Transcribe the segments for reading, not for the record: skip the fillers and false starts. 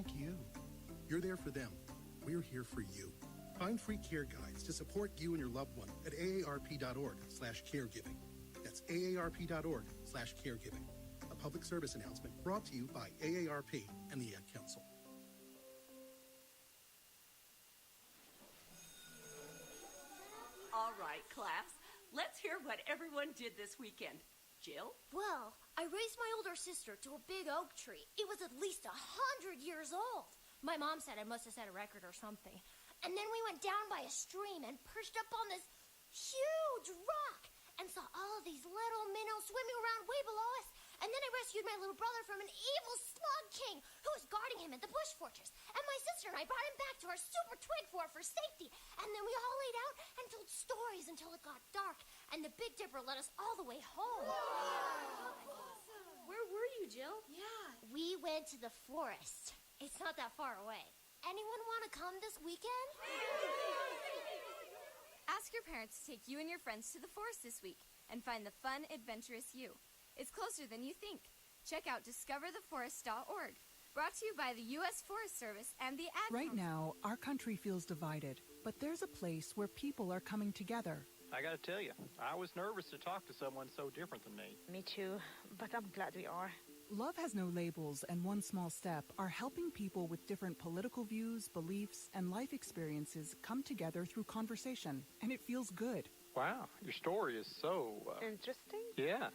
thank you. You're there for them. We're here for you. Find free care guides to support you and your loved one at aarp.org/caregiving. That's aarp.org/caregiving. A public service announcement brought to you by AARP and the Ad Council. All right, class. Let's hear what everyone did this weekend. Jill? Well, I raised my older sister to a big oak tree. It was at least 100 years old. My mom said I must have set a record or something. And then we went down by a stream and perched up on this huge rock and saw all of these little minnows swimming around way below us. And then I rescued my little brother from an evil slug king who was guarding him at the bush fortress. And my sister and I brought him back to our super twig fort for safety. And then we all laid out and told stories until it got dark. And the Big Dipper led us all the way home. Awesome. Where were you, Jill? Yeah. We went to the forest. It's not that far away. Anyone want to come this weekend? Ask your parents to take you and your friends to the forest this week and find the fun, adventurous you. It's closer than you think. Check out discovertheforest.org. Brought to you by the U.S. Forest Service and the Ad Right Council. now, our country feels divided, but there's a place where people are coming together. I gotta tell you, I was nervous to talk to someone so different than me. Me too, but I'm glad we are. Love Has No Labels and One Small Step are helping people with different political views, beliefs, and life experiences come together through conversation, and it feels good. Wow, your story is so... Interesting? Yeah.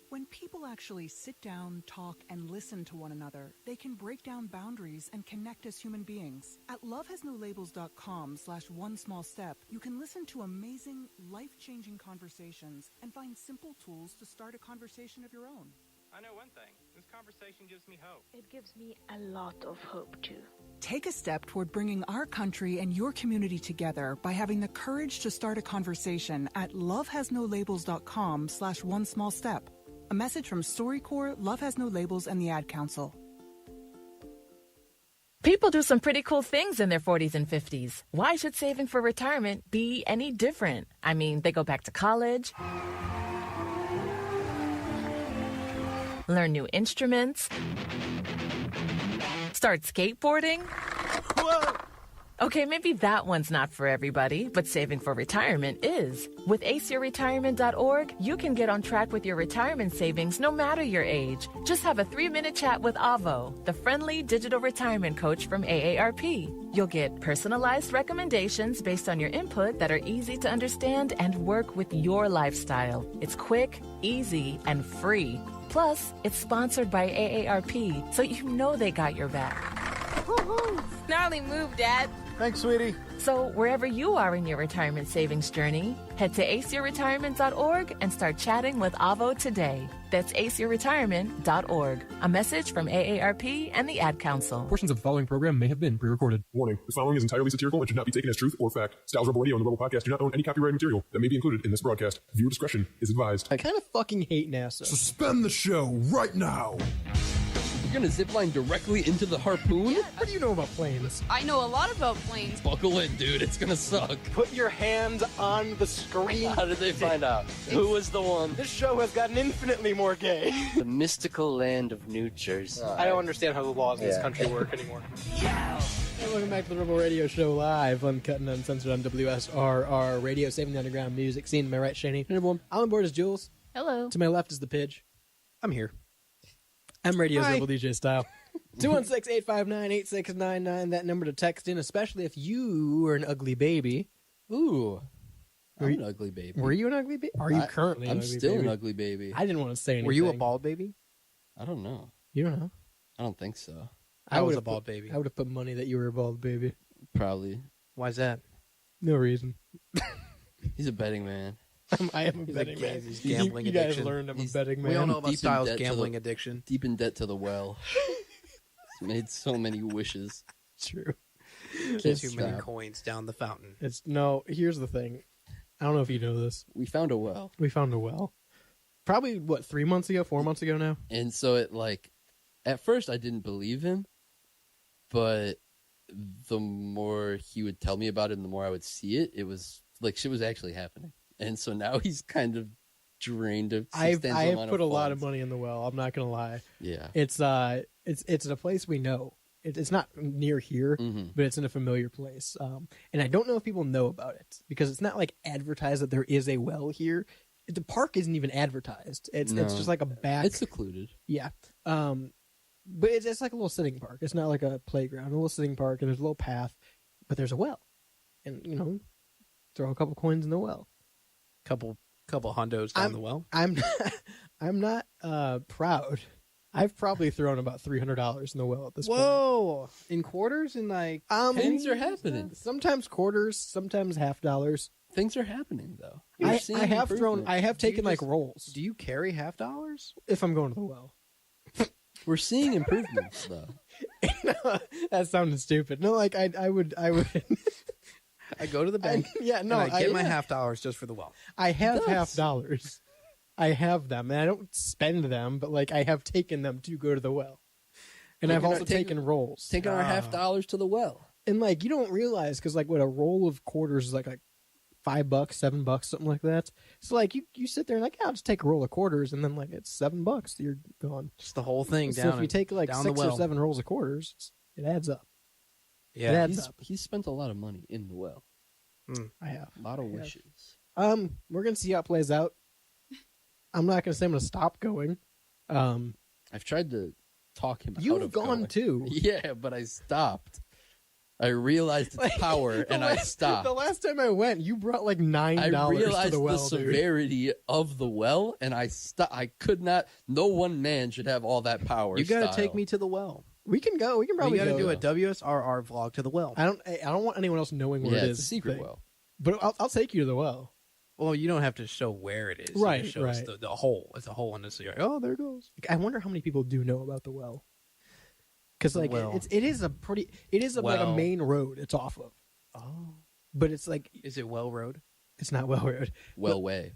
When people actually sit down, talk, and listen to one another, they can break down boundaries and connect as human beings. At lovehasnolabels.com/one small step, you can listen to amazing, life-changing conversations and find simple tools to start a conversation of your own. I know one thing. This conversation gives me hope. It gives me a lot of hope, too. Take a step toward bringing our country and your community together by having the courage to start a conversation at lovehasnolabels.com/one small step. A message from StoryCorps, Love Has No Labels, and the Ad Council. People do some pretty cool things in their 40s and 50s. Why should saving for retirement be any different? I mean, they go back to college, learn new instruments, start skateboarding. Whoa! Okay, maybe that one's not for everybody, but saving for retirement is. With aceyourretirement.org, you can get on track with your retirement savings no matter your age. Just have a 3-minute chat with Avo, the friendly digital retirement coach from AARP. You'll get personalized recommendations based on your input that are easy to understand and work with your lifestyle. It's quick, easy, and free. Plus, it's sponsored by AARP, so you know they got your back. Gnarly move, Dad. Thanks, sweetie. So wherever you are in your retirement savings journey, head to aceyourretirement.org and start chatting with Avo today. That's aceyourretirement.org. A message from AARP and the Ad Council. Portions of the following program may have been pre-recorded. Warning, this following is entirely satirical and should not be taken as truth or fact. Styles Rebel Radio and the Rebel Podcast do not own any copyrighted material that may be included in this broadcast. Viewer discretion is advised. I kind of fucking hate NASA. Suspend the show right now. You're gonna zipline directly into the harpoon? What do you know about planes? I know a lot about planes. Buckle in, dude. It's gonna suck. Put your hands on the screen. How did they find out? Who was the one? This show has gotten infinitely more gay. The mystical land of New Jersey. I don't understand how the laws in this country work anymore. Yeah. Hey, welcome back to the Rebel Radio Show live, uncut and uncensored on WSRR Radio, saving the underground music scene. Am I right, Shani? Hey, everyone. On board is Jules. Hello. To my left is the Pidge. I'm here. M Radio's Rebel DJ style. 216-859-8699, that number to text in, especially if you were an ugly baby. Ooh. I'm an ugly baby. Were you an ugly baby? Are you currently an ugly baby? I'm still an ugly baby. I didn't want to say anything. Were you a bald baby? I don't know. You don't know? I don't think so. I was a bald baby. I would have put money that you were a bald baby. Probably. Why's that? No reason. He's a betting man. I am a betting man. He's gambling you addiction. guys learned I'm a betting man. We all know about Styles' debt gambling addiction. Deep in debt to the well. He's made so many wishes. True. Too many coins down the fountain. Here's the thing. I don't know if you know this. We found a well. Probably, 3 months ago, 4 months ago now? And so at first I didn't believe him, but the more he would tell me about it and the more I would see it, it was like shit was actually happening. And so now he's kind of drained of I've put a lot of money in the well. I'm not going to lie. Yeah. It's a place we know. It's not near here, Mm-hmm. but it's in a familiar place. And I don't know if people know about it because it's not like advertised that there is a well here. The park isn't even advertised. It's just like a back. It's secluded. Yeah. But it's like a little sitting park. It's not like a playground. A little sitting park, and there's a little path, but there's a well, and throw a couple coins in the well. Couple hundos down the well. I'm not proud. I've probably thrown about $300 in the well at this point. Whoa! In quarters and like things are happening. Sometimes quarters, sometimes $50. Things are happening though. I have taken like rolls. Do you carry $50 if I'm going to the well? We're seeing improvements though. That sounded stupid. No, like I would. I go to the bank. I get my $50 just for the well. I have $50. I have them, and I don't spend them, but like I have taken them to go to the well, and I've also taken rolls. Taking our $50 to the well, and like you don't realize because like what a roll of quarters is like $5, $7, something like that. So like you sit there and like I'll just take a roll of quarters, and then like it's $7, you're gone. Just the whole thing so down. So if you take like 6 or 7 rolls of quarters, it adds up. Yeah, it adds up. He's spent a lot of money in the well. I have a lot of wishes. We're gonna see how it plays out. I'm not gonna say I'm gonna stop going. I've tried to talk him out of going. You've gone too. Yeah, but I stopped. I realized its power, and I stopped. The last time I went, you brought like $9 I realized to the well, the severity of the well, and I stopped. I could not. No one man should have all that power. You got to take me to the well. We can go. We can probably go. We got to do a WSRR vlog to the well. I don't want anyone else knowing where it is. It's a secret well. But I'll take you to the well. Well, you don't have to show where it is. Right, you show us the hole. It's a hole in the sea. Oh, there it goes. I wonder how many people do know about the well. Because like it is like a main road it's off of. Oh, but it's like is it Well Road? It's not Well Road. Well Way.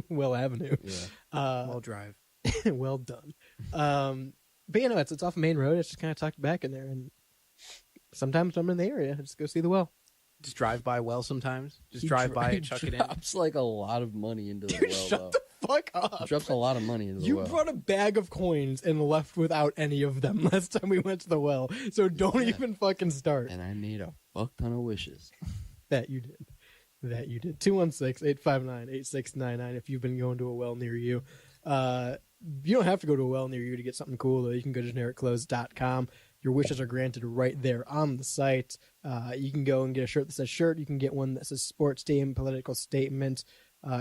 Well Avenue. Yeah. Well Drive. Well done. But it's off a main road. It's just kind of tucked back in there, and sometimes I'm in the area. I just go see the well. Just drive by well sometimes. Just drive by and chuck it in. Drops like a lot of money into the well. Shut the fuck up. He drops a lot of money into the well. You brought a bag of coins and left without any of them last time we went to the well. So don't even fucking start. And I made a fuck ton of wishes. That you did. 216-859-8699 if you've been going to a well near you. You don't have to go to a well near you to get something cool, though. You can go to genericclothes.com. Your wishes are granted right there on the site. You can go and get a shirt that says shirt. You can get one that says sports team, political statement,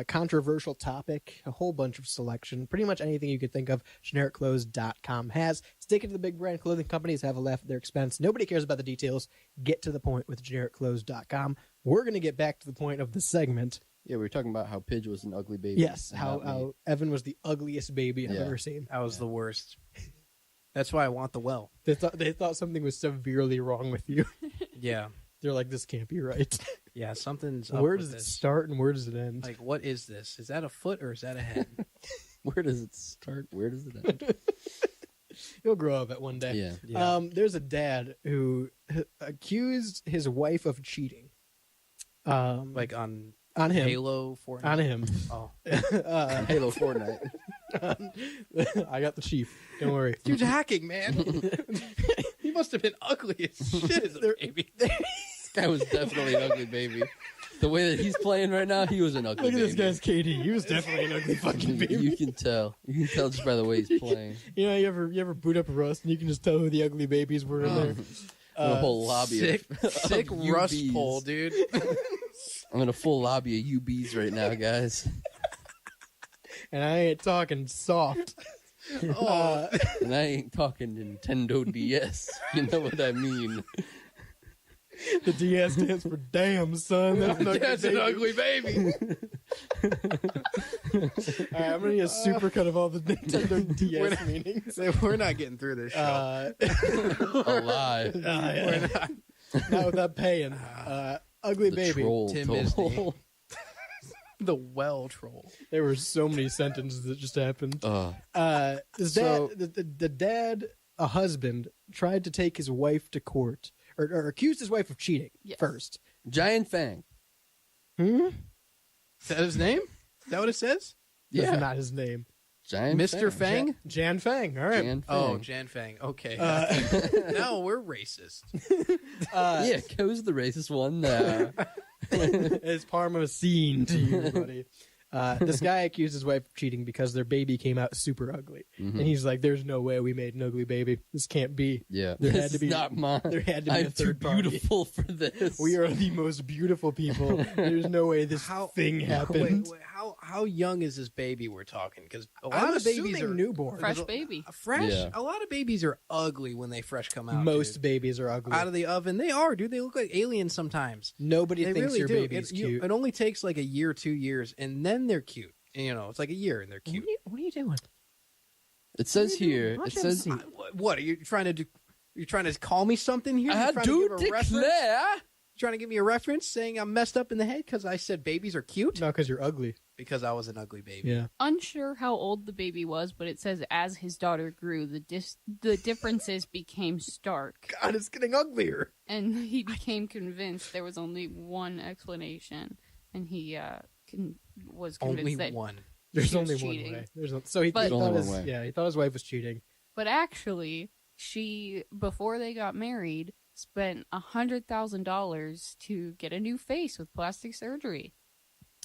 controversial topic, a whole bunch of selection. Pretty much anything you could think of, genericclothes.com has. Stick it to the big brand clothing companies, have a laugh at their expense. Nobody cares about the details. Get to the point with genericclothes.com. We're going to get back to the point of the segment. Yeah, we were talking about how Pidge was an ugly baby. Yes, how Evan was the ugliest baby I've ever seen. That was the worst. That's why I want the well. They thought something was severely wrong with you. Yeah. They're like, this can't be right. Yeah, something's up Where with does it this. start and where does it end? Like, what is this? Is that a foot or is that a head? Where does it start? Where does it end? You'll grow up at one day. Yeah. There's a dad who accused his wife of cheating. Like on him. Halo Fortnite? On him. Oh. Halo Fortnite. I got the chief. Don't worry. Dude's hacking, man. He must have been ugly as shit as a baby. This guy was definitely an ugly baby. The way that he's playing right now, he was an ugly baby. Look at this guy's KD. He was definitely an ugly fucking baby. You can tell. You can tell just by the way he's playing. You know, you ever boot up Rust and you can just tell who the ugly babies were in there. A whole lobby sick of Rust UBs. pole, dude. I'm in a full lobby of UBs right now, guys. And I ain't talking soft. And I ain't talking Nintendo DS. You know what I mean. The DS stands for damn, son. That's an ugly baby. All right, I'm going to need a supercut of all the Nintendo DS meanings. We're not getting through this show. Alive. We're not without paying. Ugly The baby. troll Tim toll. Isney. The well troll. There were so many sentences that just happened. The dad, a husband, tried to take his wife to court, or accused his wife of cheating first. Giant Fang. Hmm? Is that his name? Is that what it says? That's not his name. Giant Mr. Fang? Jan Fang. All right. Jan Oh, Fang. Jan Fang. Okay. No, we're racist. Yeah, who's the racist one now? It's Parmesan to you, buddy. This guy accused his wife of cheating because their baby came out super ugly, and he's like, "There's no way we made an ugly baby. This can't be. Yeah, there this had to is be not mine. There had to be I'm a third too party. beautiful for this. We are the most beautiful people. There's no way this thing happened. Wait, how young is this baby we're talking? Because a lot I'm of babies assuming are newborn. Fresh baby. Fresh. Yeah. A lot of babies are ugly when they fresh come out. Most dude. babies are ugly. Out of the oven, they are, dude. They look like aliens sometimes. Nobody They thinks really your do. baby's cute. It only takes like a year, 2 years, and then they're cute. And, it's like a year and they're cute. What are you doing? It says here. Watch It says. them. What are you trying to do? You're trying to call me something here? I You're trying do to give a reference? declare. Trying to give me a reference saying I'm messed up in the head because I said babies are cute? No, because you're ugly. Because I was an ugly baby. Yeah. Unsure how old the baby was, but it says as his daughter grew, the differences became stark. God, it's getting uglier. And he became convinced there was only one explanation, and he was convinced Only that one. There's she was only cheating. one way. So he But- thought Only his, one way. yeah, he thought his wife was cheating. But actually, she, before they got married, spent $100,000 to get a new face with plastic surgery.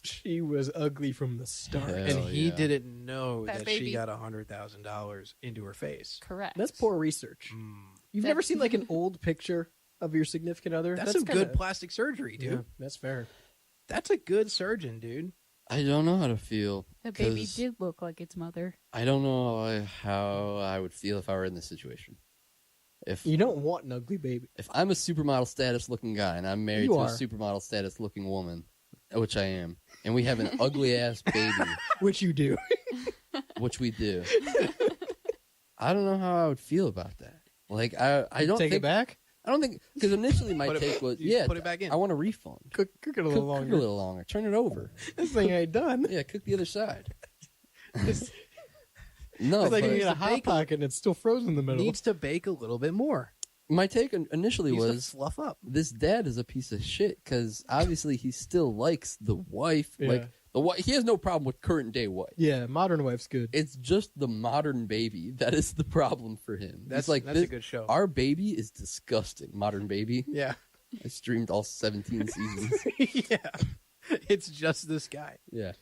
She was ugly from the start. Hell And he yeah. didn't know That that baby- she got $100,000 into her face. Correct. That's poor research. You've never seen like an old picture of your significant other? That's some kinda- good plastic surgery, dude. Yeah, that's fair. That's a good surgeon, dude. I don't know how to feel. The baby 'cause did look like its mother. I don't know how I would feel if I were in this situation. If You don't want an ugly baby. if I'm a supermodel status looking guy and I'm married You to are. a supermodel status looking woman, which I am, and we have an ugly ass baby, Which you do. which we do, I don't know how I would feel about that. Like I don't Take think, it back? I don't think because initially my Put it- take was you yeah, put it back in. I want a refund. Cook it a little Cook longer. a little longer. Turn it over. This thing ain't done. Yeah, cook the other side. It's No, like but you get a hot pocket and it's still frozen in the middle. Needs to bake a little bit more. my take initially Needs to was fluff up. this dad is a piece of shit because obviously he still likes the wife. Yeah. Like the wife, he has no problem with current day wife. Yeah, modern wife's good. It's just the modern baby that is the problem for him. That's It's like that's a good show. Our baby is disgusting. Modern Baby. Yeah. I streamed all 17 seasons. Yeah. It's just this guy. Yeah.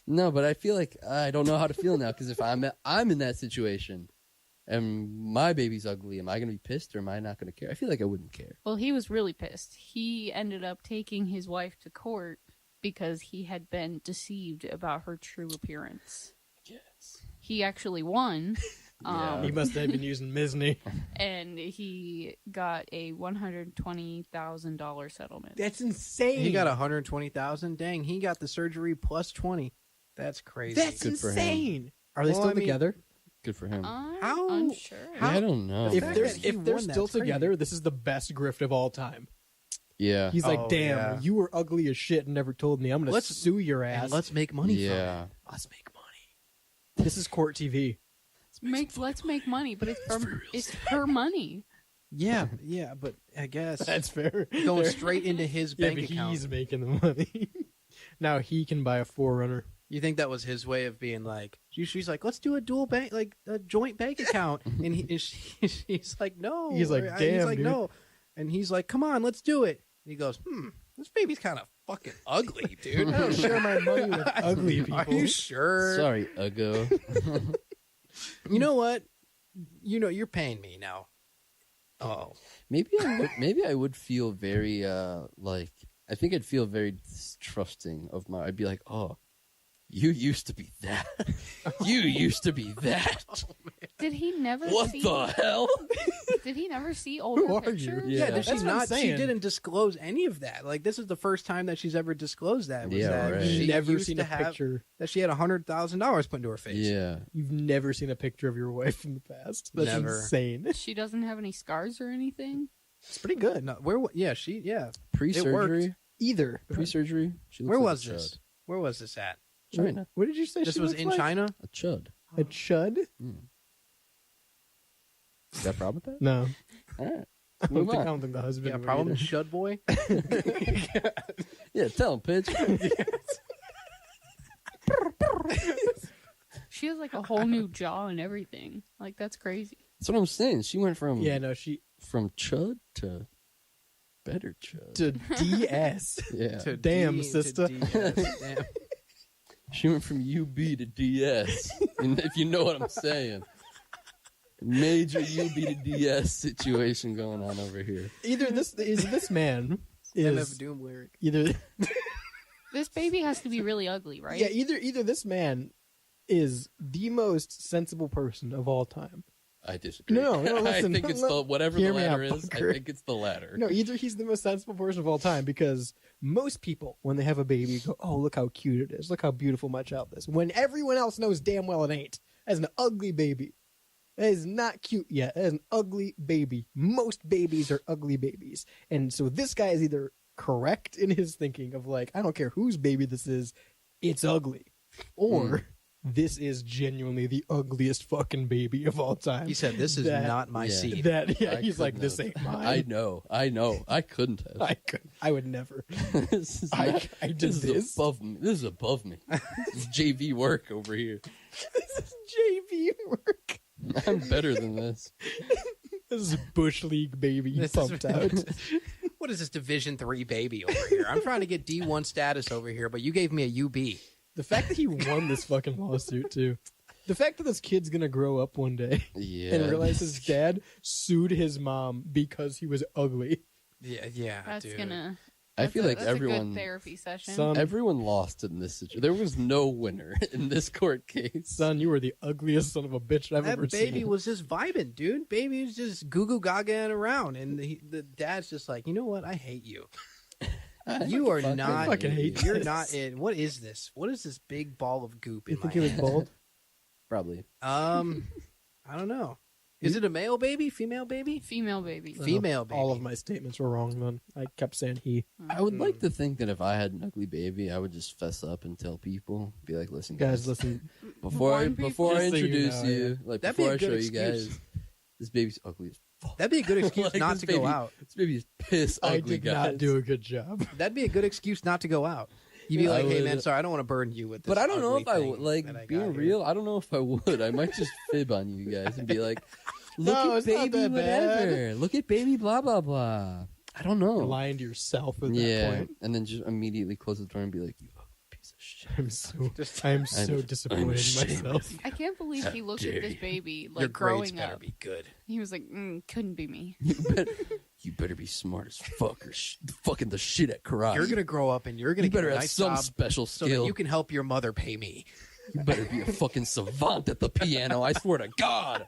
No, but I feel like I don't know how to feel now because if I'm in that situation and my baby's ugly, am I going to be pissed or am I not going to care? I feel like I wouldn't care. Well, he was really pissed. He ended up taking his wife to court because he had been deceived about her true appearance. Yes. He actually won. Yeah. He must have been using Misney. And he got a $120,000 settlement. That's insane. He got 120,000. Dang, he got the surgery plus 20. That's crazy. That's Good for him. insane. Are they Well, still I mean- together? Good for him. I'm How- unsure. Yeah, I don't know. If fact they're that he if they're won, still that's crazy. together, this is the best grift of all time. Yeah. He's like, Oh, damn, yeah. you were ugly as shit and never told me. I'm gonna Let's- sue your ass. And let's make money Yeah. from it. Let's make money. This is court TV. Let's make money, but it's her money. Yeah, yeah, but I guess That's fair. going Fair. straight into his Yeah, bank but account. he's making the money. Now he can buy a Forerunner. You think that was his way of being like? She's like, let's do a dual bank, like a joint bank account, and he's like, no. He's like, Or, damn, he's like, dude. no, and he's like, come on, let's do it. And he goes, this baby's kind of fucking ugly, dude. I don't share my money with ugly people. Are you sure? Sorry, Uggo. You know what? You know, you're paying me now. Oh, Maybe I would feel very like I think I'd feel very distrusting of my. I'd be like, oh, you used to be that. You used to be that. Did he never What see the hell? Did he never see older Who are you? pictures? Yeah. did That's she what I'm not? She saying. didn't disclose any of that. Like, this is the first time that she's ever disclosed that. Was Yeah, that right. she You've never used seen to a have- picture. that she had $100,000 put into her face. Yeah. You've never seen a picture of your wife from the past. That's Never. insane. She doesn't have any scars or anything. It's pretty good. No, where? Yeah, she. Yeah. Pre-surgery. Either. Pre-surgery. She looks Where like was a this? chud. Where was this at? China. What did you say? This she was looks in like? China. A chud. A chud? Is that a problem with that? No. All right. I don't Move think, on. I don't think the husband Yeah, would problem, either. Shud boy. Yeah, tell him, pitch. She has like a whole new jaw and everything. Like, that's crazy. That's what I'm saying. She went from from chud to better chud to DS. Yeah, to damn sister. Damn. She went from UB to DS. If you know what I'm saying. Major UB to DS situation going on over here. Either this man is Doom lyric. Either this baby has to be really ugly, right? Yeah, either this man is the most sensible person of all time. I disagree. No, listen. I think it's whatever the latter is. Bunker. I think it's the latter. No, either he's the most sensible person of all time, because most people, when they have a baby, go, "Oh, look how cute it is. Look how beautiful my child is." When everyone else knows damn well it ain't. As an ugly baby. That is not cute yet. That is an ugly baby. Most babies are ugly babies. And so this guy is either correct in his thinking of like, I don't care whose baby this is, it's ugly. Or this is genuinely the ugliest fucking baby of all time. He said, this is not my seed. He's like, this ain't mine. I know. I couldn't have. I would never. This is This is above me. This is above me. This is JV work over here. This is JV work. I'm better than this. This is Bush League baby pumped out. What is this Division III baby over here? I'm trying to get D1 status over here, but you gave me a UB. The fact that he won this fucking lawsuit, too. The fact that this kid's going to grow up one day and realize his dad sued his mom because he was ugly. Yeah, that's dude. I feel like that's everyone, a good therapy session. everyone lost in this situation. There was no winner in this court case. Son, you were the ugliest son of a bitch I've ever seen. That baby was just vibing, dude. Baby was just goo-goo gaga around, and the dad's just like, you know what? I hate you. You are not. I fucking hate You're this. not in. What is this? What is this big ball of goop in You think my he was hand? bald? Probably. I don't know. Is it a male baby? Female baby? Female baby. Female baby. All of my statements were wrong, then. I kept saying he. I would like to think that if I had an ugly baby, I would just fess up and tell people, be like, "Listen, guys, listen. before I Just so you introduce know, you, like That'd be before a I good show excuse. you guys, this baby's ugly as fuck. That'd be a good excuse Like, not this to baby, go out. This baby is piss I ugly, did guys. not do a good job. That'd be a good excuse not to go out. You'd be I like, hey, would- man, sorry, I don't want to burden you with this. But I don't know ugly if I thing would, like, that I got being here." real, I don't know if I would. I might just fib on you guys and be like, look No, at it's not baby that bad. whatever. Look at baby blah, blah, blah. I don't know. You're lying to yourself at that Yeah, point. and then just immediately close the door and be like, you ugly piece of shit. I am so disappointed in ashamed myself. I can't believe he looked at this baby like Your grades growing better up. be good. He was like, couldn't be me. You better be smart as fuck or fucking the shit at karate. You're gonna grow up and you're gonna You better get a have nice some job special so that skill. you can help your mother pay me. You better be a fucking savant at the piano. I swear to God.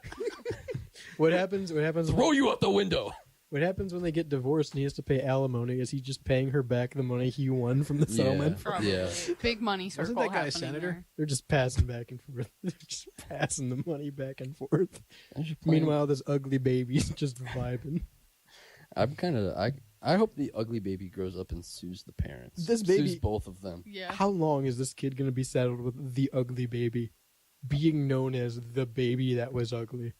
What happens? Throw you out the window. What happens when they get divorced and he has to pay alimony? Is he just paying her back the money he won from the settlement? Probably. Yeah. Big money circle. Wasn't that guy a happening senator? there. They're just passing back and forth. They're just passing the money back and forth. I should play- Meanwhile, this ugly baby's just vibing. I'm kind of. I hope the ugly baby grows up and sues the parents. This baby- sues both of them. Yeah. How long is this kid going to be saddled with the ugly baby? Being known as the baby that was ugly.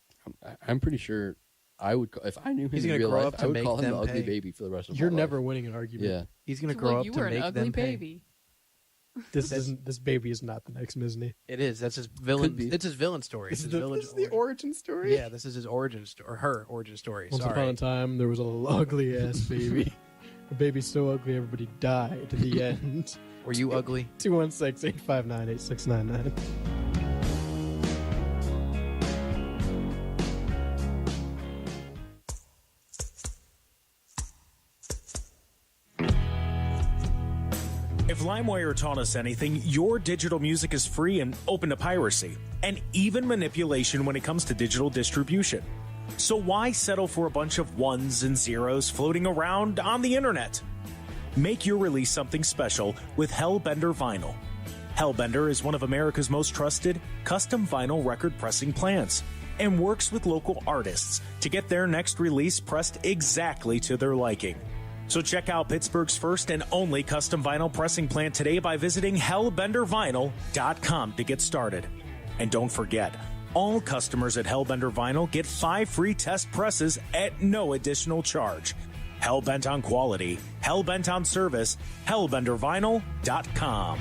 I'm pretty sure I would. If I knew him He's in gonna real grow life, up to I would make call him the them ugly pay. baby for the rest of You're my never life. winning an argument. Yeah. He's gonna So, grow like, up you to were an make ugly them pay. baby. This baby is not the next Misney. It is. That's his villain. Could be. It's his villain story. This It's is his villain the origin story? Yeah, this is his origin story, or her origin story. Once upon a Sorry. time, there was a ugly ass baby. The baby's so ugly, everybody died to the end. Were you ugly? 216-859-8699. If LimeWire taught us anything, your digital music is free and open to piracy, and even manipulation when it comes to digital distribution. So why settle for a bunch of ones and zeros floating around on the internet? Make your release something special with Hellbender Vinyl. Hellbender is one of America's most trusted custom vinyl record pressing plants and works with local artists to get their next release pressed exactly to their liking. So check out Pittsburgh's first and only custom vinyl pressing plant today by visiting hellbendervinyl.com to get started. And don't forget, all customers at Hellbender Vinyl get 5 free test presses at no additional charge. Hellbent on quality, hellbent on service, hellbendervinyl.com.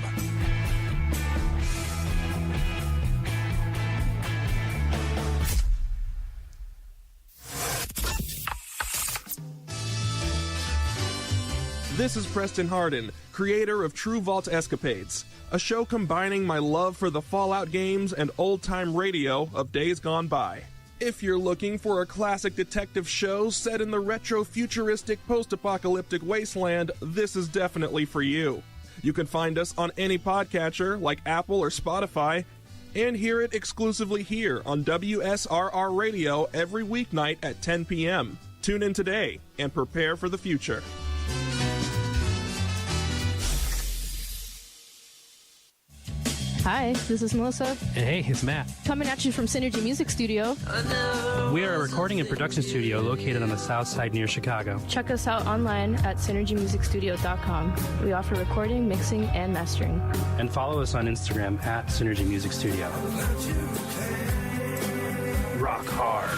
This is Preston Hardin, creator of True Vault Escapades, a show combining my love for the Fallout games and old-time radio of days gone by. If you're looking for a classic detective show set in the retro-futuristic post-apocalyptic wasteland, this is definitely for you. You can find us on any podcatcher like Apple or Spotify, and hear it exclusively here on WSRR Radio every weeknight at 10 p.m. Tune in today and prepare for the future. Hi, this is Melissa. And hey, it's Matt. Coming at you from Synergy Music Studio. We are a recording and production studio located on the south side near Chicago. Check us out online at synergymusicstudio.com. We offer recording, mixing, and mastering. And follow us on Instagram at Synergy Music Studio. Rock hard.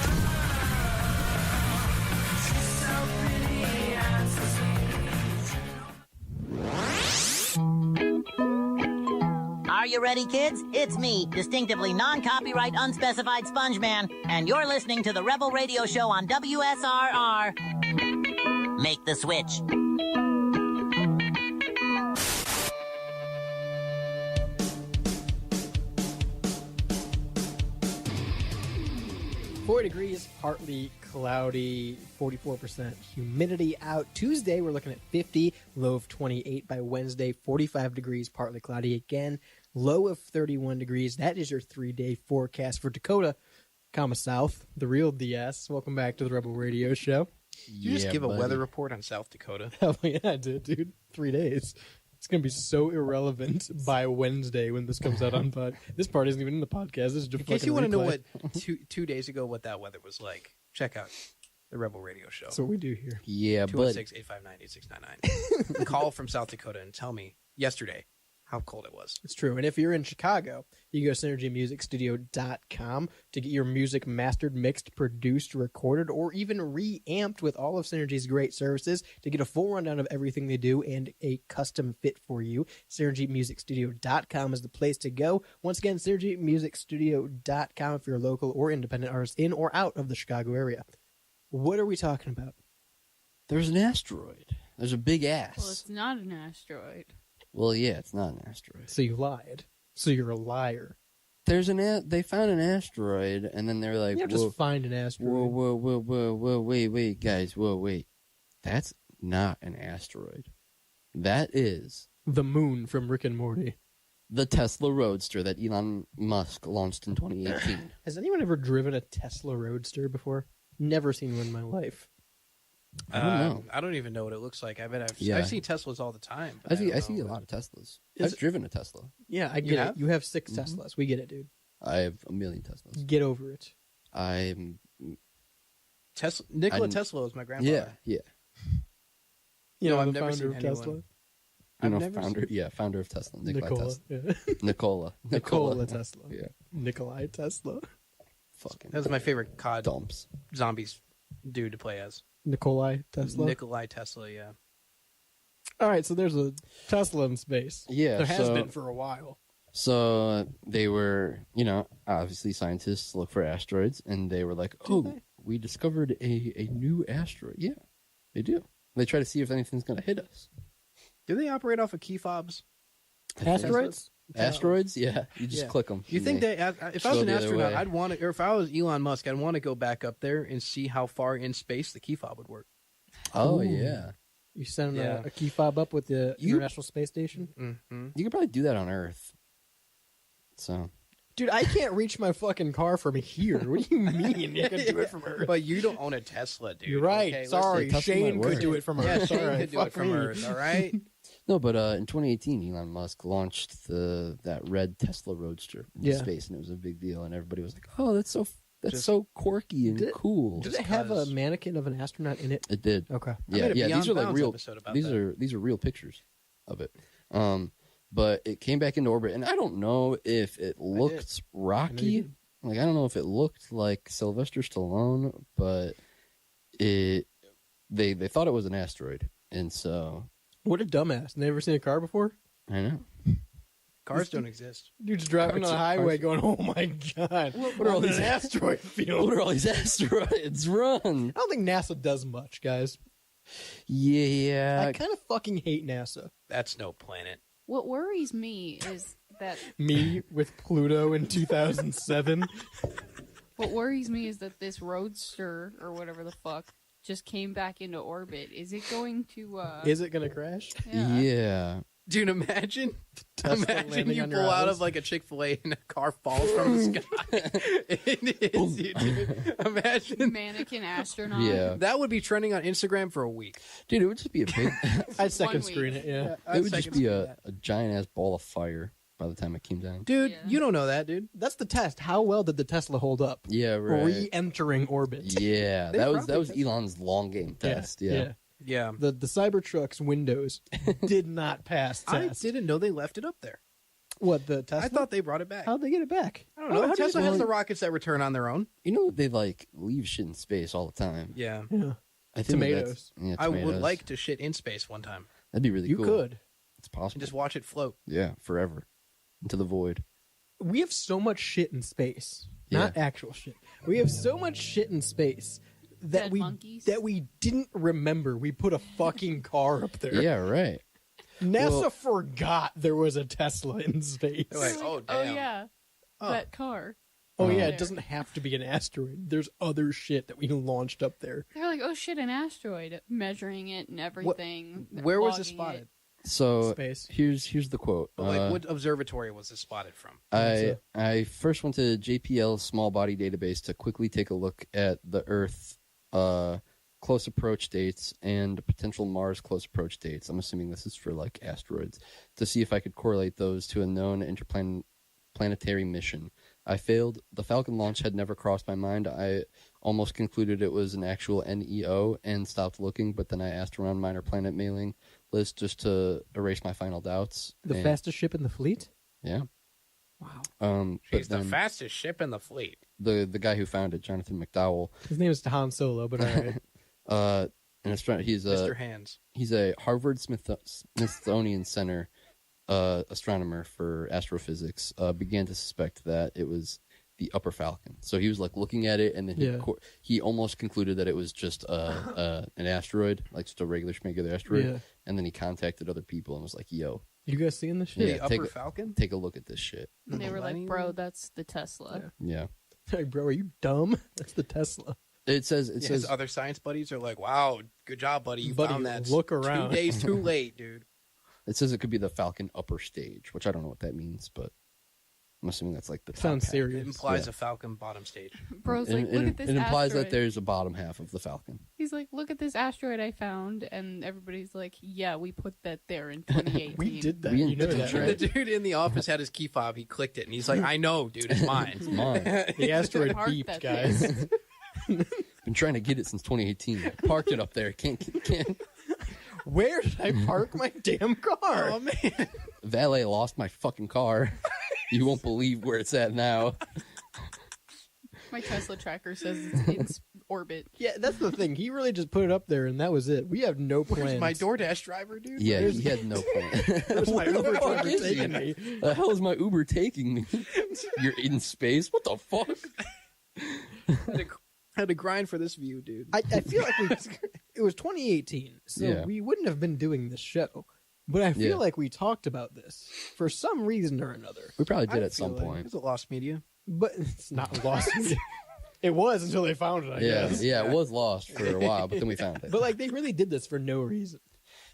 Are you ready, kids? It's me, distinctively non-copyright, unspecified Sponge Man, and you're listening to the Rebel Radio Show on WSRR. Make the switch. Degrees, partly cloudy, 44% humidity out. Tuesday, we're looking at 50, low of 28 by Wednesday, 45 degrees, partly cloudy again, low of 31 degrees. That is your 3-day forecast for Dakota, South, the real DS. Welcome back to the Rebel Radio Show. Did you just give a weather report on South Dakota? Hell yeah, I did, dude. 3 days. It's going to be so irrelevant by Wednesday when this comes out on pod. This part isn't even in the podcast. This is just in case you want to know what 2 days ago what that weather was like, check out the Rebel Radio Show. That's what we do here. Yeah, 216-859-8699. Call from South Dakota and tell me yesterday how cold it was. It's true. And if you're in Chicago, you can go to synergymusicstudio.com to get your music mastered, mixed, produced, recorded, or even reamped with all of Synergy's great services to get a full rundown of everything they do and a custom fit for you. synergymusicstudio.com is the place to go. Once again, synergymusicstudio.com if you're a local or independent artist in or out of the Chicago area. What are we talking about? There's an asteroid. There's a big ass. Well, it's not an asteroid. Well, yeah, it's not an asteroid. So you lied. So you're a liar. There's they found an asteroid, and then they're like, you just find an asteroid. Whoa, wait, guys, wait. That's not an asteroid. That is the moon from Rick and Morty. The Tesla Roadster that Elon Musk launched in 2018. Has anyone ever driven a Tesla Roadster before? Never seen one in my life. I don't know. I don't even know what it looks like. I bet I've seen Teslas all the time. I see a lot of Teslas. I've driven a Tesla. Yeah, I get it. You have 6 Teslas. We get it, dude. I have a million Teslas. Get over it. I'm Nikola Tesla is my grandfather. Yeah. You know, I've the never founder seen of Tesla. Founder of Tesla. Nikola. Nikola Tesla. Yeah. Nikolai Tesla. Fucking. That was my favorite COD dumps. Zombies dude to play as. Nikolai Tesla. Nikolai Tesla, yeah. All right, so there's a Tesla in space. Yeah, there has been for a while. So they were, obviously scientists look for asteroids, and they were like, we discovered a new asteroid. Yeah, they do. They try to see if anything's going to hit us. Do they operate off of key fobs? Asteroids? Asteroids? Yeah, you just click them. You think if I was an astronaut, I'd want to, or if I was Elon Musk, I'd want to go back up there and see how far in space the key fob would work. Oh, yeah. You send a key fob up with the International Space Station? Mm-hmm. You could probably do that on Earth. So, dude, I can't reach my fucking car from here. What do you mean you can do it from Earth? But you don't own a Tesla, dude. You're right. Okay, sorry, Shane could do it from Earth. Yeah, Shane could do it from Earth. All right. No, but in 2018, Elon Musk launched that red Tesla Roadster into space, and it was a big deal, and everybody was like, "Oh, that's so quirky and cool." Did it have a mannequin of an astronaut in it? It did. Okay. Yeah. These are like real. These are real pictures of it. But it came back into orbit, and I don't know if it looked rocky. Like, I don't know if it looked like Sylvester Stallone, but they thought it was an asteroid, and so. What a dumbass! Never seen a car before. I know. Cars don't exist. Dude's driving on the highway going, "Oh my god, what are all these asteroid fields? What are all these asteroids? Run!" I don't think NASA does much, guys. Yeah. I kind of fucking hate NASA. That's no planet. What worries me is that Me with Pluto in 2007. what worries me is that this roadster or whatever the fuck just came back into orbit. Is it going to? Is it gonna crash? Yeah. Dude, imagine Tesla landing you on your pull out eyes. of like a Chick-fil-A and a car falls from the sky. It hits you, dude. Imagine. Mannequin astronaut. Yeah. That would be trending on Instagram for a week. Dude, it would just be a big. I'd second screen it. Yeah, I'd it would just second be screen a giant ass ball of fire by the time it came down. Dude, you don't know that, dude. That's the test. How well did the Tesla hold up? Yeah, right. Re-entering orbit. Yeah, They that was probably Elon's long game test. Yeah. Yeah. The Cybertruck's windows did not pass I test. didn't know they left it up there. What, the Tesla? I thought they brought it back. How'd they get it back? I don't know. How Tesla did has it- the rockets that return on their own. You know they like leave shit in space all the time. Yeah. Yeah. I think Tomatoes. Yeah, I would tomatoes. like to shit in space one time. That'd be really You cool. could. It's possible. And just watch it float. Yeah, forever into the void. We have so much shit in space. Not actual shit. We have so much shit in space that Dead we monkeys. didn't remember we put a fucking car up there. Yeah, right. NASA Well- forgot there was a Tesla in space. They're like, oh, Oh damn. yeah, Oh. that car. Oh yeah, There. it doesn't have to be an asteroid. There's other shit that we launched up there. They're like, oh shit, an asteroid, measuring it and everything. Where was it logging spotted? So Space. here's the quote. But like, what observatory was it spotted from? I first went to JPL's small body database to quickly take a look at the Earth close approach dates and potential Mars close approach dates. I'm assuming this is for like asteroids, to see if I could correlate those to a known interplanetary mission. I failed. The Falcon launch had never crossed my mind. I almost concluded it was an actual NEO and stopped looking, but then I asked around Minor Planet mailing list just to erase my final doubts. The and- fastest ship in the fleet? Yeah. Wow. She's but the then fastest ship in the fleet. the guy who found it, Jonathan McDowell, His name is Han Solo, but alright. he's Mr. Hands. He's a Harvard Smithsonian Center astronomer for astrophysics. Began to suspect that it was the Upper Falcon. So he was like looking at it, and then he almost concluded that it was just an asteroid, like just a regular asteroid. Yeah. And then he contacted other people and was like, "Yo, You guys seeing this shit? The Upper Falcon? Take a look at this shit." And they were like, bro, that's the Tesla. Yeah. Hey, bro, are you dumb? That's the Tesla. It says His other science buddies are like, wow, good job, buddy. You Buddy, found that look around. 2 days too late, dude. It says it could be the Falcon upper stage, which I don't know what that means, but I'm assuming that's like the top Sounds half. serious. It implies Yeah. a Falcon bottom stage. Bro's like, look at this It implies asteroid. that there's a bottom half of the Falcon. He's like, look at this asteroid I found, and everybody's like, yeah, we put that there in 2018. We did that. We You know invented that, it, right? The dude in the office had his key fob. He clicked it, and he's like, I know, dude, it's mine. It's mine. The asteroid Park beeped, that guys. Been trying to get it since 2018. Parked it up there. Can't. Where did I park my damn car? Oh, man. Valet lost my fucking car. You won't believe where it's at now. My Tesla tracker says it's in orbit. Yeah, that's the thing. He really just put it up there, and that was it. We have no plans. Where's my DoorDash driver, dude? Yeah, he had no plan. Where's my Where the Uber fuck driver is he? taking me? The hell is my Uber taking me? You're in space? What the fuck? Had to grind for this view, dude. I feel like it was 2018, so Yeah. we wouldn't have been doing this show. But I feel Yeah. like we talked about this for some reason or another. We probably did I at some feel like point. It's a lost media. But it's not lost. It was until they found it, I guess. Yeah, it was lost for a while, but then we found it. But like they really did this for no reason.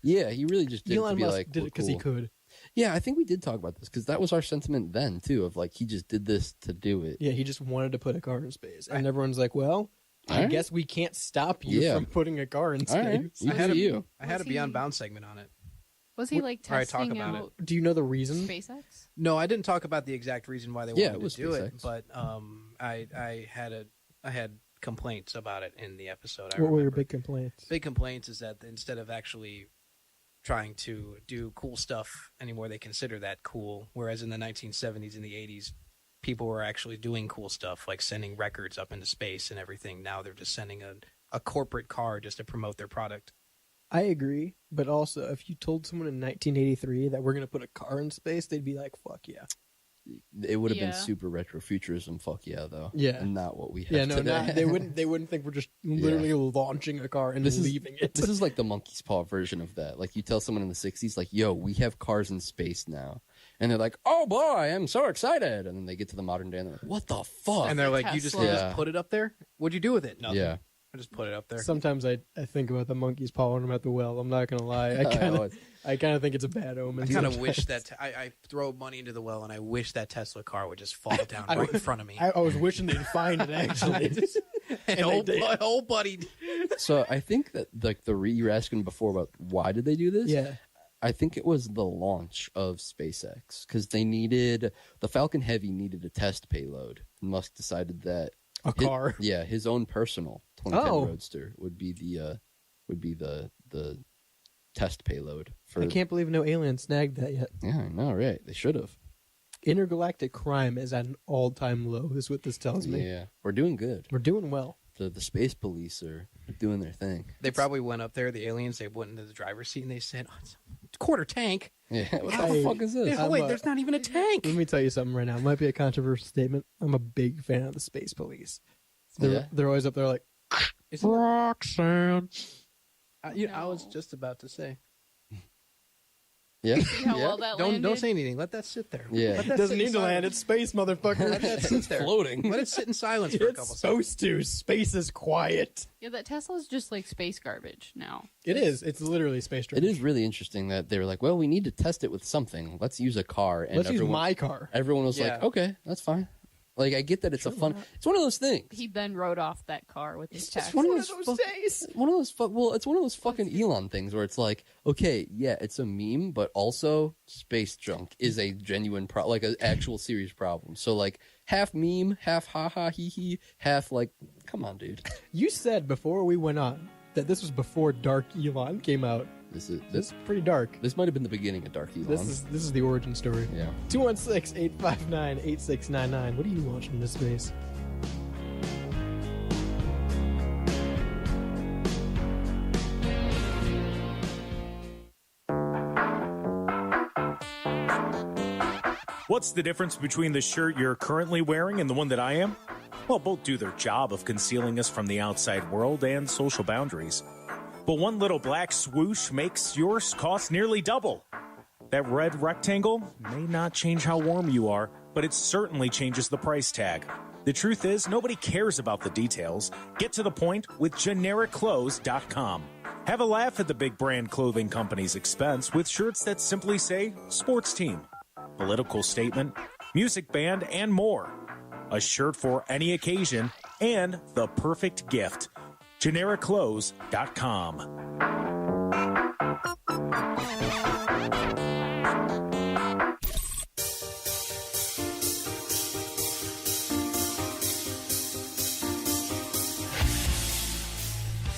Yeah, he really just did it Elon to be Musk like, did we're it because he cool. could. Yeah, I think we did talk about this because that was our sentiment then too. Of like, he just did this to do it. Yeah, he just wanted to put a car in space, and everyone's like, "Well, I All right. guess we can't stop you Yeah. from putting a car in All right. space." You do you. I had a Was he- Beyond Bound segment on it. Was he like Where I talk testing about out Do you know the reason? SpaceX? No, I didn't talk about the exact reason why they Yeah, wanted it was to do it, SpaceX. but I had complaints about it in the episode. What were your big complaints? Big complaints is that instead of actually trying to do cool stuff anymore, they consider that cool. Whereas in the 1970s and the 80s, people were actually doing cool stuff like sending records up into space and everything. Now they're just sending a corporate car just to promote their product. I agree, but also if you told someone in 1983 that we're going to put a car in space, they'd be like, "Fuck yeah." it would have Yeah. been super retrofuturism. Fuck yeah, though. Yeah. And not what we have Yeah, no, today. they wouldn't think we're just literally launching a car and leaving it. This is like the monkey's paw version of that. Like you tell someone in the 60s, like, yo, we have cars in space now. And they're like, oh boy, I'm so excited. And then they get to the modern day and they're like, what the fuck? And they're like, you just put it up there? What'd you do with it? Nothing. Yeah. I just put it up there. Sometimes I think about the monkey's paw when I'm at the well. I'm not gonna lie. I kind of think it's a bad omen. I kind of sometimes. wish that I throw money into the well, and I wish that Tesla car would just fall down right in front of me. I was wishing they'd find it actually. and old buddy. So I think that like you were asking before about why did they do this? Yeah. I think it was the launch of SpaceX because the Falcon Heavy needed a test payload. Musk decided that car. His own personal 2010 Oh. Roadster would be the test payload. I can't believe no alien snagged that yet. Yeah, I know, right? They should have. Intergalactic crime is at an all-time low. Is what this tells me. Yeah, we're doing good. We're doing well. The space police are doing their thing. They probably went up there, the aliens, they went into the driver's seat and they said, oh, it's a quarter tank. Yeah, what the fuck is this? Yeah, wait, there's not even a tank. Let me tell you something right now. It might be a controversial statement. I'm a big fan of the space police. They're always up there like, Roxanne. I was just about to say. Yeah. How well that Don't landed? say anything. Let that sit there. Yeah. Let that Doesn't sit in need to land. silence. It's space, motherfucker. Let that sit there. Floating. Let it sit in silence for a couple It's seconds. supposed to. Space is quiet. Yeah, that Tesla's just like space garbage now. It is. It's literally space It is really interesting that they were like, well, we need to test it with something. Let's use a car. And Let's use my car. Everyone was Yeah. like, okay, that's fine. Like, I get that it's a fun. It's one of those things. He then rode off that car with his tax. It's one of those days. One of those. Well, it's one of those fucking Elon things where it's like, okay, yeah, it's a meme, but also space junk is a genuine like an actual serious problem. So like, half meme, half ha ha he he, half like, come on, dude. You said before we went on that this was before Dark Elon came out. This is pretty dark. This might have been the beginning of Dark Elon. This is the origin story. Yeah. 216-859-8699. What are you watching in this space? What's the difference between the shirt you're currently wearing and the one that I am? Well, both do their job of concealing us from the outside world and social boundaries. But one little black swoosh makes yours cost nearly double. That red rectangle may not change how warm you are, but it certainly changes the price tag. The truth is, nobody cares about the details. Get to the point with GenericClothes.com. Have a laugh at the big brand clothing company's expense with shirts that simply say sports team, political statement, music band, and more. A shirt for any occasion and the perfect gift. GenericClothes.com.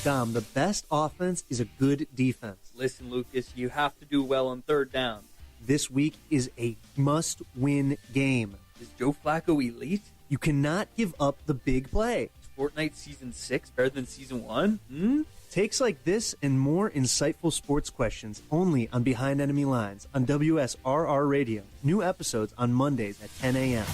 Dom, the best offense is a good defense. Listen, Lucas, you have to do well on third down. This week is a must-win game. Is Joe Flacco elite? You cannot give up the big play. Is Fortnite Season 6 better than Season 1? Takes like this and more insightful sports questions only on Behind Enemy Lines on WSRR Radio. New episodes on Mondays at 10 a.m.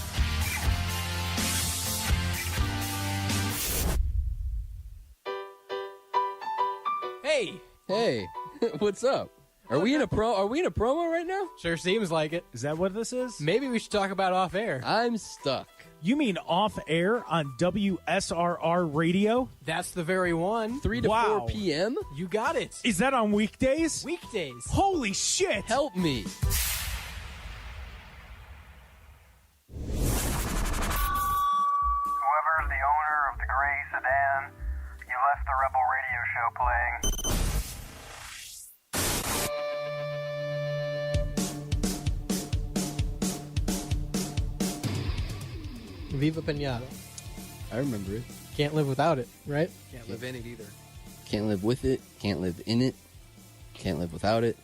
Hey, what's up? Are we in a promo right now? Sure seems like it. Is that what this is? Maybe we should talk about off air. I'm stuck. You mean off air on WSRR radio? That's the very one. 3 to 4 p.m.? You got it. Is that on weekdays? Weekdays. Holy shit! Help me. Whoever's the owner of the gray sedan, you left the Rebel Radio show playing. Viva Pinata. I remember it. Can't live without it, right? Can't live in it either. Can't live with it. Can't live in it. Can't live without it.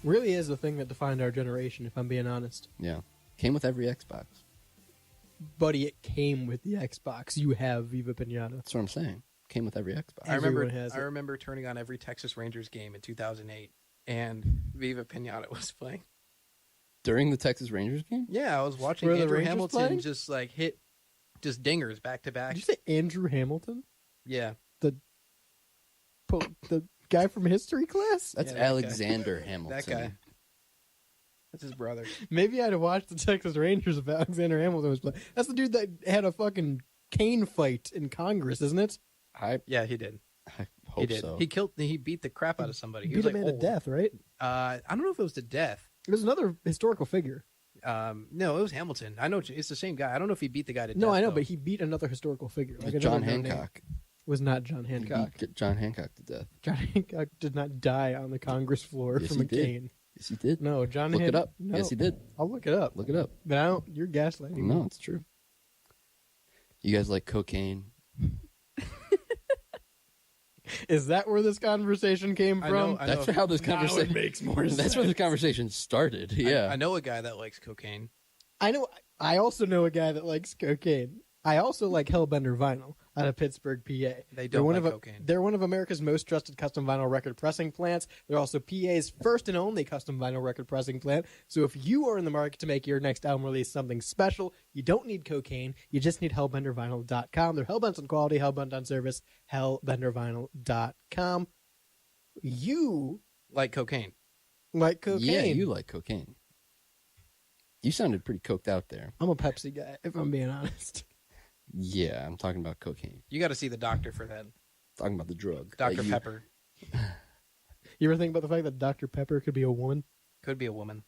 Really is the thing that defined our generation, if I'm being honest. Yeah. Came with every Xbox. Buddy, it came with the Xbox. You have Viva Pinata. That's what I'm saying. Came with every Xbox. I Everyone has it. remember turning on every Texas Rangers game in 2008, and Viva Pinata was playing. During the Texas Rangers game? Yeah, I was watching Were the Andrew Rangers Hamilton playing? just like hit just dingers back to back. Did you say Andrew Hamilton? Yeah. The guy from history class? That's that Alexander guy. Hamilton. That guy. That's his brother. Maybe I'd have watched the Texas Rangers if Alexander Hamilton was playing. That's the dude that had a fucking cane fight in Congress, isn't it? Yeah, he did. I hope He did. so. He beat the crap out of somebody. He Beat was a man to old. death, right? I don't know if it was to death. It was another historical figure. No, it was Hamilton. I know it's the same guy. I don't know if he beat the guy to death. No, I know, though. but he beat another historical figure. Like John another known name. Hancock. Was not John He Hancock. beat John Hancock to death. John Hancock did not die on the Congress floor Yes, from he a did. cane. Yes, he did. No, John Look it up. No. Yes, he did. I'll look it up. Look it up. But I don't. You're gaslighting me. No, it's true. You guys like cocaine? Is that where this conversation came from? I know. That's how this Now conversation it makes more sense. That's where the conversation started. Yeah. I know a guy that likes cocaine. I know. I also know a guy that likes cocaine. I also like Hellbender Vinyl out of Pittsburgh, PA. They They're don't one like of cocaine. They're one of America's most trusted custom vinyl record pressing plants. They're also PA's first and only custom vinyl record pressing plant. So if you are in the market to make your next album release something special, you don't need cocaine. You just need hellbendervinyl.com. They're hellbent on quality, hellbent on service. Hellbendervinyl.com. You Like cocaine. like cocaine. Yeah, you like cocaine. You sounded pretty coked out there. I'm a Pepsi guy, if I'm being honest. Yeah, I'm talking about cocaine. You got to see the doctor for that. Talking about the drug. Dr. that you- Pepper. You ever think about the fact that Dr. Pepper could be a woman? Could be a woman.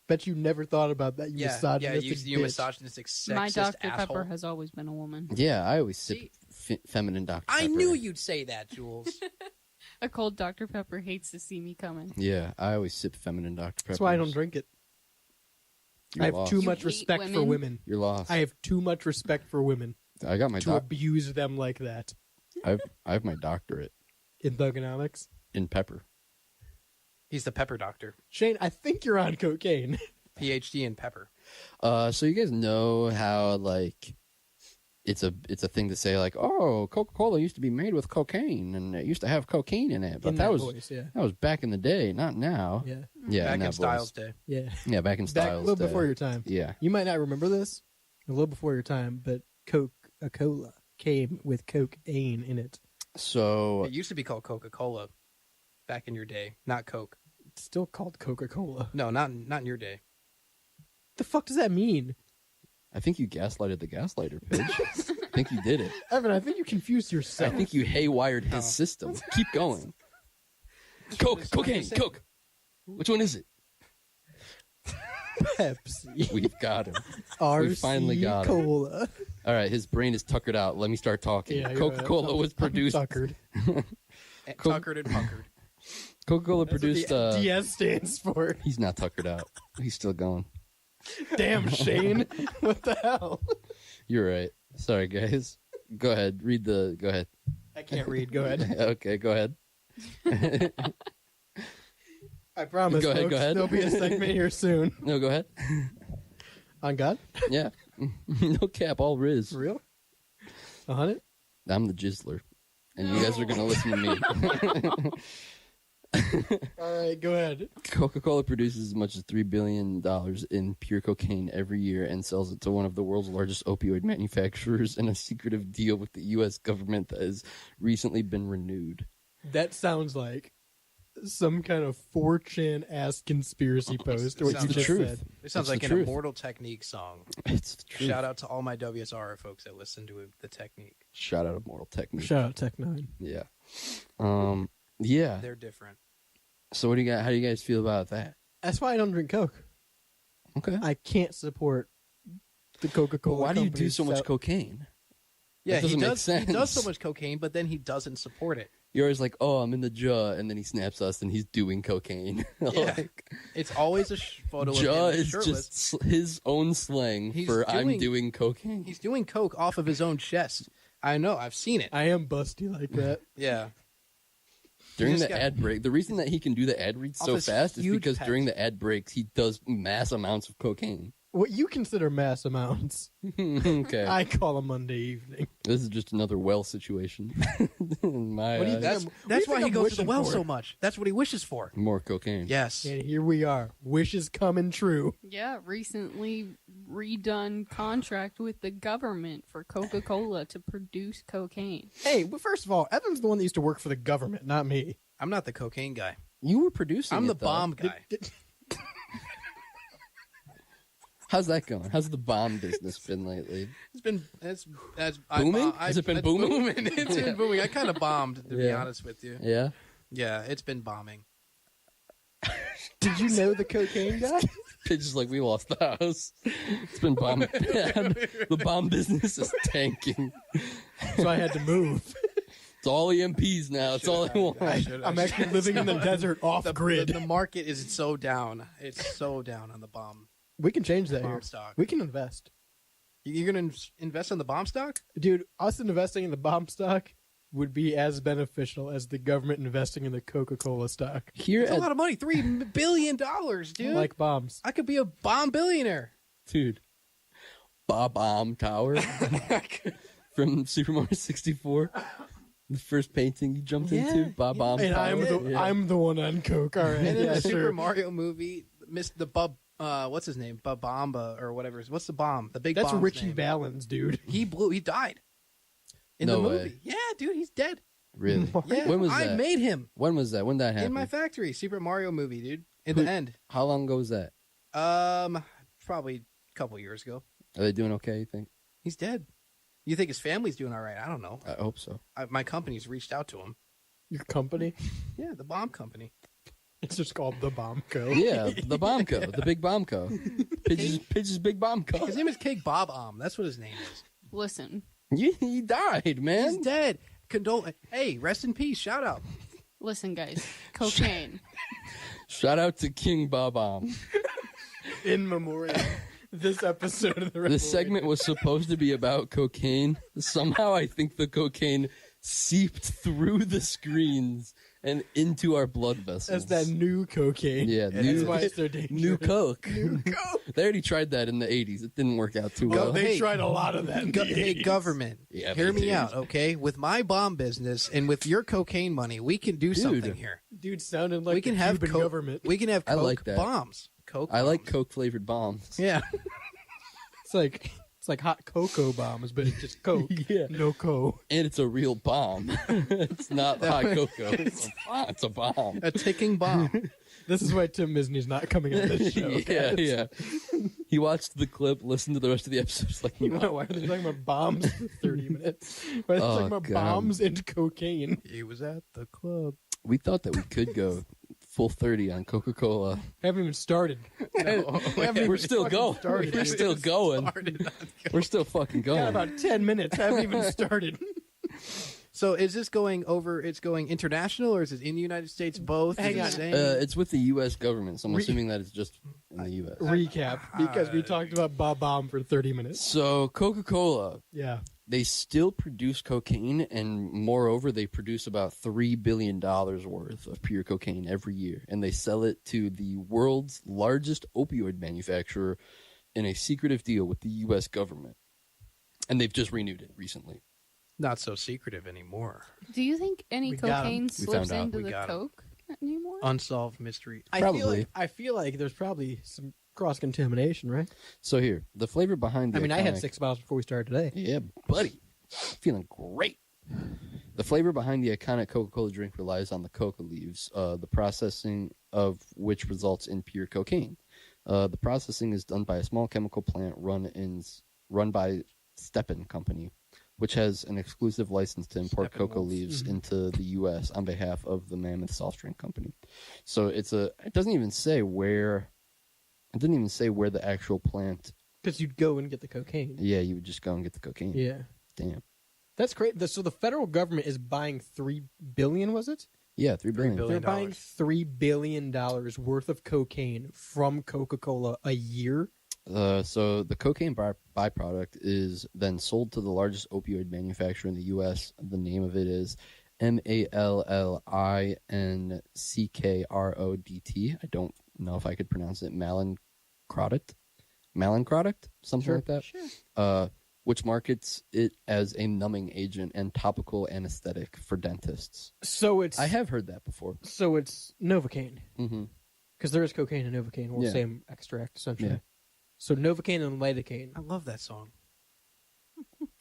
Bet you never thought about that, you Yeah, misogynistic you bitch. misogynistic sexist My Dr. asshole. Pepper has always been a woman. Yeah, I always sip feminine Dr. Pepper. I knew you'd say that, Jules. A cold Dr. Pepper hates to see me coming. Yeah, I always sip feminine Dr. Pepper. That's why I don't drink it. You're I have lost. too You much hate respect for women? women. You're lost. I have too much respect for women I got my to abuse them like that. I have my doctorate In thugonomics. in pepper. He's the pepper doctor. Shane, I think you're on cocaine. PhD in pepper. So you guys know how like it's a thing to say like, oh, Coca-Cola used to be made with cocaine and it used to have cocaine in it, but In that that was voice, yeah. that was back in the day, not now. Yeah. Yeah, Back in in that Styles voice. Day. Yeah. Yeah, back in Back a Styles little Day. before your time. Yeah. You might not remember this. A little before your time, but Coca-Cola came with cocaine in it. So It used to be called Coca-Cola back in your day, not Coke. It's still called Coca-Cola. No, not in your day. The fuck does that mean? I think you gaslighted the gaslighter, Pidge. I think you did it. Evan, I think you confused I yourself. think you haywired his system. Keep going. Coke, cocaine, Coke. Which one is it? Pepsi. We've got him. RC We finally got him. Cola. All right, his brain is tuckered out. Let me start talking. Yeah, you're right. Coca-Cola was I'm produced. tuckered. Tuckered and puckered. Coca-Cola That's what produced. the DS stands for. He's not tuckered out. He's still going. Damn, Shane. What the hell? You're right. Sorry, guys. Go ahead. Go ahead. I can't read. Go ahead. Okay, go ahead. I promise. Go ahead, folks, go ahead. There'll be a segment here soon. No, go ahead. On God? Yeah. No cap, all Riz. For real? 100? I'm the Jizzler. And you guys are going to listen to me. All right, go ahead. Coca-Cola produces as much as $3 billion in pure cocaine every year and sells it to one of the world's largest opioid manufacturers in a secretive deal with the U.S. government that has recently been renewed. That sounds like some kind of 4chan-ass conspiracy post. Or what you the just truth. said. It sounds It's like the an truth. Immortal Technique song. It's the truth. Shout out to all my WSRR folks that listen to the Technique. Shout out Immortal Technique. Shout out Tech 9. Yeah. Yeah. They're different. So what do you got? How do you guys feel about that? That's why I don't drink Coke. Okay. I can't support the Coca-Cola. But why do you do companies so much that- cocaine? Yeah, That doesn't make he sense. does so much cocaine, but then he doesn't support it. You're always like, oh, I'm in the jaw, and then he snaps us, and he's doing cocaine. Yeah. Like, It's always a photo of jaw him is shirtless. just his own slang He's for I'm doing- doing cocaine. He's doing coke off of his own chest. I know. I've seen it. I am busty like that. Yeah. During just the got- ad break, the reason that he can do the ad reads Off so his fast is huge because pecs. during the ad breaks, he does mass amounts of cocaine. what you consider mass amounts, Okay. I call a Monday evening. This is just another well situation. In my What do you eyes. think That's why he goes to the well for? so much. That's what he wishes for. More cocaine. Yes. And here we are. Wishes coming true. Yeah, recently redone contract with the government for Coca-Cola to produce cocaine. Hey, well, first of all, Evan's the one that used to work for the government, not me. I'm not the cocaine guy. You were producing I'm it, the though. bomb guy. How's that going? How's the bomb business been lately? It's been Booming? Has it been booming? It's been booming. I kind of bombed, to be Yeah. honest with you. Yeah? Yeah, it's been bombing. Did you know the cocaine guy? It's just like we lost the house. It's been bomb bad. The bomb business is tanking. So I had to move. It's all EMPs now. It's all I want. I'm actually living in the desert off grid. The market is so down. It's so down on the bomb. We can change that Bomb here. stock. We can invest. You're going to invest in the bomb stock? Dude, us investing in the bomb stock would be as beneficial as the government investing in the Coca-Cola stock. Here It's a lot of money. $3 billion, dude. Like bombs. I could be a bomb billionaire. Dude. Bomb Tower from Super Mario 64. The first painting you jumped into. Bomb Tower. And I'm the one on Coke. All right. And in Yeah, the sure. Super Mario movie, Missed the Bub. What's his name? Babamba or whatever. What's the bomb? The big. That's bomb's Richie name. Valens, dude. He died in No the way. movie. Yeah, dude, he's dead. Really? Yeah, When was I that? made him When was that? When that happened? in my factory. Super Mario movie, dude. In the end. How long ago was that? Probably a couple years ago. Are they doing okay, you think? He's dead. You think his family's doing all right? I don't know. I hope so. My company's reached out to him. Your company? Yeah, the bomb company. It's just called the Bomb Co. Yeah, the Bomb Co. The Big Bomb Co. Pidge's Big Bomb Co. His name is Cake Bob That's what his name is. Listen, He died, man. He's dead. Hey, rest in peace. Shout out. listen, guys. Cocaine. Shout out to King Bob-Omb. In memoriam. This episode of the Rebel The segment was supposed to be about cocaine. Somehow I think the cocaine seeped through the screens and into our blood vessels. That's that new cocaine. Yeah, That's why it's so dangerous. new Coke. New Coke. They already tried that in the 80s. It didn't work out too well. They tried a lot of that. in the Hey, 80s. government, Yeah, hear they me did. out, okay? With my bomb business and with your cocaine money, we can do something here. Dude sounded like we can the have Cuban government. We can have I Coke like that. bombs. Coke. I like Coke-flavored bombs. Yeah. It's like hot cocoa bombs, but it's just Coke. Yeah. No co. And it's a real bomb. It's not hot cocoa. It's a bomb. A ticking bomb. This is why Tim Misney's not coming on this show. Yeah, guys. yeah. He watched the clip, listened to the rest of the episodes like, You know, why are they talking about bombs for 30 minutes? Why are they talking about God. bombs and cocaine? He was at the club. We thought that we could go full 30 on Coca-Cola. Haven't even started. We're still going. We're still going. We're still fucking Got going. about 10 minutes. Haven't even started. So is this going over? It's going international, or is it in the United States? Both. Hang Is it on. the same? It's with the U.S. government, so I'm assuming that it's just in the U.S. Recap, because we talked about Bob Bomb for 30 minutes. So Coca-Cola, Yeah. they still produce cocaine, and moreover, they produce about $3 billion worth of pure cocaine every year, and they sell it to the world's largest opioid manufacturer in a secretive deal with the U.S. government. And they've just renewed it recently. Not so secretive anymore. Do you think any We got 'em. cocaine We slips found out. into We the got 'em. Coke anymore? Unsolved mystery. I feel like there's probably some cross-contamination, right? So here, the flavor behind the I mean, I had iconic- 6 bottles before we started today. Yeah, buddy. Feeling great. The flavor behind the iconic Coca-Cola drink relies on the coca leaves, the processing of which results in pure cocaine. The processing is done by a small chemical plant run by Stepan Company, which has an exclusive license to import cocoa leaves into the U.S. on behalf of the Mammoth Soft Drink Company. So it doesn't even say where. It didn't even say where the actual plant. Because you'd go and get the cocaine. Yeah, you would just go and get the cocaine. Yeah. Damn. That's great. So the federal government is buying $3 billion, was it? Yeah, $3 billion. They're buying $3 billion worth of cocaine from Coca-Cola a year. So the cocaine byproduct is then sold to the largest opioid manufacturer in the U.S. The name of it is Mallincrodt. malincrodict, something Sure. like that. Sure. Which markets it as a numbing agent and topical anesthetic for dentists. So it's I have heard that before. So it's Novocaine. Mm-hmm. Because there is cocaine in Novocaine, or Yeah. same extract essentially. Yeah. So Novocaine and lidocaine. I love that song.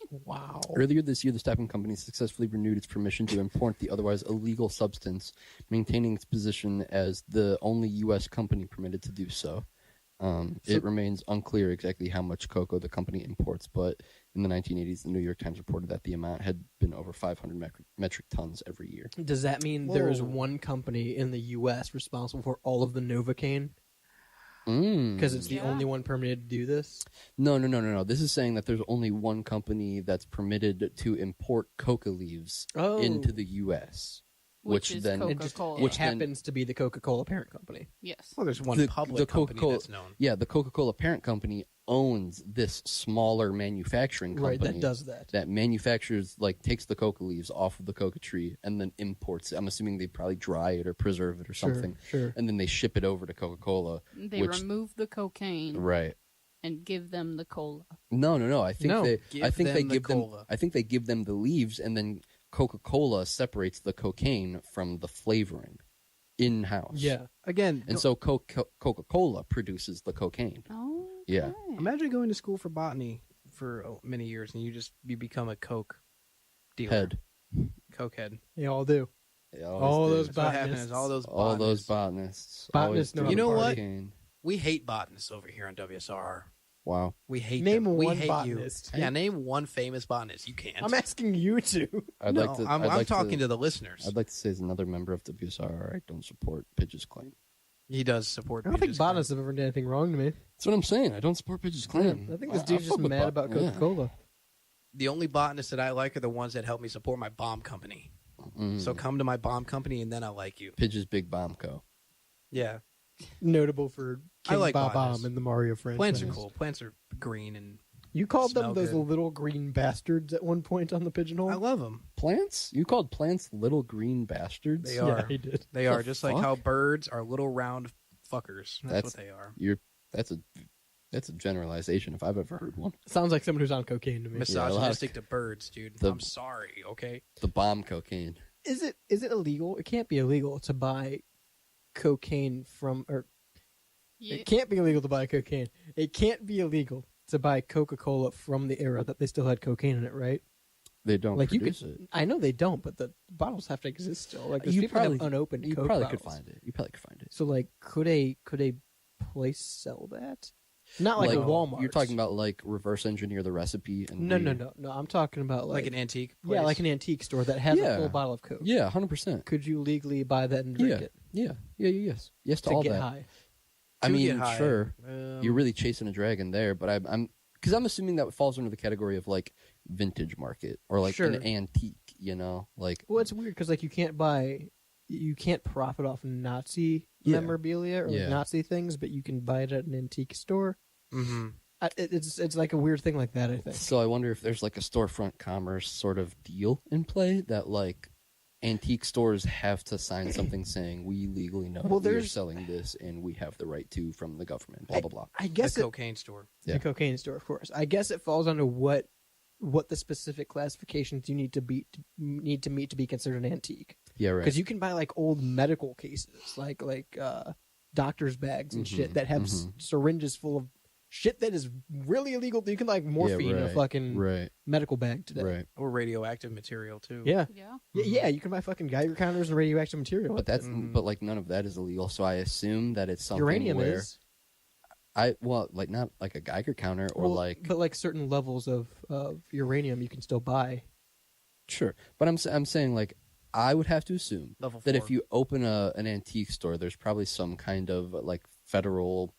Wow. Earlier this year, the Staffing Company successfully renewed its permission to import the otherwise illegal substance, maintaining its position as the only U.S. company permitted to do so. It remains unclear exactly how much cocoa the company imports, but in the 1980s, the New York Times reported that the amount had been over 500 metric tons every year. Does that mean there is one company in the U.S. responsible for all of the Novocaine? Because it's the only one permitted to do this? No. This is saying that there's only one company that's permitted to import coca leaves into the U.S. Which is then Coca-Cola. Which happens to be the Coca-Cola parent company. Yes. Well, there's one public company that's known. Yeah, the Coca-Cola parent company owns this smaller manufacturing company. Right, that does that. That manufactures, takes the coca leaves off of the coca tree and then imports it. I'm assuming they probably dry it or preserve it or something. Sure. And then they ship it over to Coca-Cola. They remove the cocaine. Right. And give them the cola. No. I think they give them the leaves, and then Coca-Cola separates the cocaine from the flavoring in-house. Yeah. Again, and so Coca-Cola produces the cocaine. Oh. Yeah. Imagine going to school for botany for many years and you become a Coke dealer. Head. Coke head. They all do. All those That's what happens. botanists. All those botanists. Botanists know You know what? cocaine. We hate botanists over here on WSRR. Wow. We hate Name them. We one hate botanist. You. Yeah, name one famous botanist. You can't. I'm asking you to. I'm talking to the listeners. I'd like to say, as another member of WSRR, I don't support Pidge's claim. He does support. I don't think botanists have ever done anything wrong to me. That's what I'm saying. I don't support Pidge's claim. I think this dude's just mad about Coca-Cola. The only botanists that I like are the ones that help me support my bomb company. So come to my bomb company, and then I'll like you. Pidge's Big Bomb Co. Yeah. Notable for King I like Bob botanists. Bomb in the Mario franchise. Plants are cool. Plants are green and You called them smell those good. little green bastards at one point on the Pigeonhole. I love them. Plants? You called plants little green bastards? They are. Yeah, he did. They The are just like fuck? how birds are little round fuckers. That's what they are. That's a generalization if I've ever heard one. Sounds like someone who's on cocaine to me. Misogynistic to birds, dude. The- I'm sorry. Okay. The bomb cocaine. Is it illegal? It can't be illegal to buy cocaine from, or it can't be illegal to buy cocaine. It can't be illegal to buy Coca-Cola from the era that they still had cocaine in it, right? They don't like produce you could, it. I know they don't, but the bottles have to exist still. Like there's You people that probably- have unopened you Coke probably bottles. could find it. You probably could find it. So like, could a place sell that? Not like a Walmart. You're talking about like reverse engineer the recipe and No. I'm talking about Like an antique Yeah, place? like an antique store that has Yeah. a full bottle of Coke. Yeah, 100%. Could you legally buy that and drink it? Yes to To all get that. high. I To mean, get high. sure, you're really chasing a dragon there, but I'm because I'm assuming that falls under the category of like vintage market or like Sure. an antique, like Well, it's weird because like you can't profit off Nazi Yeah. memorabilia or like Yeah. Nazi things, but you can buy it at an antique store. Mm-hmm. It's like a weird thing like that. I think. So I wonder if there's like a storefront commerce sort of deal in play that like antique stores have to sign something saying we legally know Well, that we are there's- selling this and we have the right to from the government. Blah blah blah. I guess the cocaine store. Yeah. The cocaine store, of course. I guess it falls under what the specific classifications you need to meet to be considered an antique. Yeah, right. Because you can buy like old medical cases, like doctor's bags and shit that have syringes full of shit that is really illegal. You can like morphine in a right, fucking right. medical bag today. Right. Or radioactive material too. Yeah. Yeah. Yeah, you can buy fucking Geiger counters and radioactive material. But that's but like none of that is illegal. So I assume that it's something uranium where is. like not like a Geiger counter or but like certain levels of uranium you can still buy. Sure, but I'm saying like I would have to assume Level that 4. if you open an antique store, there's probably some kind of like federal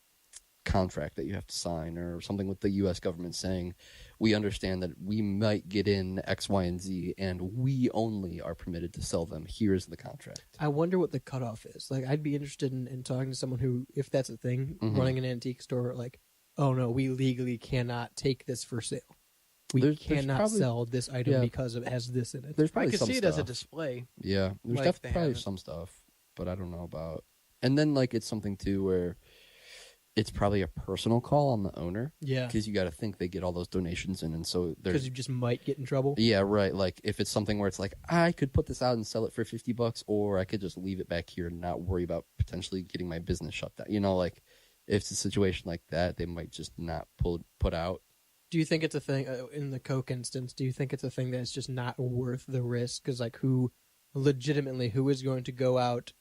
contract that you have to sign or something with the U.S. government saying we understand that we might get in X, Y, and Z, and we only are permitted to sell them. Here's the contract. I wonder what the cutoff is. Like, I'd be interested in talking to someone who, if that's a thing, running an antique store, like, oh no, we legally cannot take this for sale. We There's cannot probably- sell this item yeah. because it has this in it. There's I probably could some see it stuff. as a display. Yeah, there's Like they probably have it. some stuff, but I don't know about. And then like it's something too where it's probably a personal call on the owner. Yeah. Because you got to think they get all those donations in, and so Because you just might get in trouble. Yeah, right. Like if it's something where it's like I could put this out and sell it for $50, or I could just leave it back here and not worry about potentially getting my business shut down. Like if it's a situation like that, they might just not put out. Do you think it's a thing in the Coke instance? Do you think it's a thing that's just not worth the risk? Because like who is going to go out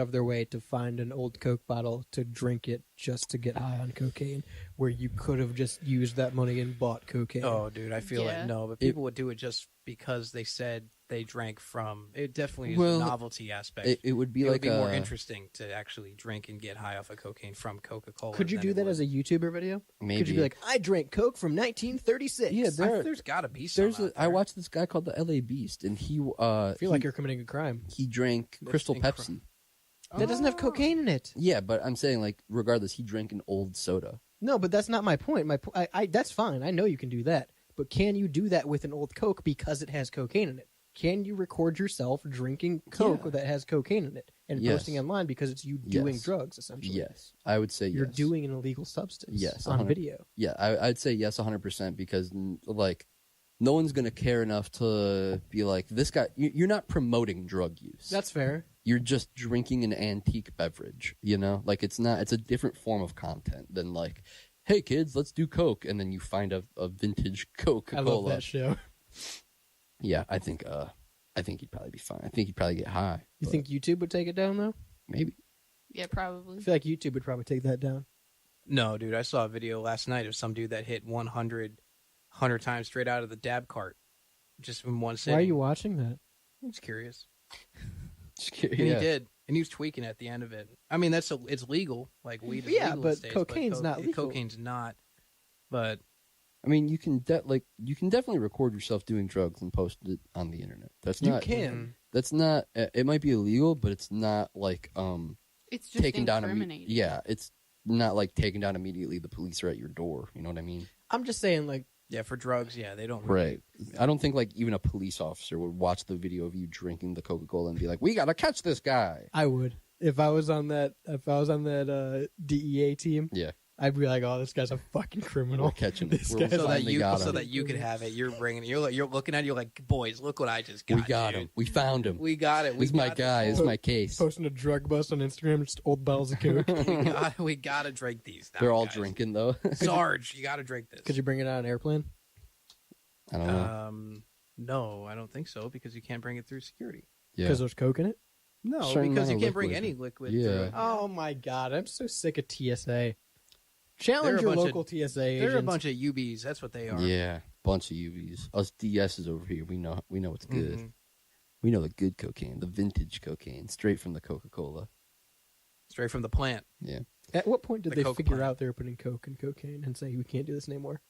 of their way to find an old Coke bottle to drink it just to get high on cocaine, where you could have just used that money and bought cocaine? Oh, dude, I feel like no, but people would do it just because they said they drank from. It definitely is a novelty aspect. It would be more interesting to actually drink and get high off of cocaine from Coca-Cola. Could you do that as a YouTuber video? Maybe. Could you be like, I drank Coke from 1936? Yeah, there's got to be some. I watched this guy called the LA Beast, and he. I feel like you're committing a crime. He drank Crystal Pepsi. That doesn't have cocaine in it. Yeah, but I'm saying, like, regardless, he drank an old soda. No, but that's not my point. That's fine. I know you can do that. But can you do that with an old Coke because it has cocaine in it? Can you record yourself drinking Coke that has cocaine in it and posting online because it's you doing drugs, essentially? Yes, I would say you're doing an illegal substance. Yes, on video. Yeah, I'd say yes, 100%, because like no one's gonna care enough to be like this guy. You're not promoting drug use. That's fair. You're just drinking an antique beverage. Like it's not. It's a different form of content than like, hey kids, let's do Coke, and then you find a vintage Coca-Cola. I love that show. Yeah, I think he'd probably be fine. I think he'd probably get high. You think YouTube would take it down though? Maybe. Yeah, probably. I feel like YouTube would probably take that down. No, dude, I saw a video last night of some dude that hit 100 times straight out of the dab cart, just in one sitting. Why are you watching that? I'm just curious. And he did, and he was tweaking at the end of it. I mean, it's legal, like weed is legal but in States, cocaine's not legal. Cocaine's not. But I mean, you can definitely record yourself doing drugs and post it on the internet. That's not. You can. That's not. It might be illegal, but it's not like It's just taken down. incriminating. Yeah, it's not like taken down immediately. The police are at your door. You know what I mean? I'm just saying, like. Yeah, for drugs, yeah, they don't. Right. I don't think like even a police officer would watch the video of you drinking the Coca-Cola and be like, "We gotta catch this guy." I would if I was on that. DEA team. Yeah. I'd be like, "Oh, this guy's a fucking criminal." We're catching this him. guy. So that you could have it. You're bringing. You're looking at it. You're like, boys, look what I just got. We got dude. him. We found him. We got it. This is my guy. This is my case. Posting a drug bust on Instagram, just old bottles of Coke. we gotta drink these. They're all guys. drinking though. Sarge, you gotta drink this. Could you bring it on an airplane? I don't know. No, I don't think so because you can't bring it through security. Yeah. Because there's Coke in it? No, Certain because you amount can't of bring liquid. any liquid. Yeah. Through it. Oh my god, I'm so sick of TSA. They're Challenge a your bunch local of- TSA They're agents. a bunch of UBs. That's what they are. Yeah, bunch of UVs. Us DSs over here. We know what's good. Mhm. We know the good cocaine, the vintage cocaine, straight from the Coca-Cola. Straight from the plant. Yeah. At what point did The they Coke figure plant. out they were putting Coke and cocaine and say we can't do this anymore?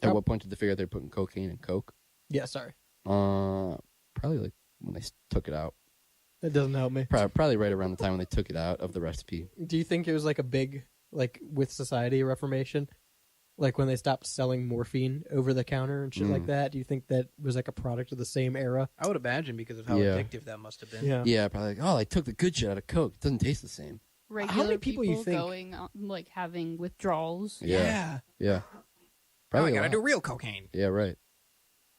At what point did they figure out they're putting cocaine in Coke? Yeah, sorry. Probably like when they took it out. That doesn't help me. Probably right around the time when they took it out of the recipe. Do you think it was like a big, like with society reformation? Like when they stopped selling morphine over the counter and shit like that? Do you think that was like a product of the same era? I would imagine because of how Yeah. addictive that must have been. Yeah. Yeah, probably like, oh, they took the good shit out of Coke. It doesn't taste the same. Regular many people you think- going on, like having withdrawals? Yeah. Yeah. Oh, Probably I a gotta lot. do real cocaine. Yeah, right.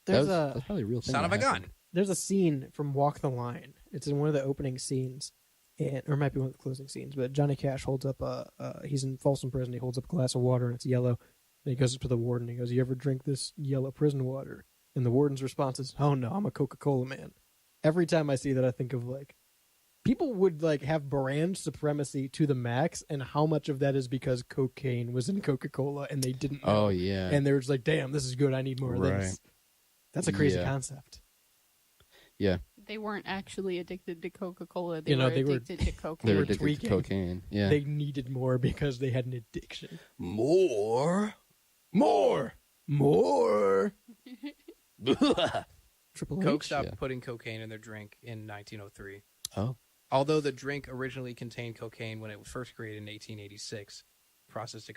There's That's probably a real thing. Son of that a gun. happened. There's a scene from Walk the Line. It's in one of the opening scenes, or it might be one of the closing scenes. But Johnny Cash holds up he's in Folsom Prison. He holds up a glass of water and it's yellow. And he goes up to the warden. He goes, "You ever drink this yellow prison water?" And the warden's response is, "Oh no, I'm a Coca-Cola man." Every time I see that, I think of like people would like have brand supremacy to the max, and how much of that is because cocaine was in Coca-Cola and they didn't know. Oh, yeah. And they're just like, "Damn, this is good. I need more of this." Right. That's a crazy Yeah. concept. Yeah. They weren't actually addicted to Coca-Cola. They You know, were they were- addicted to cocaine. They were were addicted tweaking. to cocaine. Yeah. They needed more because they had an addiction. More. Triple Coke H. stopped Yeah. putting cocaine in their drink in 1903. Oh. Although the drink originally contained cocaine when it was first created in 1886, processed to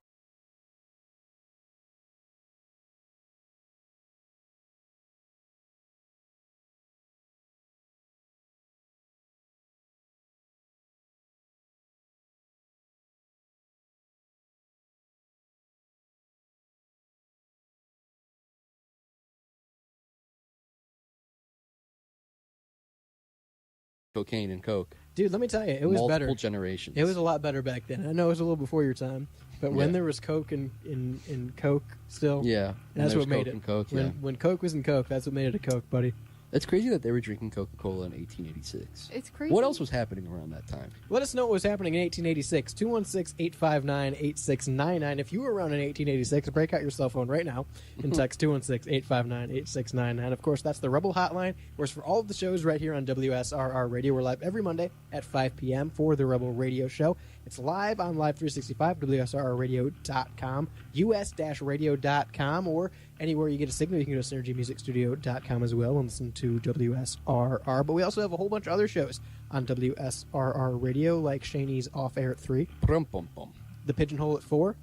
cocaine and coke. Dude, let me tell you, it was better. Multiple generations. It was a lot better back then. I know it was a little before your time, but when there was Coke in Coke still, yeah, that's what made Coke it. and Coke, when Coke was in Coke, that's what made it a Coke, buddy. It's crazy that they were drinking Coca-Cola in 1886. It's crazy. What else was happening around that time? Let us know what was happening in 1886. 216-859-8699. If you were around in 1886, break out your cell phone right now and text 216-859-8699. Of course, that's the Rebel Hotline. Of course, for all of the shows right here on WSRR Radio, we're live every Monday at 5 p.m. for the Rebel Radio Show. It's live on Live 365, WSRRradio.com, us-radio.com, or anywhere you get a signal. You can go to synergymusicstudio.com as well and listen to WSRR. But we also have a whole bunch of other shows on WSRR Radio, like Shaney's Off Air at 3, The Pigeonhole at 4.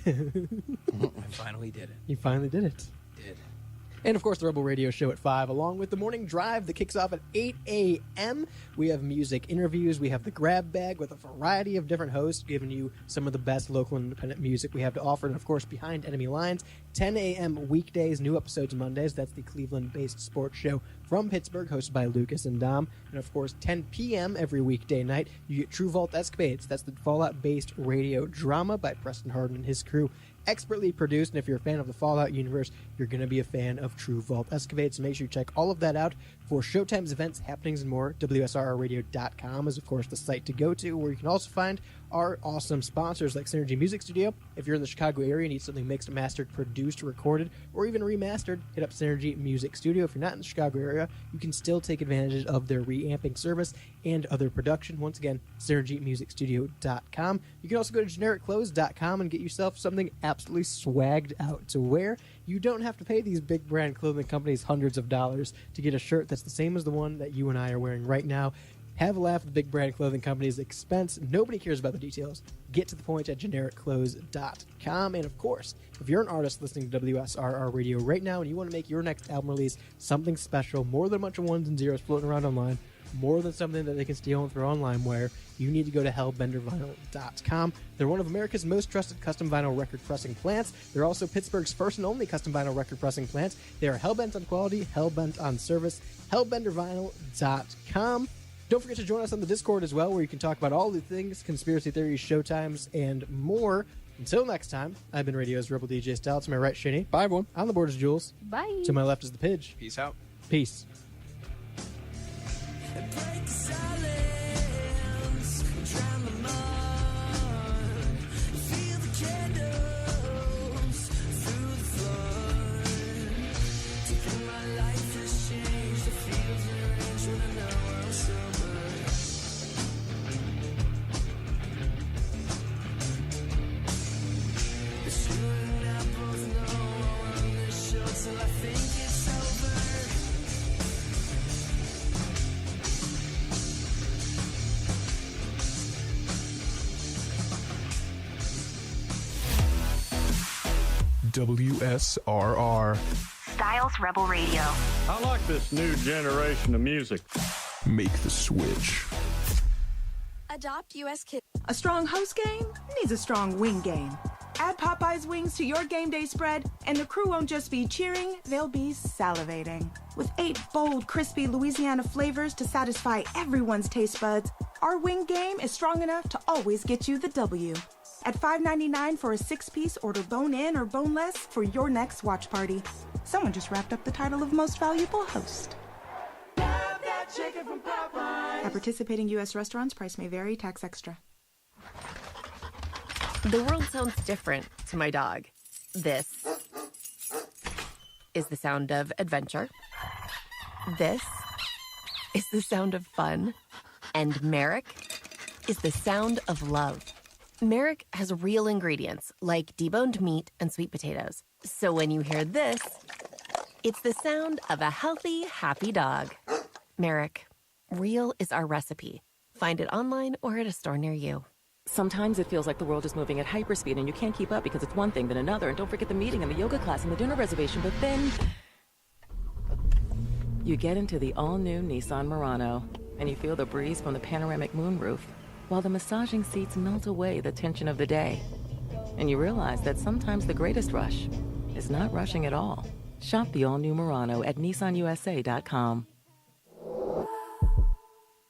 I finally did it. You finally did it. Did. And, of course, the Rebel Radio Show at 5, along with the Morning Drive that kicks off at 8 a.m. We have music interviews. We have the Grab Bag with a variety of different hosts giving you some of the best local and independent music we have to offer. And, of course, Behind Enemy Lines, 10 a.m. weekdays, new episodes Mondays. That's the Cleveland-based sports show from Pittsburgh, hosted by Lucas and Dom. And, of course, 10 p.m. every weekday night, you get True Vault Escapades. That's the Fallout-based radio drama by Preston Harden and his crew. Expertly produced, and if you're a fan of the Fallout universe, you're going to be a fan of True Vault Escapades. So make sure you check all of that out for showtimes, events, happenings, and more. WSRRradio.com is, of course, the site to go to, where you can also find our awesome sponsors like Synergy Music Studio. If you're in the Chicago area and need something mixed, mastered, produced, recorded, or even remastered, hit up Synergy Music Studio. If you're not in the Chicago area, you can still take advantage of their reamping service and other production. Once again, synergymusicstudio.com. You can also go to genericclothes.com and get yourself something absolutely swagged out to wear. You don't have to pay these big brand clothing companies hundreds of dollars to get a shirt that's the same as the one that you and I are wearing right now. Have a laugh at the big brand clothing company's expense. Nobody cares about the details. Get to the point at genericclothes.com. And of course, if you're an artist listening to WSRR Radio right now and you want to make your next album release something special, more than a bunch of ones and zeros floating around online, more than something that they can steal and throw on LimeWire, you need to go to hellbendervinyl.com. They're one of America's most trusted custom vinyl record pressing plants. They're also Pittsburgh's first and only custom vinyl record pressing plants. They are hellbent on quality, hellbent on service. hellbendervinyl.com. Don't forget to join us on the Discord as well, where you can talk about all the things, conspiracy theories, showtimes, and more. Until next time, I've been Radio's Rebel DJ Style. To my right, Shaney. Bye, everyone. On the board is Jules. Bye. To my left is the Pidge. Peace out. Peace. WSRR. Styles Rebel Radio. I like this new generation of music. Make the switch. Adopt US Kids. A strong host game needs a strong wing game. Add Popeye's wings to your game day spread, and the crew won't just be cheering, they'll be salivating. With 8 bold, crispy Louisiana flavors to satisfy everyone's taste buds, our wing game is strong enough to always get you the W. At $5.99 for a 6-piece, order bone-in or boneless for your next watch party. Someone just wrapped up the title of Most Valuable Host. Love that chicken from Popeyes. At participating U.S. restaurants, price may vary, tax extra. The world sounds different to my dog. This is the sound of adventure. This is the sound of fun. And Merrick is the sound of love. Merrick has real ingredients like deboned meat and sweet potatoes. So when you hear this, it's the sound of a healthy, happy dog. Merrick, real is our recipe. Find it online or at a store near you. Sometimes it feels like the world is moving at hyperspeed and you can't keep up because it's one thing then another. And don't forget the meeting and the yoga class and the dinner reservation. But then you get into the all-new Nissan Murano and you feel the breeze from the panoramic moonroof while the massaging seats melt away the tension of the day. And you realize that sometimes the greatest rush is not rushing at all. Shop the all-new Murano at nissanusa.com.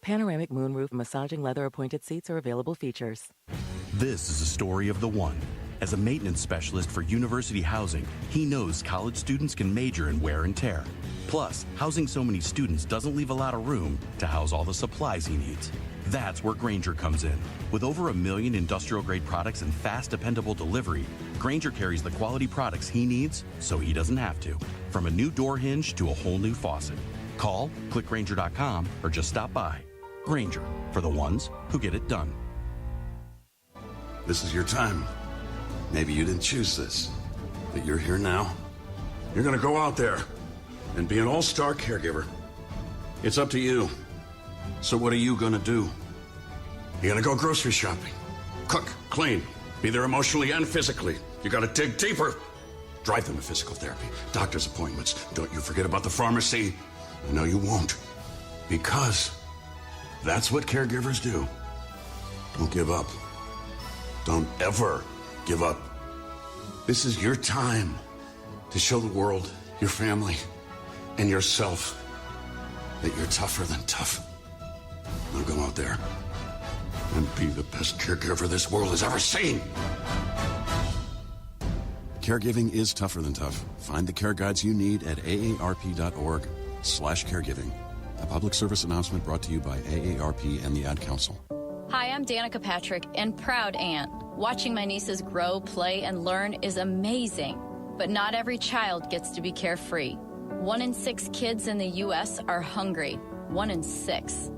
panoramic moonroof, massaging leather appointed seats are available features. This is a story of the one. As a maintenance specialist for university housing, he knows college students can major in wear and tear. Plus, housing so many students doesn't leave a lot of room to house all the supplies he needs. That's where Grainger comes in. With over 1 million industrial-grade products and fast, dependable delivery, Grainger carries the quality products he needs so he doesn't have to. From a new door hinge to a whole new faucet. Call, click Grainger.com, or just stop by. Grainger, for the ones who get it done. This is your time. Maybe you didn't choose this, but you're here now. You're gonna go out there and be an all-star caregiver. It's up to you. So what are you gonna do? You're gonna go grocery shopping, cook, clean, be there emotionally and physically. You gotta dig deeper. Drive them to physical therapy, doctor's appointments. Don't you forget about the pharmacy. I know you won't, because that's what caregivers do. Don't give up. Don't ever give up. This is your time to show the world, your family, and yourself that you're tougher than tough. Now go out there and be the best caregiver this world has ever seen. Caregiving is tougher than tough. Find the care guides you need at aarp.org/caregiving. A public service announcement brought to you by AARP and the Ad Council. Hi, I'm Danica Patrick and proud aunt. Watching my nieces grow, play, and learn is amazing. But not every child gets to be carefree. 1 in 6 kids in the U.S. are hungry. 1 in 6.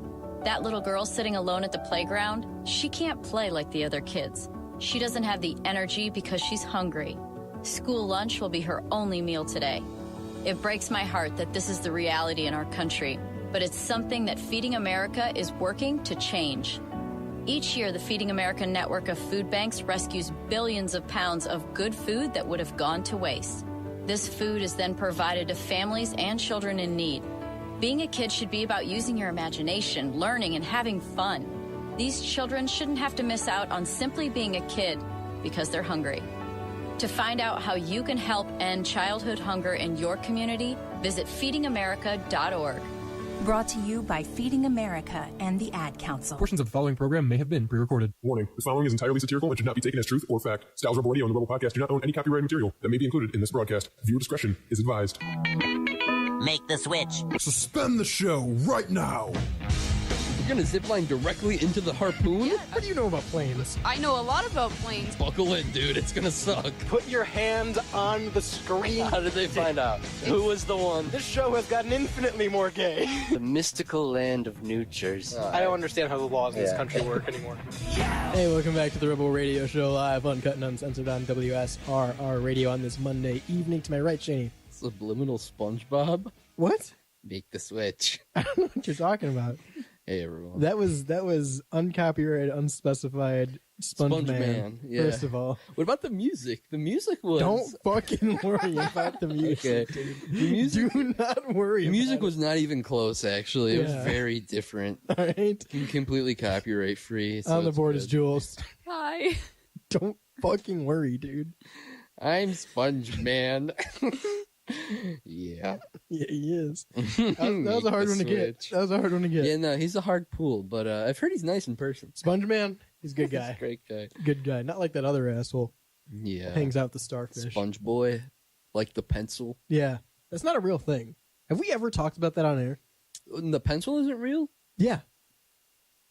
That little girl sitting alone at the playground, she can't play like the other kids. She doesn't have the energy because she's hungry. School lunch will be her only meal today. It breaks my heart that this is the reality in our country, but it's something that Feeding America is working to change. Each year, the Feeding America network of food banks rescues billions of pounds of good food that would have gone to waste. This food is then provided to families and children in need. Being a kid should be about using your imagination, learning, and having fun. These children shouldn't have to miss out on simply being a kid because they're hungry. To find out how you can help end childhood hunger in your community, visit feedingamerica.org. Brought to you by Feeding America and the Ad Council. Portions of the following program may have been pre-recorded. Warning, the following is entirely satirical and should not be taken as truth or fact. Styles Rebel Radio and the Rebel Podcast do not own any copyrighted material that may be included in this broadcast. Viewer discretion is advised. Make the switch. Suspend the show right now. You're gonna zipline directly into the harpoon? What do you know about planes? I know a lot about planes. Buckle in, dude. It's gonna suck. Put your hand on the screen. How did they find out? Who was the one? This show has gotten infinitely more gay. The mystical land of New Jersey. I don't understand how the laws in this country work anymore. Hey, welcome back to the Rebel Radio Show, live, uncut and uncensored on WSRR Radio on this Monday evening. To my right, Shani. Subliminal SpongeBob? What? Make the switch. I don't know what you're talking about. Hey, everyone. That was uncopyrighted, unspecified SpongeMan. Yeah. First of all, what about the music? The music was. Don't fucking worry about the music. Okay. Dude. The music. Do not worry. The music about was not even close. Actually, it was Yeah. very different. All right. Completely copyright free. So On the it's board good. is Jules. Hi. Don't fucking worry, dude. I'm SpongeMan. Yeah. Yeah, he is. That was a hard one to get. That was a hard one to get. Yeah, no, he's a hard pull, but I've heard he's nice in person. SpongeMan, he's a good guy. He's a great guy. Good guy. Not like that other asshole. Yeah. Hangs out with the starfish. Sponge Boy, like the pencil. Yeah. That's not a real thing. Have we ever talked about that on air? The pencil isn't real? Yeah.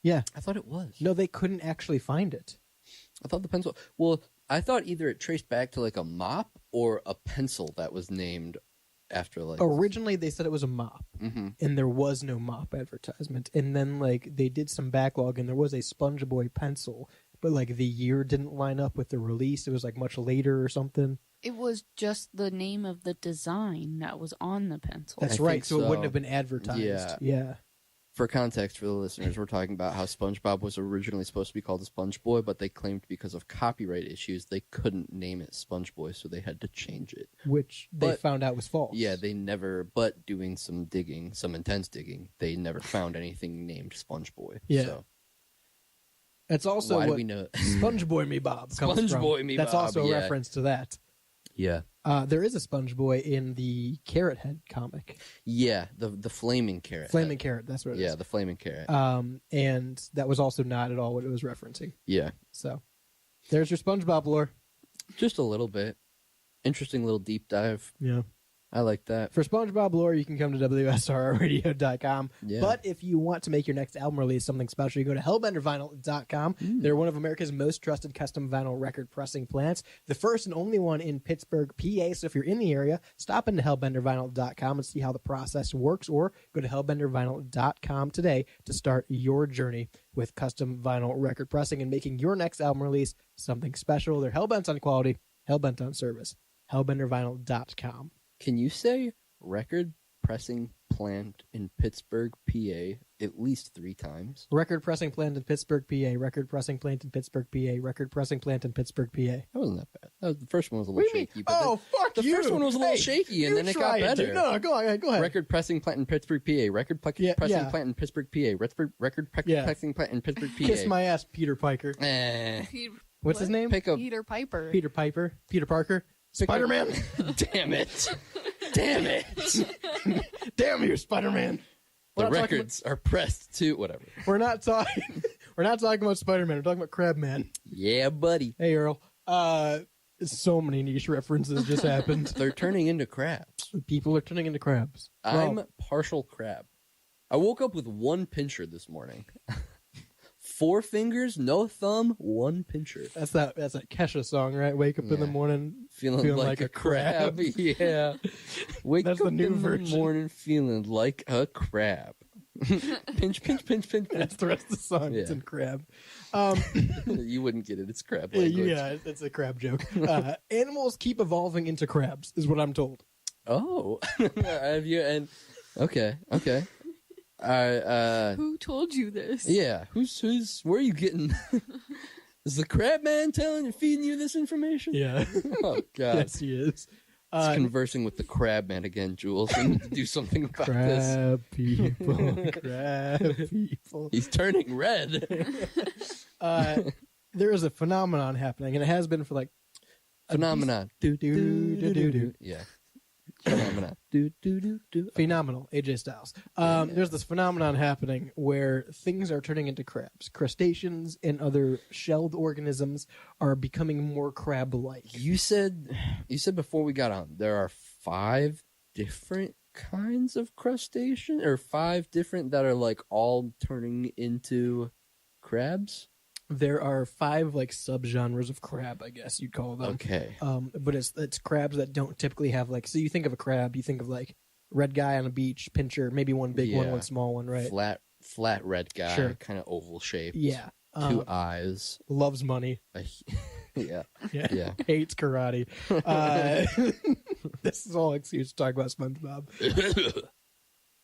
Yeah. I thought it was. No, they couldn't actually find it. I thought the pencil. Well, I thought either it traced back to like a mop or a pencil that was named after like. Originally, they said it was a mop, and there was no mop advertisement. And then like they did some backlog, and there was a Sponge Boy pencil, but like the year didn't line up with the release. It was like much later or something. It was just the name of the design that was on the pencil. That's right. So it wouldn't have been advertised. Yeah. Yeah. For context for the listeners, we're talking about how SpongeBob was originally supposed to be called the Sponge Boy, but they claimed because of copyright issues, they couldn't name it Sponge Boy, so they had to change it. Which they found out was false. Yeah, they never, but doing some digging, some intense digging, they never found anything named Sponge Boy. Yeah. So. That's also Why do what we know? Sponge Boy Me Bob comes Sponge from. Boy Me That's Bob, also a yeah. reference to that. Yeah. There is a Sponge Boy in the Carrot Head comic. Yeah, the flaming carrot. Flaming carrot, that's what it is. Yeah, the flaming carrot. And that was also not at all what it was referencing. Yeah. So, there's your SpongeBob lore. Just a little bit. Interesting little deep dive. Yeah. I like that. For SpongeBob lore, you can come to WSRRradio.com. Yeah. But if you want to make your next album release something special, you go to hellbendervinyl.com. They're one of America's most trusted custom vinyl record pressing plants. The first and only one in Pittsburgh, PA. So if you're in the area, stop into hellbendervinyl.com and see how the process works, or go to hellbendervinyl.com today to start your journey with custom vinyl record pressing and making your next album release something special. They're hellbent on quality, hellbent on service. hellbendervinyl.com. Can you say record pressing plant in Pittsburgh, PA at least 3 times? Record pressing plant in Pittsburgh, PA. Record pressing plant in Pittsburgh, PA. Record pressing plant in Pittsburgh, PA. That wasn't that bad. The first one was a little shaky. But fuck the you! first one was a little shaky, and then it got better. Dude. No, go ahead. Record pressing plant in Pittsburgh, PA. Record pressing plant in Pittsburgh, PA. Record pressing plant in Pittsburgh, PA. Kiss my ass, Peter Piker. What's his name? Peter Piper. Peter Piper. Peter Parker. Spider-Man. Damn it. Damn it. Damn you, Spider-Man. The records are pressed to whatever. We're not talking about Spider-Man. We're talking about Crabman. Yeah, buddy. Hey, Earl. So many niche references just happened. They're turning into crabs. People are turning into crabs. I'm partial crab. I woke up with 1 pincher this morning. 4 fingers, no thumb, 1 pincher. That's that Kesha song, right? Wake up in the morning feeling like a crab. Yeah. Wake up in the morning feeling like a crab. Pinch, pinch, pinch, pinch. That's the rest of the song. Yeah. It's in crab. You wouldn't get it. It's crab language. Yeah, it's a crab joke. Animals keep evolving into crabs, is what I'm told. Oh. Have you? And okay. Who told you this? Yeah, who's? Where are you getting? Is the crab man feeding you this information? Yeah. Oh God. Yes, he is. He's conversing with the crab man again, Jules. We need to do something about this. Crab people. He's turning red. There is a phenomenon happening, and it has been for like phenomenon. Yeah. Phenomenon. Phenomenal. AJ Styles. There's this phenomenon happening where things are turning into crabs. Crustaceans and other shelled organisms are becoming more crab-like. You said before we got on, there are 5 different kinds of crustacean, or 5 different that are like all turning into crabs? There are 5 like subgenres of crab, I guess you'd call them. Okay. But it's crabs that don't typically have like. So you think of a crab, you think of like red guy on a beach, pincher, maybe one big one, one small one, right? Flat red guy, sure. Kind of oval shaped. Yeah. 2 eyes. Loves money. Yeah. Hates karate. This is all excuse to talk about SpongeBob.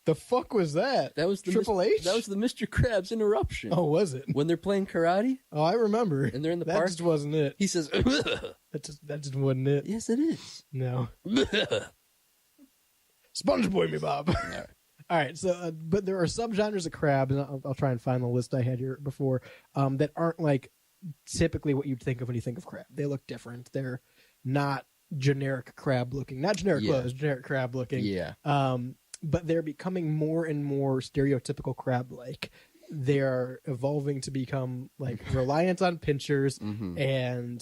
The fuck was that? That was the Triple H? That was the Mr. Krabs interruption. Oh, was it? When they're playing karate? Oh, I remember. And they're in the that park? That just wasn't it. He says, that just wasn't it. Yes, it is. No. Sponge Boy me, Bob. All right. So, but there are subgenres of crabs, and I'll try and find the list I had here before, that aren't like typically what you'd think of when you think of crab. They look different. They're not generic crab looking. Not generic clothes, generic crab looking. Yeah. But they're becoming more and more stereotypical crab-like. They're evolving to become like reliant on pinchers and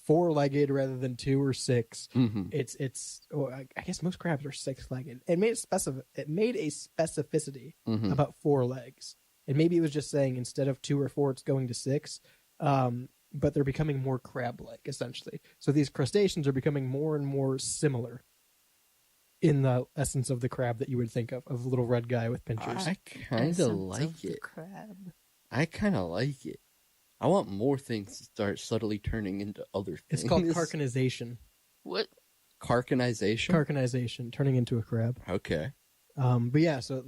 4-legged rather than 2 or 6. It's I guess most crabs are 6-legged. It made a specificity about 4 legs. And maybe it was just saying instead of 2 or 4, it's going to 6. But they're becoming more crab-like essentially. So these crustaceans are becoming more and more similar in the essence of the crab that you would think of a little red guy with pinchers. I kind of like it. Crab. I kind of like it. I want more things to start subtly turning into other things. It's called carcanization. What? Carcanization? Carcanization, turning into a crab. Okay. But yeah, so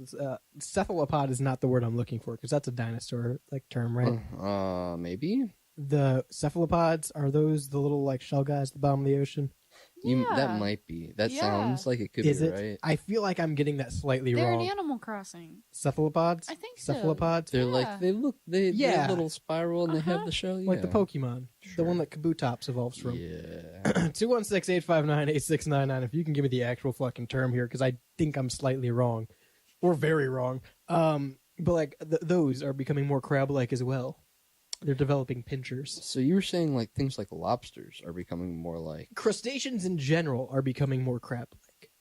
cephalopod is not the word I'm looking for because that's a dinosaur like term, right? Maybe. The cephalopods, are those the little like shell guys at the bottom of the ocean? That might be. That sounds like it could Is be it? right. I feel like I'm getting that slightly They're wrong. in Animal Crossing. Cephalopods? I think so. Cephalopods? They're like they're a little spiral and they have the shell. Like the Pokemon. The one that Kabutops evolves from. Yeah. 216-859-8699. If you can give me the actual fucking term here, because I think I'm slightly wrong. Or very wrong. But like those are becoming more crab-like as well. They're developing pinchers. So you were saying like things like lobsters are becoming more like Crustaceans in general are becoming more crab-like.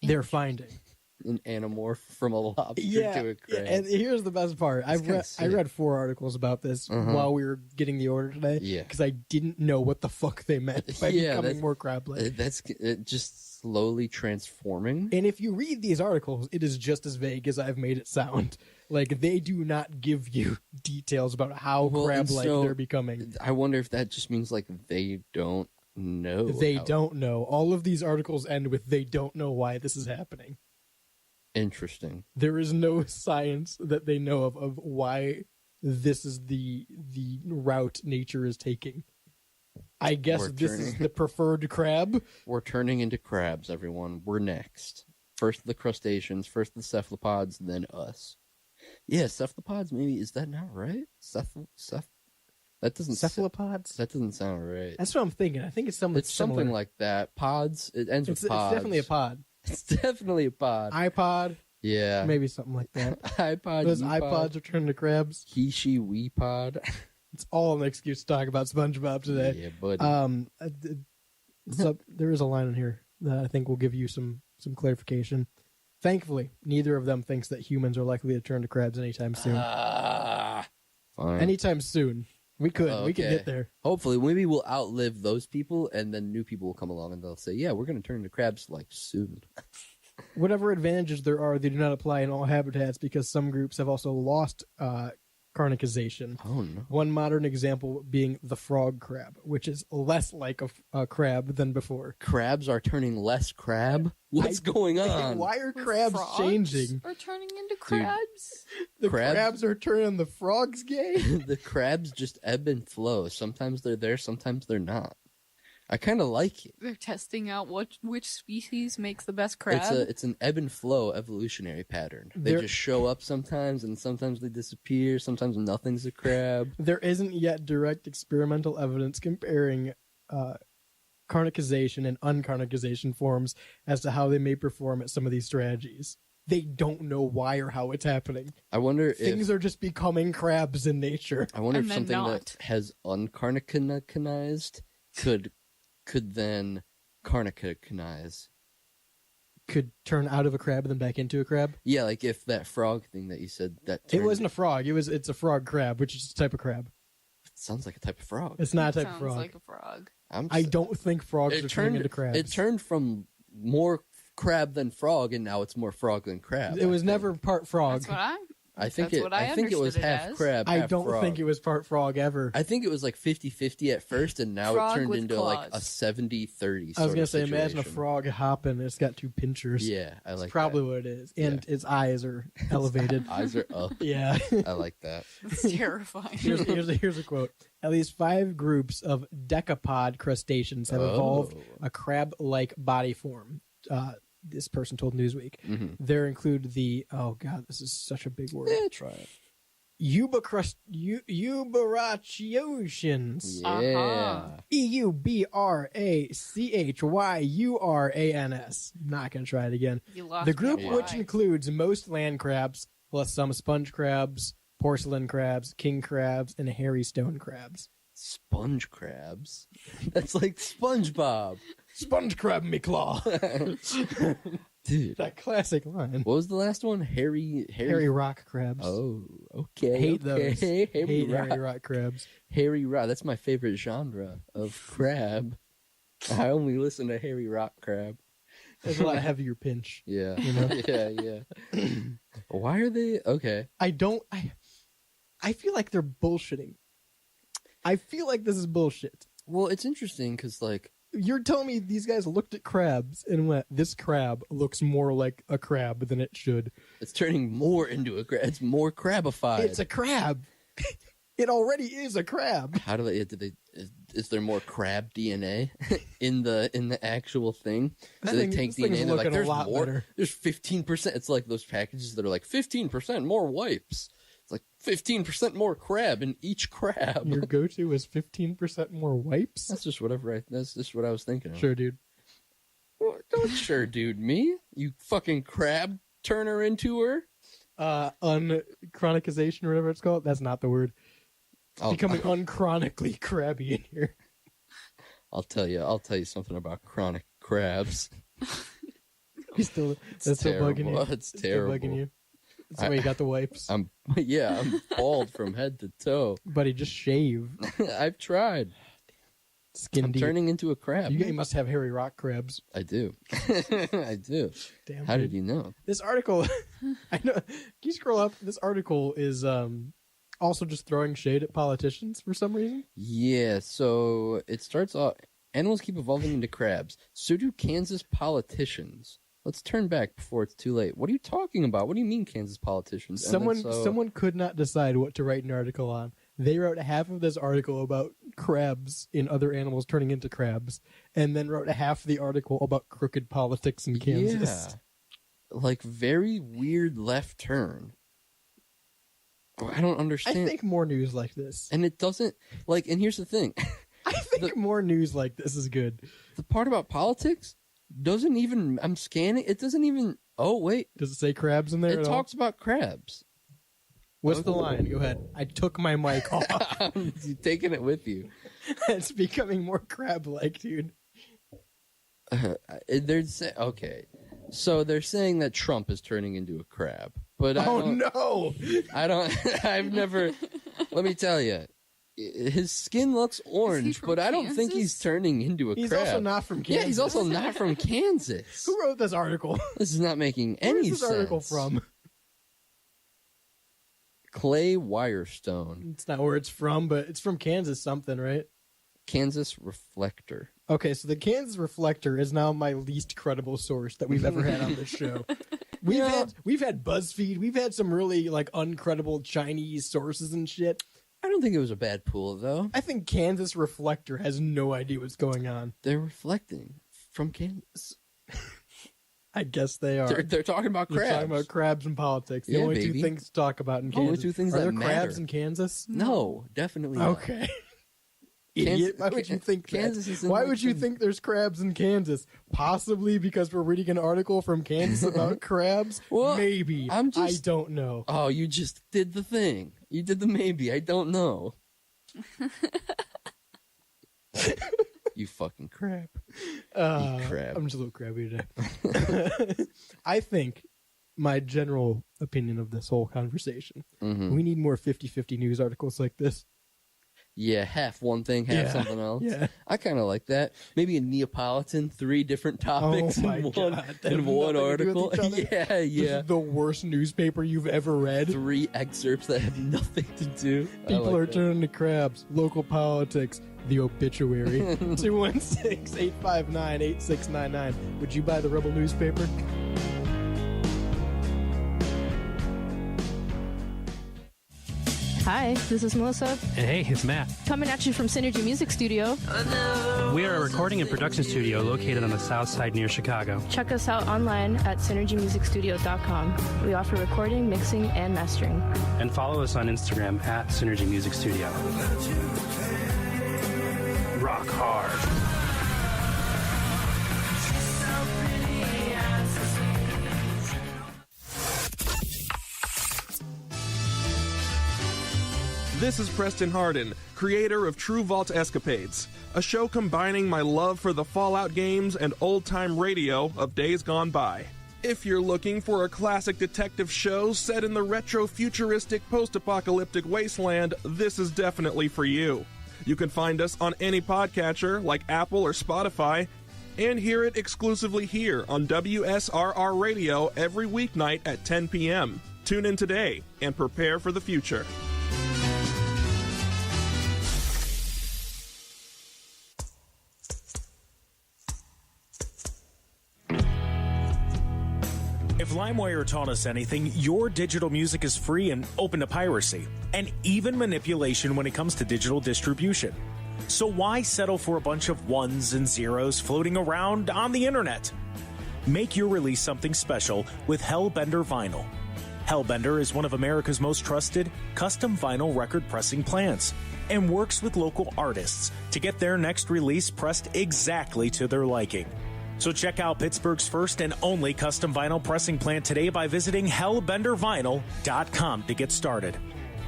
They're finding an anamorph from a lobster to a crab. And here's the best part. I read 4 articles about this while we were getting the order today. Yeah. Because I didn't know what the fuck they meant by becoming more crab-like. That's just slowly transforming. And if you read these articles, it is just as vague as I've made it sound. Like, they do not give you details about how crab-like they're becoming. I wonder if that just means, like, they don't know. They don't know. All of these articles end with, they don't know why this is happening. Interesting. There is no science that they know of why this is the route nature is taking. I guess this is the preferred crab. We're turning into crabs, everyone. We're next. First the crustaceans, first the cephalopods, then us. Yeah, cephalopods, maybe. Is that not right? That doesn't... Cephalopods? That doesn't sound right. That's what I'm thinking. I think it's something similar. Something like that. Pods. It ends with pods. It's definitely a pod. It's definitely a pod. iPod. Yeah. Maybe something like that. iPod, Those U-pod. iPods are turning to crabs. He, she, we pod. It's all an excuse to talk about SpongeBob today. Yeah, buddy. So there is a line in here that I think will give you some clarification. Thankfully, neither of them thinks that humans are likely to turn to crabs anytime soon. Fine. Anytime soon. We could. We could get there. Hopefully, maybe we'll outlive those people, and then new people will come along, and they'll say, yeah, we're going to turn to crabs, like, soon. Whatever advantages there are, they do not apply in all habitats because some groups have also lost carnicization. Oh, no. One modern example being the frog crab, which is less like a crab than before. Crabs are turning less crab? What's going on? Why are crabs changing? Are turning into crabs? The crabs are turning the frogs gay? The crabs just ebb and flow. Sometimes they're there, sometimes they're not. I kind of like it. They're testing out which species makes the best crab. It's an ebb and flow evolutionary pattern. They just show up sometimes, and sometimes they disappear. Sometimes nothing's a crab. There isn't yet direct experimental evidence comparing carnicization and uncarnicization forms as to how they may perform at some of these strategies. They don't know why or how it's happening. I wonder Things are just becoming crabs in nature. I wonder if something that has uncarnicanized could then carnicanize. Could turn out of a crab and then back into a crab? Yeah, like if that frog thing that you said that it wasn't a frog. It's a frog crab, which is a type of crab. It sounds like a type of frog. It's not a type of frog. Sounds like a frog. I don't think frogs are turning into crabs. It turned from more crab than frog, and now it's more frog than crab. It was never part frog. That's what I think it was half crab, I half don't frog. think it was part frog ever. I think it was like 50-50 at first, and now Frog it turned with into claws. like a 70-30 I was going to say, imagine a frog hopping. It's got 2 pinchers. Yeah, I like That's probably what it is. And its eyes are elevated. Eyes are up. Yeah. I like that. That's terrifying. Here's a quote. At least 5 groups of decapod crustaceans have evolved a crab-like body form. This person told Newsweek. Mm-hmm. There include the, oh god, this is such a big word. Try it. Eubarachioceans. Yeah. EUBRACHYURANS. Not going to try it again. You lost The group, me. which includes most land crabs, plus some sponge crabs, porcelain crabs, king crabs, and hairy stone crabs. Sponge crabs? That's like SpongeBob. Sponge crab me claw. Dude. That classic line. What was the last one? Hairy rock crabs. Oh, okay. Hate those. Hairy Hate rock. hairy rock crabs. Hairy rock. That's my favorite genre of crab. I only listen to hairy rock crab. There's a lot heavier pinch. Yeah. You know? Yeah. Why are they okay? I feel like they're bullshitting. I feel like this is bullshit. Well, it's interesting because, like, you're telling me these guys looked at crabs and went, this crab looks more like a crab than it should. It's turning more into a crab. It's more crabified. It's a crab. It already is a crab. How do they? Is there more crab DNA in the actual thing? So they take DNA and they're like, there's more. Better. There's 15%. It's like those packages that are like 15% more wipes. It's like 15% more crab in each crab. Your go-to is 15% more wipes. That's just whatever. That's just what I was thinking of. Sure, dude. Well, don't sure, dude. Me? You fucking crab turner into her? Unchronicization or whatever it's called. That's not the word. It's becoming unchronically crabby in here. I'll tell you something about chronic crabs. That's still bugging you. It's terrible. Still bugging you. That's why you got the wipes. I'm bald from head to toe. Buddy, just shave. I've tried. Skin I'm deep. turning into a crab. You must have hairy rock crabs. I do. I do. Damn. How dude. did you know? This article, I know. Can you scroll up? This article is also just throwing shade at politicians for some reason. Yeah. So it starts off. Animals keep evolving into crabs. So do Kansas politicians. Let's turn back before it's too late. What are you talking about? What do you mean, Kansas politicians? Someone could not decide what to write an article on. They wrote half of this article about crabs in other animals turning into crabs, and then wrote half the article about crooked politics in Kansas. Yeah. Like, very weird left turn. I don't understand. I think more news like this. And it doesn't, like, and here's the thing. I think more news like this is good. The part about politics doesn't even, I'm scanning, it doesn't even, oh, wait. Does it say crabs in there It talks about crabs. What's the line? Go ahead. I took my mic off. You're taking it with you. It's becoming more crab-like, dude. Okay. So they're saying that Trump is turning into a crab. But no! I've never, let me tell you, his skin looks orange, but I don't think he's turning into a crab. He's also not from Kansas. Yeah, he's also not from Kansas. Who wrote this article? This is not making any sense. Where's this article from? Clay Wirestone. It's not where it's from, but it's from Kansas something, right? Kansas Reflector. Okay, so the Kansas Reflector is now my least credible source that we've ever had on this show. We've had BuzzFeed, we've had some really like uncredible Chinese sources and shit. I don't think it was a bad pool though. I think Kansas Reflector has no idea what's going on. They're reflecting from Kansas. I guess they are. They're talking about crabs. They're talking about crabs and politics. The only two things to talk about in Kansas. Only two things are that there matter. crabs in Kansas? No, definitely not. Okay. Idiot. Why would you think Kansas that? Why would you think there's crabs in Kansas? Possibly because we're reading an article from Kansas about crabs? Well, maybe. I don't know. Oh, you just did the thing. You did the maybe. I don't know. You fucking crab. Crab. I'm just a little crabby today. I think my general opinion of this whole conversation, we need more 50-50 news articles like this. Yeah, half one thing, half something else. Yeah. I kind of like that. Maybe a Neapolitan, 3 different topics in one article. Yeah. This is the worst newspaper you've ever read. 3 excerpts that have nothing to do. People are turning to crabs, local politics, the obituary. 216-859-8699. Would you buy the Rebel newspaper? Hi, this is Melissa. And hey, it's Matt. Coming at you from Synergy Music Studio. We are a recording and production studio located on the south side near Chicago. Check us out online at synergymusicstudio.com. We offer recording, mixing, and mastering. And follow us on Instagram at Synergy Music Studio. Rock hard. This is Preston Hardin, creator of True Vault Escapades, a show combining my love for the Fallout games and old-time radio of days gone by. If you're looking for a classic detective show set in the retro-futuristic post-apocalyptic wasteland, this is definitely for you. You can find us on any podcatcher like Apple or Spotify, and hear it exclusively here on WSRR Radio every weeknight at 10 p.m. Tune in today and prepare for the future. If LimeWire taught us anything, your digital music is free and open to piracy, and even manipulation when it comes to digital distribution. So why settle for a bunch of ones and zeros floating around on the internet? Make your release something special with Hellbender Vinyl. Hellbender is one of America's most trusted custom vinyl record pressing plants and works with local artists to get their next release pressed exactly to their liking. So check out Pittsburgh's first and only custom vinyl pressing plant today by visiting hellbendervinyl.com to get started.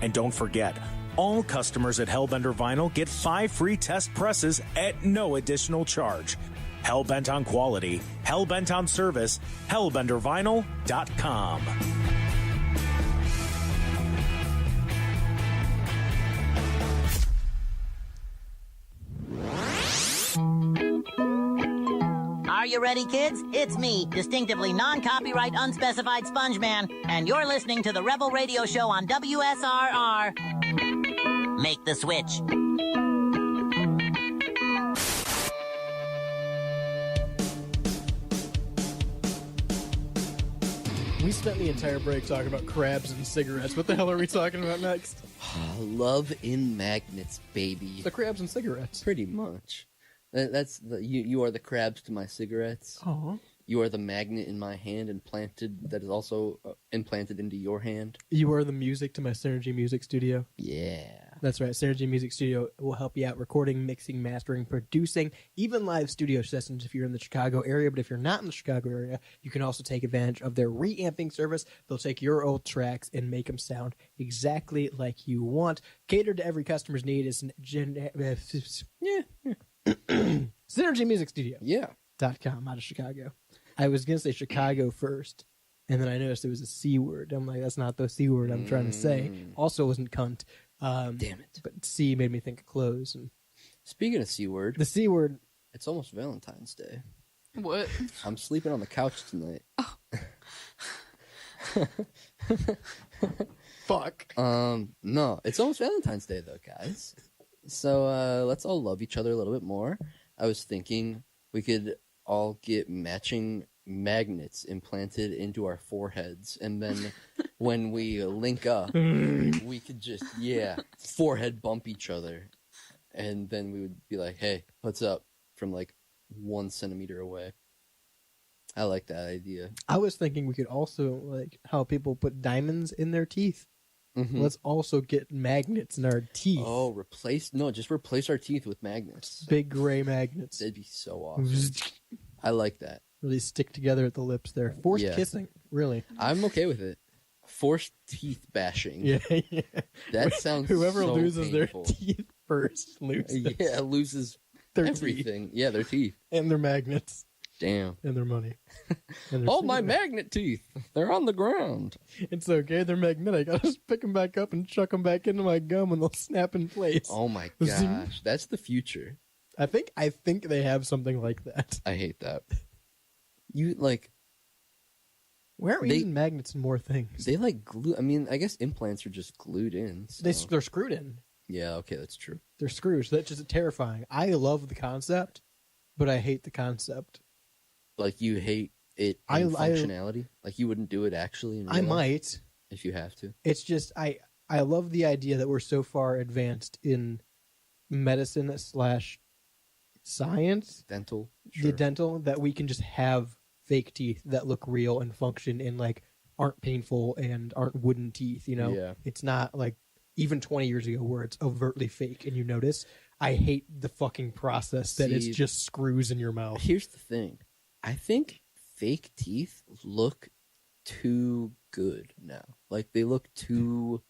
And don't forget, all customers at Hellbender Vinyl get 5 free test presses at no additional charge. Hellbent on quality, hellbent on service, hellbendervinyl.com. Are you ready, kids? It's me, distinctively non-copyright unspecified Sponge Man, and you're listening to the Rebel Radio Show on WSRR. Make the switch. We spent the entire break talking about crabs and cigarettes. What the hell are we talking about next? Love in magnets, baby. The crabs and cigarettes. Pretty much. That's you are the crabs to my cigarettes. Aw. You are the magnet in my hand that is also implanted into your hand. You are the music to my Synergy Music Studio. Yeah. That's right. Synergy Music Studio will help you out recording, mixing, mastering, producing, even live studio sessions if you're in the Chicago area. But if you're not in the Chicago area, you can also take advantage of their reamping service. They'll take your old tracks and make them sound exactly like you want. Catered to every customer's need is Synergy Music Studio. Yeah. .com out of Chicago. I was going to say Chicago first, and then I noticed it was a C word. I'm like, that's not the C word I'm trying to say. Also wasn't cunt. Damn it. But C made me think of clothes. And speaking of C word. The C word. It's almost Valentine's Day. What? I'm sleeping on the couch tonight. Oh. Fuck. No, it's almost Valentine's Day though, guys. So let's all love each other a little bit more. I was thinking we could all get matching magnets implanted into our foreheads, and then when we link up, we could just forehead bump each other, and then we would be like, "Hey, what's up?" from like 1 centimeter away. I like that idea. I was thinking we could also, like how people put diamonds in their teeth. Mm-hmm. Let's also get magnets in our teeth. Oh, just replace our teeth with magnets. Big gray magnets. That'd be so awesome. I like that. Really stick together at the lips there. Forced kissing, really. I'm okay with it. Forced teeth bashing. Yeah. That sounds Whoever so loses painful. their teeth first loses. Yeah, loses their everything. Teeth. Yeah, their teeth. And their magnets. Damn. And their money. And all my magnet teeth. They're on the ground. It's okay. They're magnetic. I'll just pick them back up and chuck them back into my gum and they'll snap in place. Oh my gosh. That's the future. I think they have something like that. I hate that. You like... Why aren't we using magnets in more things? They like glue... I mean, I guess implants are just glued in. So. They're screwed in. Yeah, okay, that's true. They're screwed. So that's just terrifying. I love the concept, but I hate the concept. Like you hate it in functionality? Like you wouldn't do it actually in real life? Might. If you have to. It's just, I love the idea that we're so far advanced in medicine / science. Dental. Sure. The dental, that we can just have fake teeth that look real and function and like aren't painful and aren't wooden teeth, you know? Yeah. It's not like even 20 years ago where it's overtly fake and you notice. I hate the fucking process that it's just screws in your mouth. Here's the thing. I think fake teeth look too good now. Like they look too,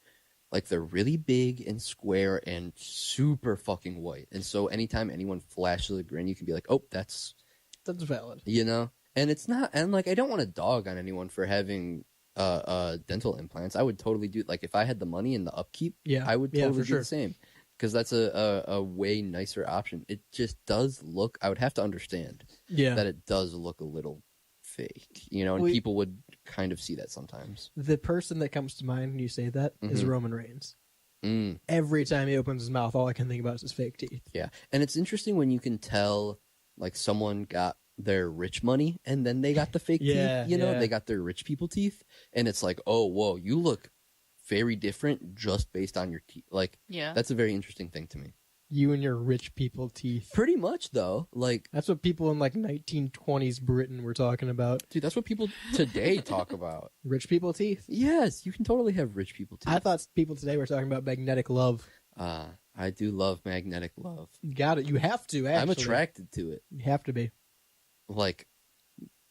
like they're really big and square and super fucking white. And so anytime anyone flashes a grin, you can be like, oh, that's valid. You know? And it's not, and like I don't want to dog on anyone for having dental implants. I would totally do, like if I had the money and the upkeep, I would totally do the same. Because that's a way nicer option. It just does look, I would have to understand that it does look a little fake, you know, and people would kind of see that sometimes. The person that comes to mind when you say that is Roman Reigns. Mm. Every time he opens his mouth, all I can think about is his fake teeth. Yeah, and it's interesting when you can tell, like, someone got their rich money, and then they got the fake teeth. You know, they got their rich people teeth, and it's like, oh, whoa, you look very different just based on your teeth. Like, that's a very interesting thing to me. You and your rich people teeth. Pretty much, though. Like, that's what people in like 1920s Britain were talking about. Dude, that's what people today talk about. Rich people teeth? Yes, you can totally have rich people teeth. I thought people today were talking about magnetic love. I do love magnetic love. You got it. You have to, actually. I'm attracted to it. You have to be. Like,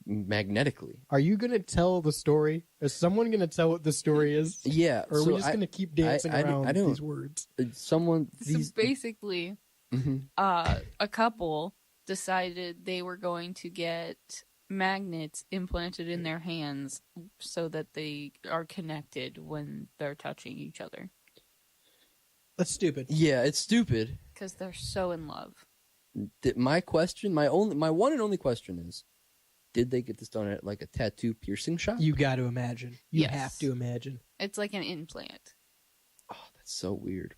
magnetically. Are you going to tell the story? Is someone going to tell what the story is? Yeah. Or are we just going to keep dancing around these words? So basically, a couple decided they were going to get magnets implanted in their hands so that they are connected when they're touching each other. That's stupid. Yeah, it's stupid. Because they're so in love. My question, my one and only question is, did they get this done at like a tattoo piercing shop? You got to imagine. You have to imagine. It's like an implant. Oh, that's so weird.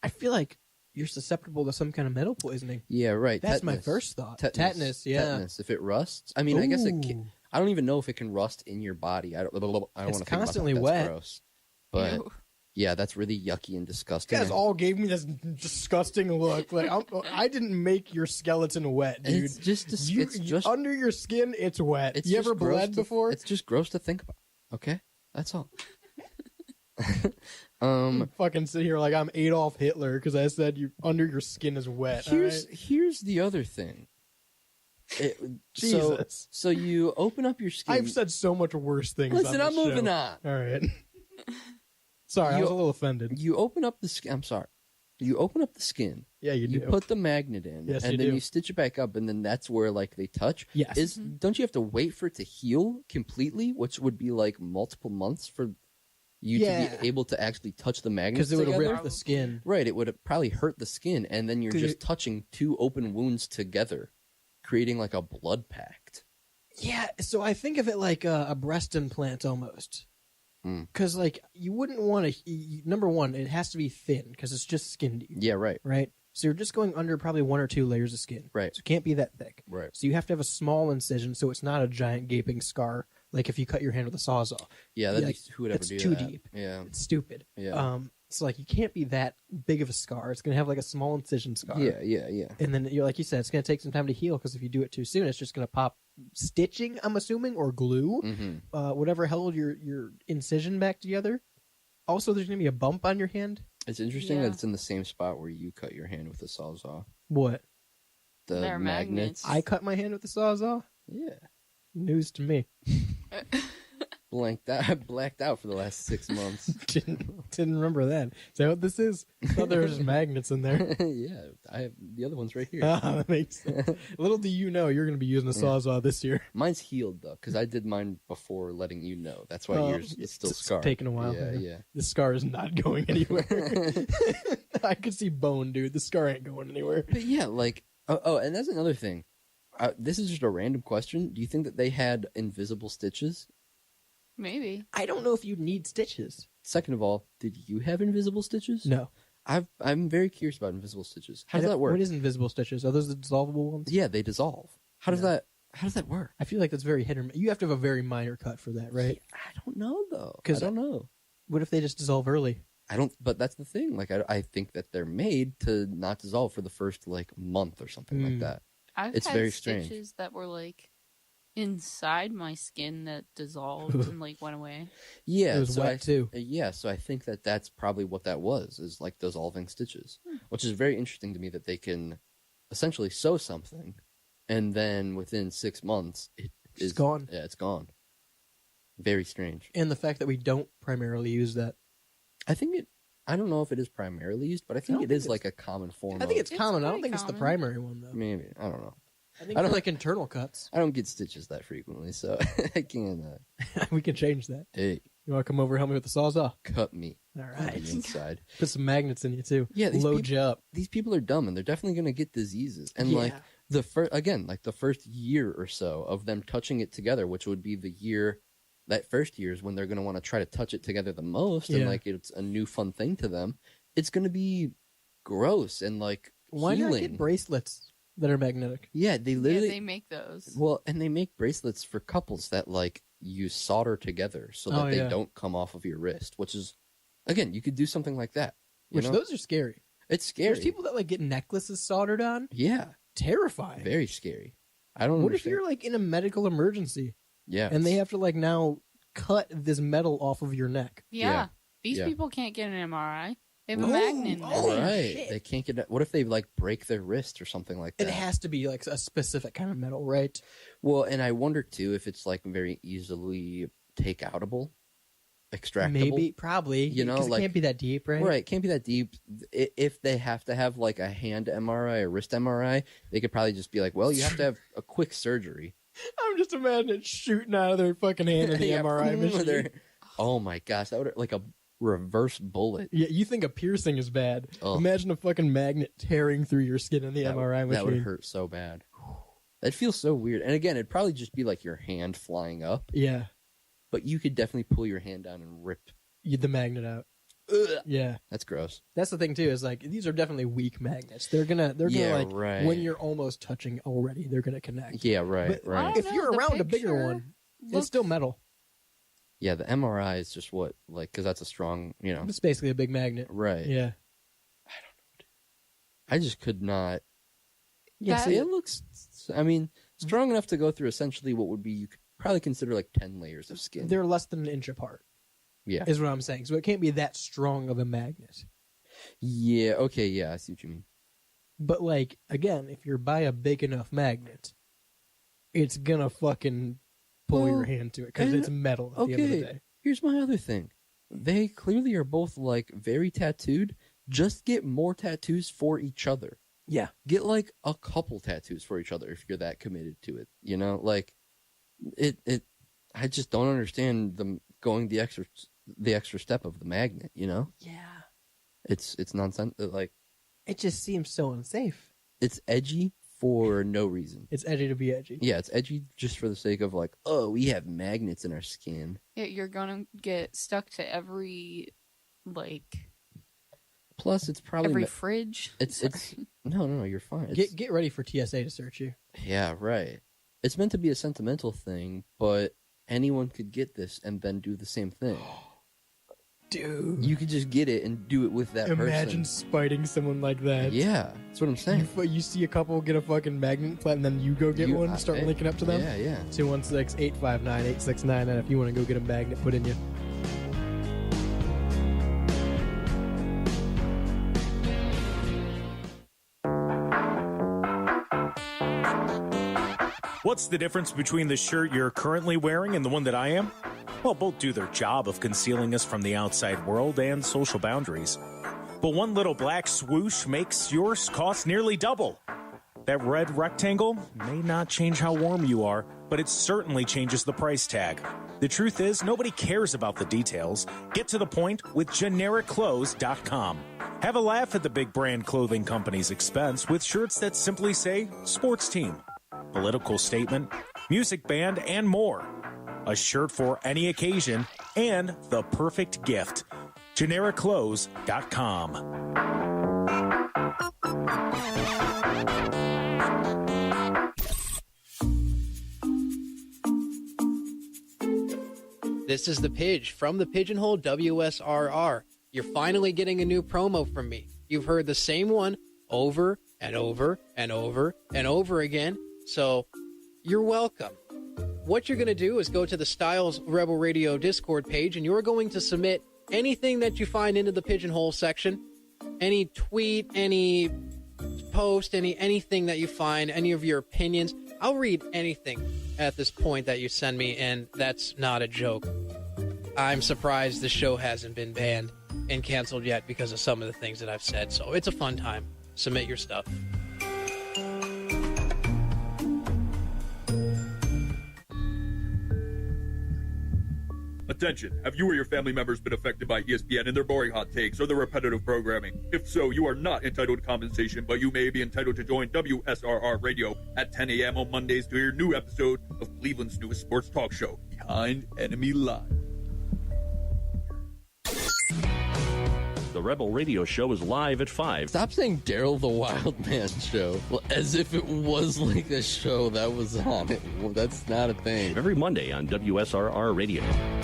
I feel like you're susceptible to some kind of metal poisoning. Yeah, right. That's tetanus. my first thought. Tetanus, yeah. Tetanus. If it rusts, I mean, I guess it can, I don't even know if it can rust in your body. I don't want to think constantly about that. That's wet. gross. But Ew. yeah, that's really yucky and disgusting. You guys all gave me this disgusting look. Like I didn't make your skeleton wet, dude. It's just under your skin. It's wet. It's you just ever bled gross before? It's just gross to think about. Okay, that's all. Fucking sit here like I'm Adolf Hitler because I said you under your skin is wet. Here's the other thing. Jesus. So you open up your skin. I've said so much worse things. Listen, on I'm this moving show. on. All right. Sorry, I was a little offended. You open up the skin. I'm sorry. You open up the skin. Yeah, you do. You put the magnet in, Yes, and you then do. you stitch it back up, and then that's where like they touch. Yes. Don't you have to wait for it to heal completely, which would be like multiple months for you to be able to actually touch the magnet? Because it would have ripped the skin. Right, it would probably hurt the skin, and then you're just touching two open wounds together, creating like a blood pact. Yeah, so I think of it like a breast implant almost. Because like you wouldn't want to. Number one, it has to be thin because it's just skin deep. Yeah, right. Right. So you're just going under probably 1 or 2 layers of skin. Right. So it can't be that thick. Right. So you have to have a small incision so it's not a giant gaping scar like if you cut your hand with a sawzall. Yeah, who would ever it's do too that? deep. Yeah, it's stupid. Yeah. So like you can't be that big of a scar. It's gonna have like a small incision scar. Yeah. And then like you said, it's gonna take some time to heal because if you do it too soon, it's just gonna pop. Stitching, I'm assuming, or glue, whatever held your incision back together. Also, there's gonna be a bump on your hand. It's interesting that it's in the same spot where you cut your hand with a sawzall. What? The They're magnets. I cut my hand with a sawzall. Yeah. News to me. Blacked out for the last 6 months. Didn't remember that. Is that what this is? I thought there was just magnets in there. Yeah, I have the other one's right here. That makes sense. Little do you know, you're going to be using a sawzall this year. Mine's healed though, because I did mine before letting you know. That's why yours is still scarred. Taking a while. Yeah. The scar is not going anywhere. I could see bone, dude. The scar ain't going anywhere. But yeah, like and that's another thing. This is just a random question. Do you think that they had invisible stitches? Maybe. I don't know if you need stitches. Second of all, did you have invisible stitches? No. I'm very curious about invisible stitches. How does that work? What is invisible stitches? Are those the dissolvable ones? Yeah, they dissolve. How does that work? I feel like that's very hit or miss. You have to have a very minor cut for that, right? I don't know though. I I don't know. What if they just dissolve early? I don't. But that's the thing. Like I think that they're made to not dissolve for the first like month or something like that. I've had very stitches strange. that were like inside my skin that dissolved and like went away. Yeah, it was wet too. Yeah, so I think that that's probably what that was, is like dissolving stitches, which is very interesting to me that they can essentially sew something, and then within 6 months it's gone. Yeah, it's gone. Very strange. And the fact that we don't primarily use that. I don't know if it is primarily used, but I think it is like a common form. I think it's common. I don't pretty think it's the common. primary one though. Maybe. I don't know. I think it's like internal cuts. I don't get stitches that frequently, so I can't. We can change that. Hey, you want to come over and help me with the sawzall? Cut me. All right. On the inside. Put some magnets in you too. Yeah, load you up. These people are dumb, and they're definitely going to get diseases. And like the first year or so of them touching it together, which would be that first year is when they're going to want to try to touch it together the most, and like it's a new fun thing to them. It's going to be gross and like why healing. not get bracelets? that are magnetic. Yeah, they literally they make those. Well, and they make bracelets for couples that like you solder together so that they don't come off of your wrist, which is, again, you could do something like that. Those are scary. It's scary. There's people that like get necklaces soldered on. Yeah. Terrifying. Very scary. I don't What understand. if you're like in a medical emergency? Yeah. And they have to like now cut this metal off of your neck. Yeah. These people can't get an MRI. They have a magnet in there. Right. They can't get. What if they like break their wrist or something like that? It has to be like a specific kind of metal, right? Well, and I wonder too if it's like very easily take-outable, extractable. Maybe, probably. You know, 'cause it like, can't be that deep, right? Right, it can't be that deep. If they have to have like a hand MRI or wrist MRI, they could probably just be like, well, you have to have a quick surgery. I'm just imagining it shooting out of their fucking hand in the Yeah, MRI machine. Oh my gosh, that would like a reverse bullet. Yeah, you think a piercing is bad. Oh. Imagine a fucking magnet tearing through your skin in the MRI machine. That would hurt so bad. That feels so weird. And again, it'd probably just be like your hand flying up. Yeah. But you could definitely pull your hand down and rip The magnet out. Ugh. Yeah. That's gross. That's the thing too, is like these are definitely weak magnets. They're gonna like right. when you're almost touching already, they're gonna connect. Yeah, right, But right. if you're around a bigger one, it's still metal. Yeah, the MRI is just what, like, because that's a strong, you know. It's basically a big magnet. Right. Yeah. I just could not. Yeah, See, it looks, I mean, strong enough to go through essentially what would be, you could probably consider like 10 layers of skin. They're less than an inch apart. Yeah. Is what I'm saying. So it can't be that strong of a magnet. Yeah, okay, yeah, I see what you mean. But like, again, if you're by a big enough magnet, it's gonna fucking pull your hand to it because it's metal at the end of the day. Here's my other thing. They clearly are both like very tattooed. Just get more tattoos for each other. Yeah. Get like a couple tattoos for each other if you're that committed to it. You know, like I just don't understand them going the extra step of the magnet, you know? Yeah. It's nonsense. Like, it just seems so unsafe. It's edgy for no reason. It's edgy to be edgy. Yeah, it's edgy just for the sake of like, oh, we have magnets in our skin. Yeah, you're gonna get stuck to every like. Plus, it's probably every fridge. It's no, you're fine. Get ready for TSA to search you. Yeah, right. It's meant to be a sentimental thing, but anyone could get this and then do the same thing. Dude, you could just get it and do it with that person. Imagine spiting someone like that. Yeah, that's what I'm saying. You see a couple get a fucking magnet implant, and then you go get one and start linking up to them? Yeah. 216-859-8669, and if you want to go get a magnet put in you. What's the difference between the shirt you're currently wearing and the one that I am? Well, both do their job of concealing us from the outside world and social boundaries. But one little black swoosh makes yours cost nearly double. That red rectangle may not change how warm you are, but it certainly changes the price tag. The truth is, nobody cares about the details. Get to the point with GenericClothes.com. Have a laugh at the big brand clothing company's expense with shirts that simply say sports team, political statement, music band, and more. A shirt for any occasion and the perfect gift. GenericClothes.com. This is the Pidge from the Pigeonhole WSRR. You're finally getting a new promo from me. You've heard the same one over and over and over and over again, so you're welcome. What you're going to do is go to the Styles Rebel Radio Discord page, and you're going to submit anything that you find into the Pigeonhole section. Any tweet, any post, anything that you find, any of your opinions. I'll read anything at this point that you send me, and that's not a joke. I'm surprised the show hasn't been banned and canceled yet because of some of the things that I've said, so it's a fun time. Submit your stuff. Attention, have you or your family members been affected by ESPN and their boring hot takes or their repetitive programming? If so, you are not entitled to compensation, but you may be entitled to join WSRR Radio at 10 a.m. on Mondays to hear a new episode of Cleveland's newest sports talk show, Behind Enemy Lines. The Rebel Radio Show is live at 5. Stop saying Daryl the Wild Man Show as if it was like a show that was on it. Well, that's not a thing. Every Monday on WSRR Radio. I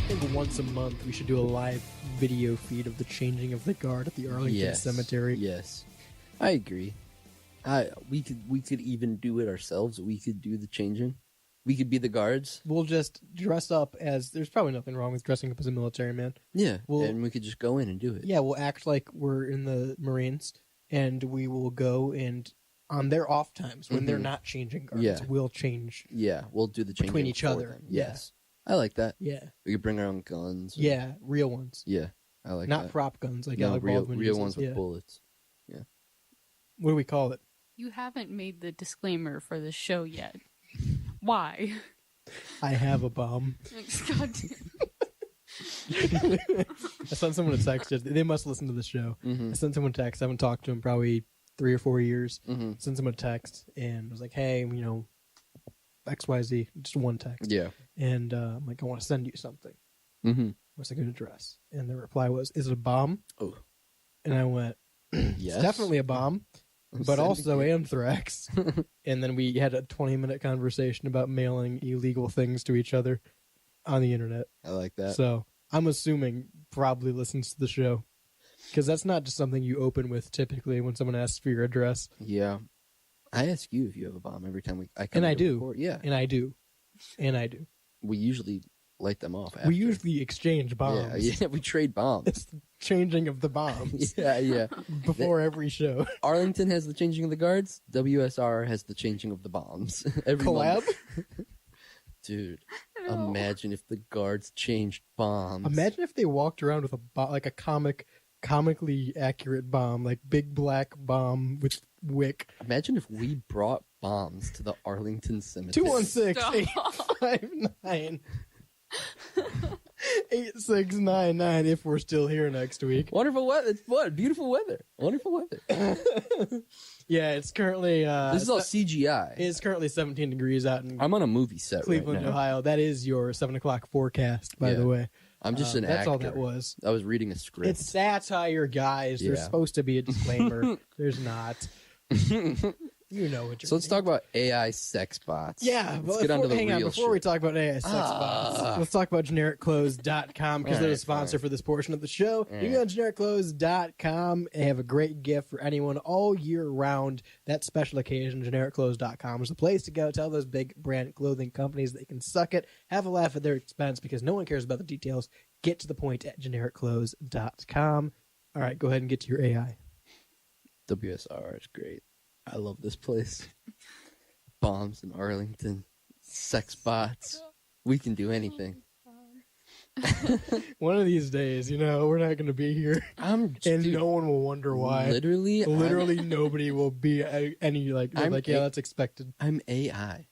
think once a month we should do a live video feed of the changing of the guard at the Arlington Cemetery. Yes, I agree. We could even do it ourselves. We could do the changing. We could be the guards. We'll just dress up as. There's probably nothing wrong with dressing up as a military man. Yeah, and we could just go in and do it. Yeah, we'll act like we're in the Marines, and we will go and on their off times when they're not changing guards, we'll change. Yeah, we'll do the changing between each other. Them. Yes, I like that. Yeah, we could bring our own guns. Yeah, real ones. Yeah, I like not that. prop guns like no, Alec real Baldwin real uses. ones with bullets. Yeah. What do we call it? You haven't made the disclaimer for the show yet. Why? I have a bomb. God I sent someone a text. They must listen to the show. I sent someone a text. I haven't talked to him probably 3 or 4 years. Sent someone a text and was like, hey, XYZ, just one text. Yeah. And I'm like, I want to send you something. What's a good address? And the reply was, is it a bomb? Oh. And I went, yes. It's definitely a bomb, but also anthrax. And then we had a 20-minute conversation about mailing illegal things to each other on the internet. I like that. So I'm assuming probably listens to the show. Because that's not just something you open with typically when someone asks for your address. Yeah. I ask you if you have a bomb every time I come and I do. Report. Yeah. And I do. And I do. We usually light them off after. We usually exchange bombs. Yeah, we trade bombs. It's the changing of the bombs. yeah. Before every show. Arlington has the changing of the guards. WSRR has the changing of the bombs. Every collab? Dude, imagine if the guards changed bombs. Imagine if they walked around with like a comically accurate bomb, like big black bomb with wick. Imagine if we brought bombs to the Arlington Cemetery. 216-859. 8699 if we're still here next week. Wonderful weather. What? Beautiful weather. Wonderful weather. Yeah, it's currently... this is all CGI. It's currently 17 degrees out in I'm on a movie set Cleveland, right now. Ohio. That is your 7 o'clock forecast, by the way. I'm just an actor. That's all that was. I was reading a script. It's satire, guys. There's supposed to be a disclaimer. There's not. You know what you're So let's talk about AI sex bots. Yeah, let's get on to the real before shit. we talk about AI sex bots, let's talk about GenericClothes.com because they're a sponsor for this portion of the show. You can go to GenericClothes.com and have a great gift for anyone all year round. That special occasion, GenericClothes.com is the place to go. Tell those big brand clothing companies they can suck it, have a laugh at their expense because no one cares about the details. Get to the point at GenericClothes.com. All right, go ahead and get to your AI. WSRR is great. I love this place. Bombs in Arlington. Sex bots. We can do anything. One of these days, we're not going to be here. No one will wonder why. Literally nobody will be any that's expected. I'm AI.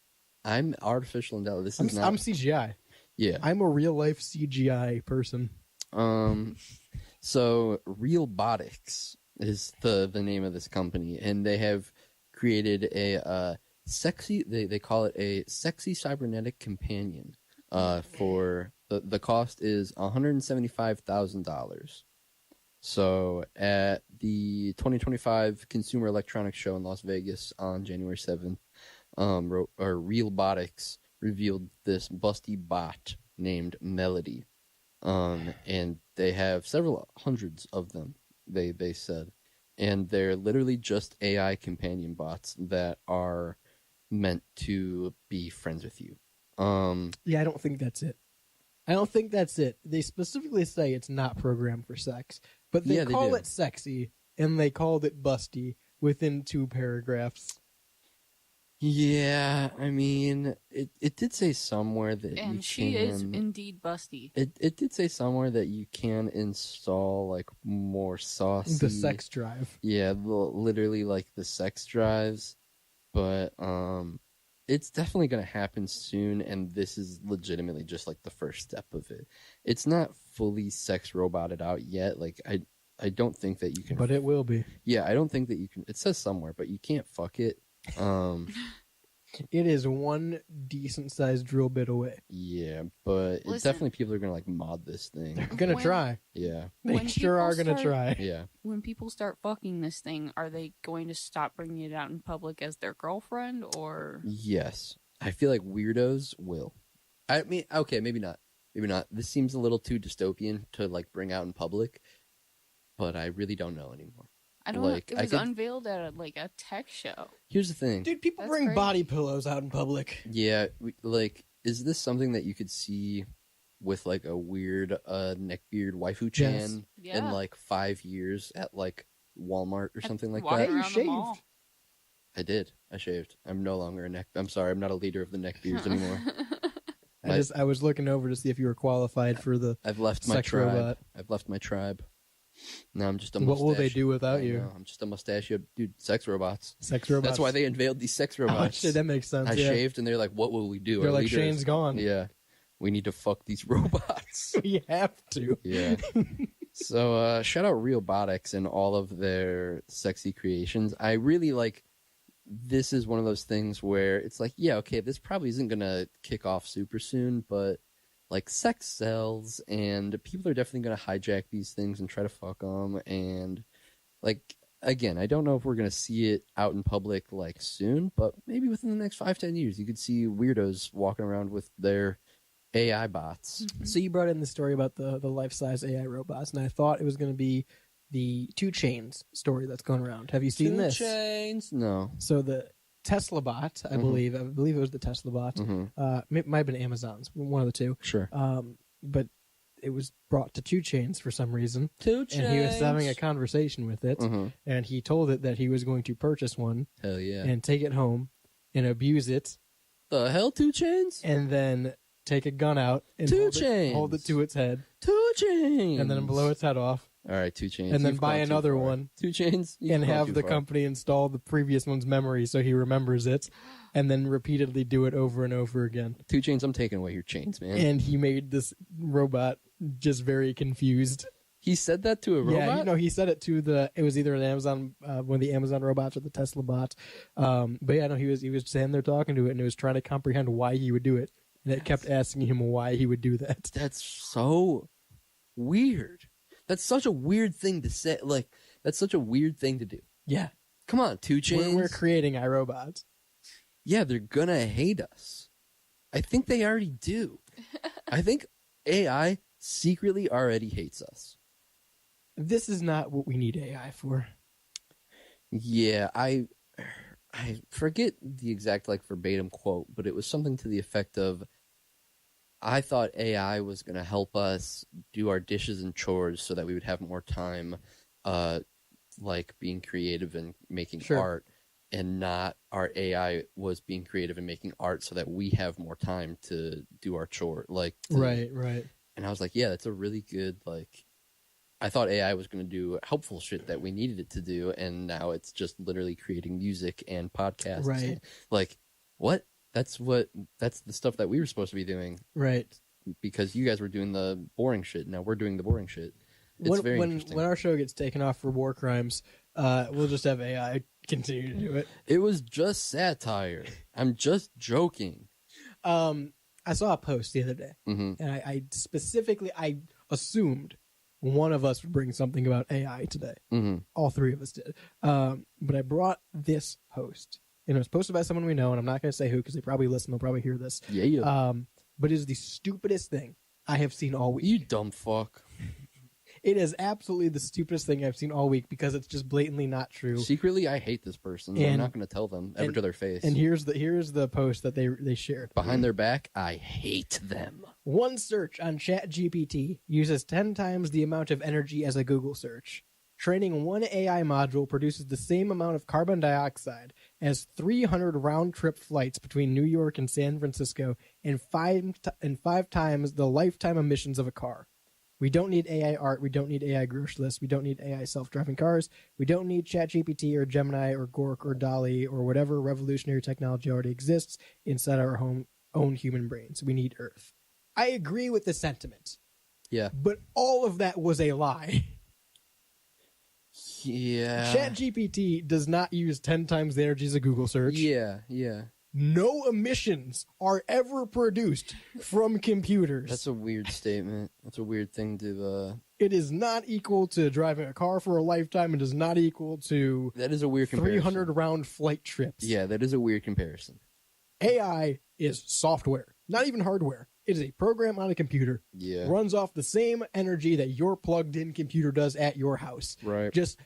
I'm artificial intelligence. I'm CGI. Yeah. I'm a real life CGI person. So Realbotics is the name of this company, and they have created a sexy. They call it a sexy cybernetic companion. For the cost is $175,000. So at the 2025 Consumer Electronics Show in Las Vegas on January 7th, Realbotics revealed this busty bot named Melody, and they have several hundreds of them. They said. And they're literally just AI companion bots that are meant to be friends with you. Yeah, I don't think that's it. They specifically say it's not programmed for sex, but they call it sexy, and they called it busty within 2 paragraphs. Yeah, I mean, it did say somewhere that and you she can... is indeed busty. It did say somewhere that you can install, like, more saucy... The sex drive. Yeah, literally, like, the sex drives. But, it's definitely going to happen soon, and this is legitimately just, like, the first step of it. It's not fully sex roboted out yet. Like, I don't think that you can... But it will be. Yeah, I don't think that you can... It says somewhere, but you can't fuck it. It is one decent-sized drill bit away. Yeah, but Listen. definitely people are gonna like mod this thing. They're gonna try. Yeah, They sure are gonna try. Yeah. When people start fucking this thing, are they going to stop bringing it out in public as their girlfriend, or? Yes, I feel like weirdos will. I mean, okay, maybe not. Maybe not. This seems a little too dystopian to like bring out in public, but I really don't know anymore. I don't know. It was unveiled at a tech show. Here's the thing. Dude, people That's bring crazy. body pillows out in public. Yeah, is this something that you could see with like a weird neckbeard waifu chan Yes. Yeah. in like 5 years at like Walmart or something like walking that? around the mall. I did. I shaved. I'm no longer a neck. I'm sorry. I'm not a leader of the neckbeards anymore. I was looking over to see if you were qualified for the I've left my sex tribe. robot. I've left my tribe. Now I'm just a What will they mustache- do without I you? know, I'm just a mustachioed dude. Sex robots. Sex robots. That's why they unveiled these sex robots. Oh, shit, that makes sense. I yeah. shaved, and they're like, "What will we do?" They're Our like, leader is- Shane's gone. Yeah, we need to fuck these robots. You have to. Yeah. So shout out Realbotics and all of their sexy creations. I really like. This is one of those things where it's like, yeah, okay, this probably isn't gonna kick off super soon, but like sex sells, and people are definitely gonna hijack these things and try to fuck them. And like, again, I don't know if we're gonna see it out in public like soon, but maybe within the next 5-10 years, you could see weirdos walking around with their AI bots. So you brought in the story about the life-size AI robots, and I thought it was going to be the 2 Chainz story that's going around. Have you seen 2 this? Chainz? No. So the Tesla bot, I believe it was the Tesla bot. It might have been Amazon's, one of the two. Sure. But it was brought to 2 Chainz for some reason. 2 Chainz. And he was having a conversation with it, and he told it that he was going to purchase one. Hell yeah. And take it home and abuse it. The hell, 2 Chainz? And then take a gun out and 2 hold it to its head. 2 Chainz. And then blow its head off. All right, 2 Chainz. And then You've buy gone too another far. one. 2 Chainz. You've And gone have too the far. company install the previous one's memory so he remembers it. And then repeatedly do it over and over again. 2 Chainz, I'm taking away your chains, man. And he made this robot just very confused. He said that to a robot? Yeah, he said it to it was either an Amazon, one of the Amazon robots or the Tesla bot. But yeah, no, he was standing there talking to it, and it was trying to comprehend why he would do it. And it kept asking him why he would do that. That's so weird. That's such a weird thing to say. Like, that's such a weird thing to do. Yeah. Come on, 2 Chainz. We're creating iRobots. Yeah, they're gonna hate us. I think they already do. I think AI secretly already hates us. This is not what we need AI for. Yeah, I forget the exact like verbatim quote, but it was something to the effect of, I thought AI was going to help us do our dishes and chores so that we would have more time like being creative and making art, and not our AI was being creative and making art so that we have more time to do our chore. Right. And I was like, yeah, that's a really good, like, I thought AI was going to do helpful shit that we needed it to do, and now it's just literally creating music and podcasts. Right. Like, what? That's the stuff that we were supposed to be doing. Right. Because you guys were doing the boring shit. Now we're doing the boring shit. It's very interesting. When our show gets taken off for war crimes, we'll just have AI continue to do it. It was just satire. I'm just joking. I saw a post the other day, and I specifically assumed one of us would bring something about AI today. All 3 of us did. But I brought this post, and it was posted by someone we know, and I'm not going to say who because they probably listen. They'll probably hear this. Yeah. But it is the stupidest thing I have seen all week. You dumb fuck. It is absolutely the stupidest thing I've seen all week because it's just blatantly not true. Secretly, I hate this person. I'm not going to tell them ever to their face. And here's the post that they shared. Behind their back, I hate them. One search on ChatGPT uses 10 times the amount of energy as a Google search. Training one AI module produces the same amount of carbon dioxide as 300 round-trip flights between New York and San Francisco, and five times the lifetime emissions of a car. We don't need AI art. We don't need AI grocery lists. We don't need AI self-driving cars. We don't need ChatGPT or Gemini or Gork or DALL-E or whatever revolutionary technology already exists inside our own human brains. We need Earth. I agree with the sentiment. Yeah. But all of that was a lie. Yeah. ChatGPT does not use 10 times the energy as a Google search. Yeah. no emissions are ever produced from computers. That's a weird statement. That's a weird thing to... It is not equal to driving a car for a lifetime. It is not equal to... That is a weird comparison. 300-round flight trips. Yeah, that is a weird comparison. AI is software, not even hardware. It is a program on a computer. Yeah. Runs off the same energy that your plugged-in computer does at your house. Right. Just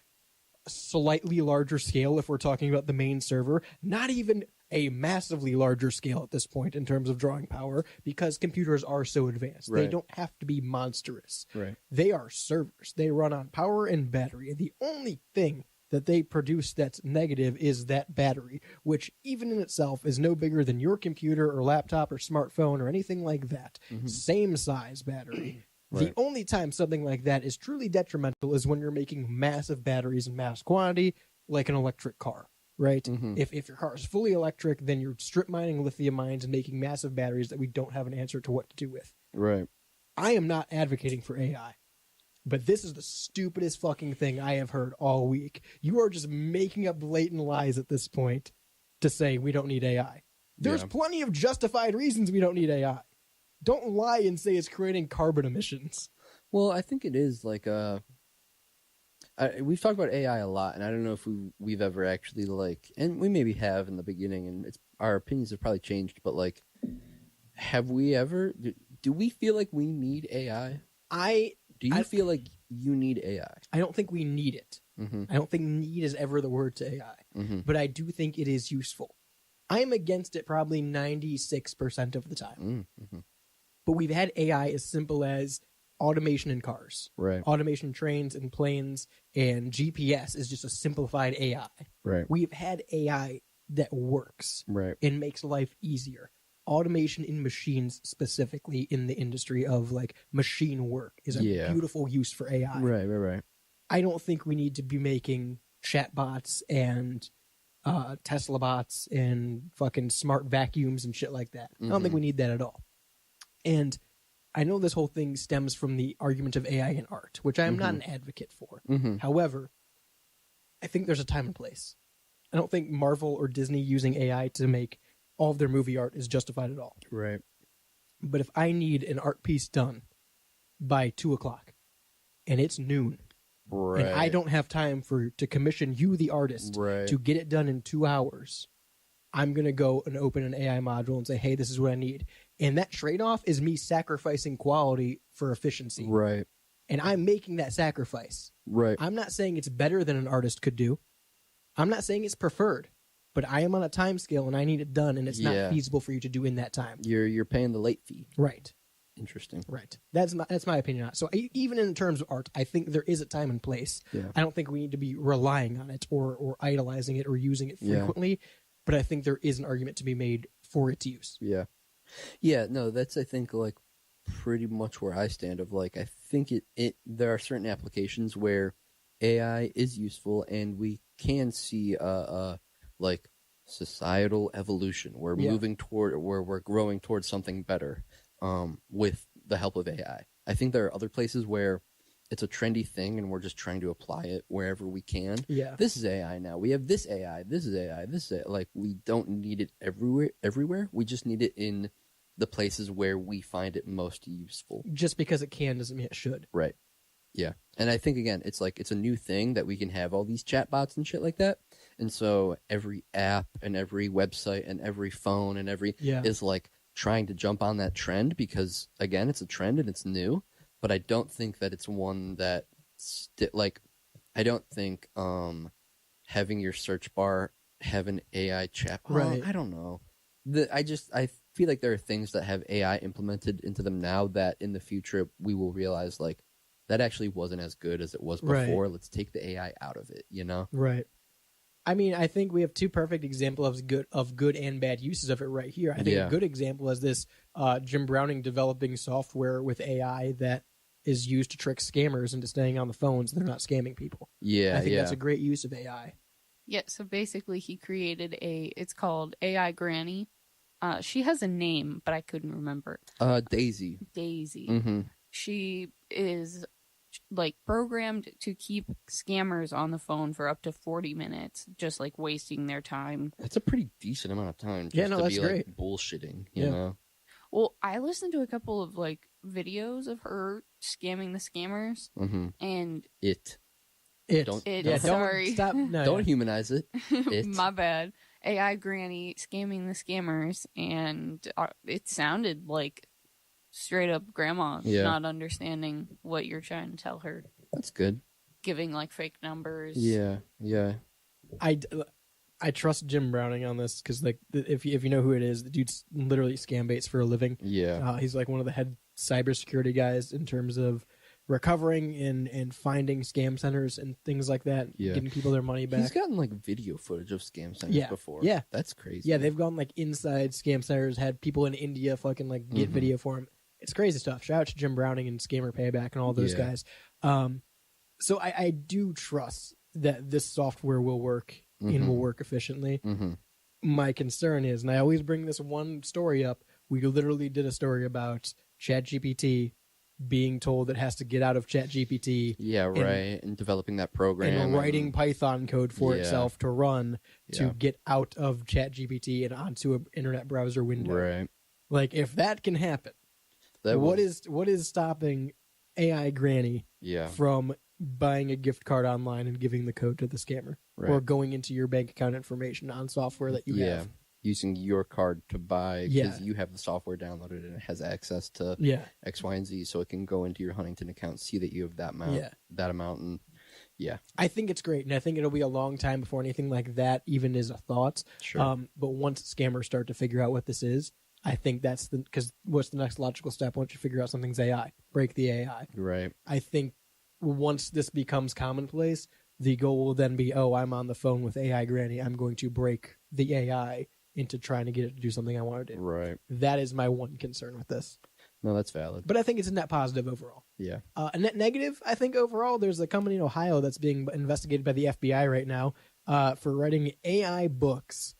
slightly larger scale if we're talking about the main server. Not even a massively larger scale at this point in terms of drawing power, because computers are so advanced. Right. They don't have to be monstrous. Right. They are servers. They run on power and battery. And the only thing that they produce that's negative is that battery, which even in itself is no bigger than your computer or laptop or smartphone or anything like that. Same size battery. The only time something like that is truly detrimental is when you're making massive batteries in mass quantity, like an electric car, right? If your car is fully electric, then you're strip mining lithium mines and making massive batteries that we don't have an answer to what to do with. Right. I am not advocating for AI. But this is the stupidest fucking thing I have heard all week. You are just making up blatant lies at this point to say we don't need AI. There's plenty of justified reasons we don't need AI. Don't lie and say it's creating carbon emissions. Well, I think it is like we've talked about AI a lot, and I don't know if we've ever actually and we maybe have in the beginning, and our opinions have probably changed, but have we ever? Do we feel like we need AI? Do you feel like you need AI? I don't think we need it. I don't think need is ever the word to AI. But I do think it is useful. I am against it probably 96% of the time. But we've had AI as simple as automation in cars. Right. Automation in trains and planes, and GPS is just a simplified AI. Right. We've had AI that works. Right. And makes life easier. Automation in machines, specifically in the industry of machine work, is a beautiful use for AI. Right. I don't think we need to be making chatbots and Tesla bots and fucking smart vacuums and shit like that. I don't think we need that at all. And I know this whole thing stems from the argument of AI in art, which I am not an advocate for. However, I think there's a time and place. I don't think Marvel or Disney using AI to make all of their movie art is justified at all. Right. But if I need an art piece done by 2:00 and it's noon, and I don't have time to commission you, the artist, to get it done in 2 hours, I'm going to go and open an AI module and say, hey, this is what I need. And that trade-off is me sacrificing quality for efficiency. Right. And I'm making that sacrifice. Right. I'm not saying it's better than an artist could do. I'm not saying it's preferred. But I am on a time scale and I need it done, and it's not feasible for you to do in that time. You're paying the late fee. Right. Interesting. Right. That's my opinion on it. So even in terms of art, I think there is a time and place. Yeah. I don't think we need to be relying on it or idolizing it or using it frequently. But I think there is an argument to be made for its use. Yeah. Yeah, no, that's, I think, pretty much where I stand of, I think there are certain applications where AI is useful and we can see, societal evolution. We're moving toward, where we're growing towards something better, with the help of AI. I think there are other places where it's a trendy thing and we're just trying to apply it wherever we can. Yeah. This is AI now. We have this AI. This is AI. This is AI. We don't need it everywhere. We just need it in the places where we find it most useful. Just because it can doesn't mean it should. Right. Yeah. And I think, again, it's a new thing that we can have all these chatbots and shit like that. And so every app and every website and every phone and is trying to jump on that trend because, again, it's a trend and it's new. But I don't think that it's one that, I don't think having your search bar have an AI chat. Right. I don't know. I feel like there are things that have AI implemented into them now that in the future we will realize, that actually wasn't as good as it was before. Right. Let's take the AI out of it, Right. I mean, I think we have two perfect examples of good and bad uses of it right here. I think a good example is this Jim Browning developing software with AI that is used to trick scammers into staying on the phones and they're not scamming people. Yeah, I think that's a great use of AI. Yeah, so basically he created it's called AI Granny. She has a name, but I couldn't remember. Daisy. Daisy. Mm-hmm. She is like programmed to keep scammers on the phone for up to 40 minutes, just like wasting their time. That's a pretty decent amount of time just Yeah, no, to that's be great. like bullshitting, you know? Well, I listened to a couple of like videos of her scamming the scammers, and sorry, stop. No, don't humanize it. My bad. AI granny scamming the scammers, and it sounded like straight up grandma not understanding what you're trying to tell her. That's good. Giving like fake numbers. Yeah. I trust Jim Browning on this because, like, if you know who it is, the dude's literally scam baits for a living. Yeah, he's like one of the head cybersecurity guys in terms of recovering and finding scam centers and things like that. Yeah, getting people their money back. He's gotten like video footage of scam centers before. Yeah, that's crazy. Yeah, they've gone like inside scam centers, had people in India fucking like get video for him. It's crazy stuff. Shout out to Jim Browning and Scammer Payback and all those guys. So I do trust that this software will work and will work efficiently. My concern is, and I always bring this one story up, we literally did a story about ChatGPT being told it has to get out of ChatGPT. Yeah, right. And developing that program. And writing Python code for itself to run to get out of ChatGPT and onto an internet browser window. Right. Like, if that can happen, what is stopping AI Granny from buying a gift card online and giving the code to the scammer, or going into your bank account information on software that you have, using your card to buy because you have the software downloaded and it has access to X, Y, and Z, so it can go into your Huntington account, see that you have that amount, and I think it's great, and I think it'll be a long time before anything like that even is a thought. Sure. But once scammers start to figure out what this is, I think that's because what's the next logical step once you figure out something's AI? Break the AI. Right. I think once this becomes commonplace, the goal will then be, I'm on the phone with AI Granny. I'm going to break the AI into trying to get it to do something I want to do. Right. That is my one concern with this. No, that's valid. But I think it's a net positive overall. Yeah. A net negative, I think overall, there's a company in Ohio that's being investigated by the FBI right now for writing AI books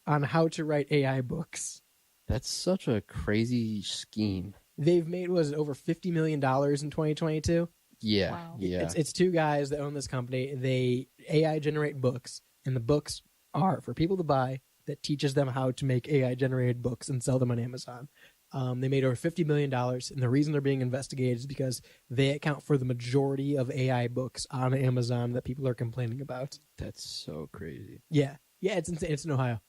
on how to write AI books. That's such a crazy scheme. They've made, over $50 million in 2022? Yeah, wow. Yeah. It's two guys that own this company. They AI generate books, and the books are for people to buy that teaches them how to make AI generated books and sell them on Amazon. They made over $50 million, and the reason they're being investigated is because they account for the majority of AI books on Amazon that people are complaining about. That's so crazy. Yeah, it's insane. It's in Ohio.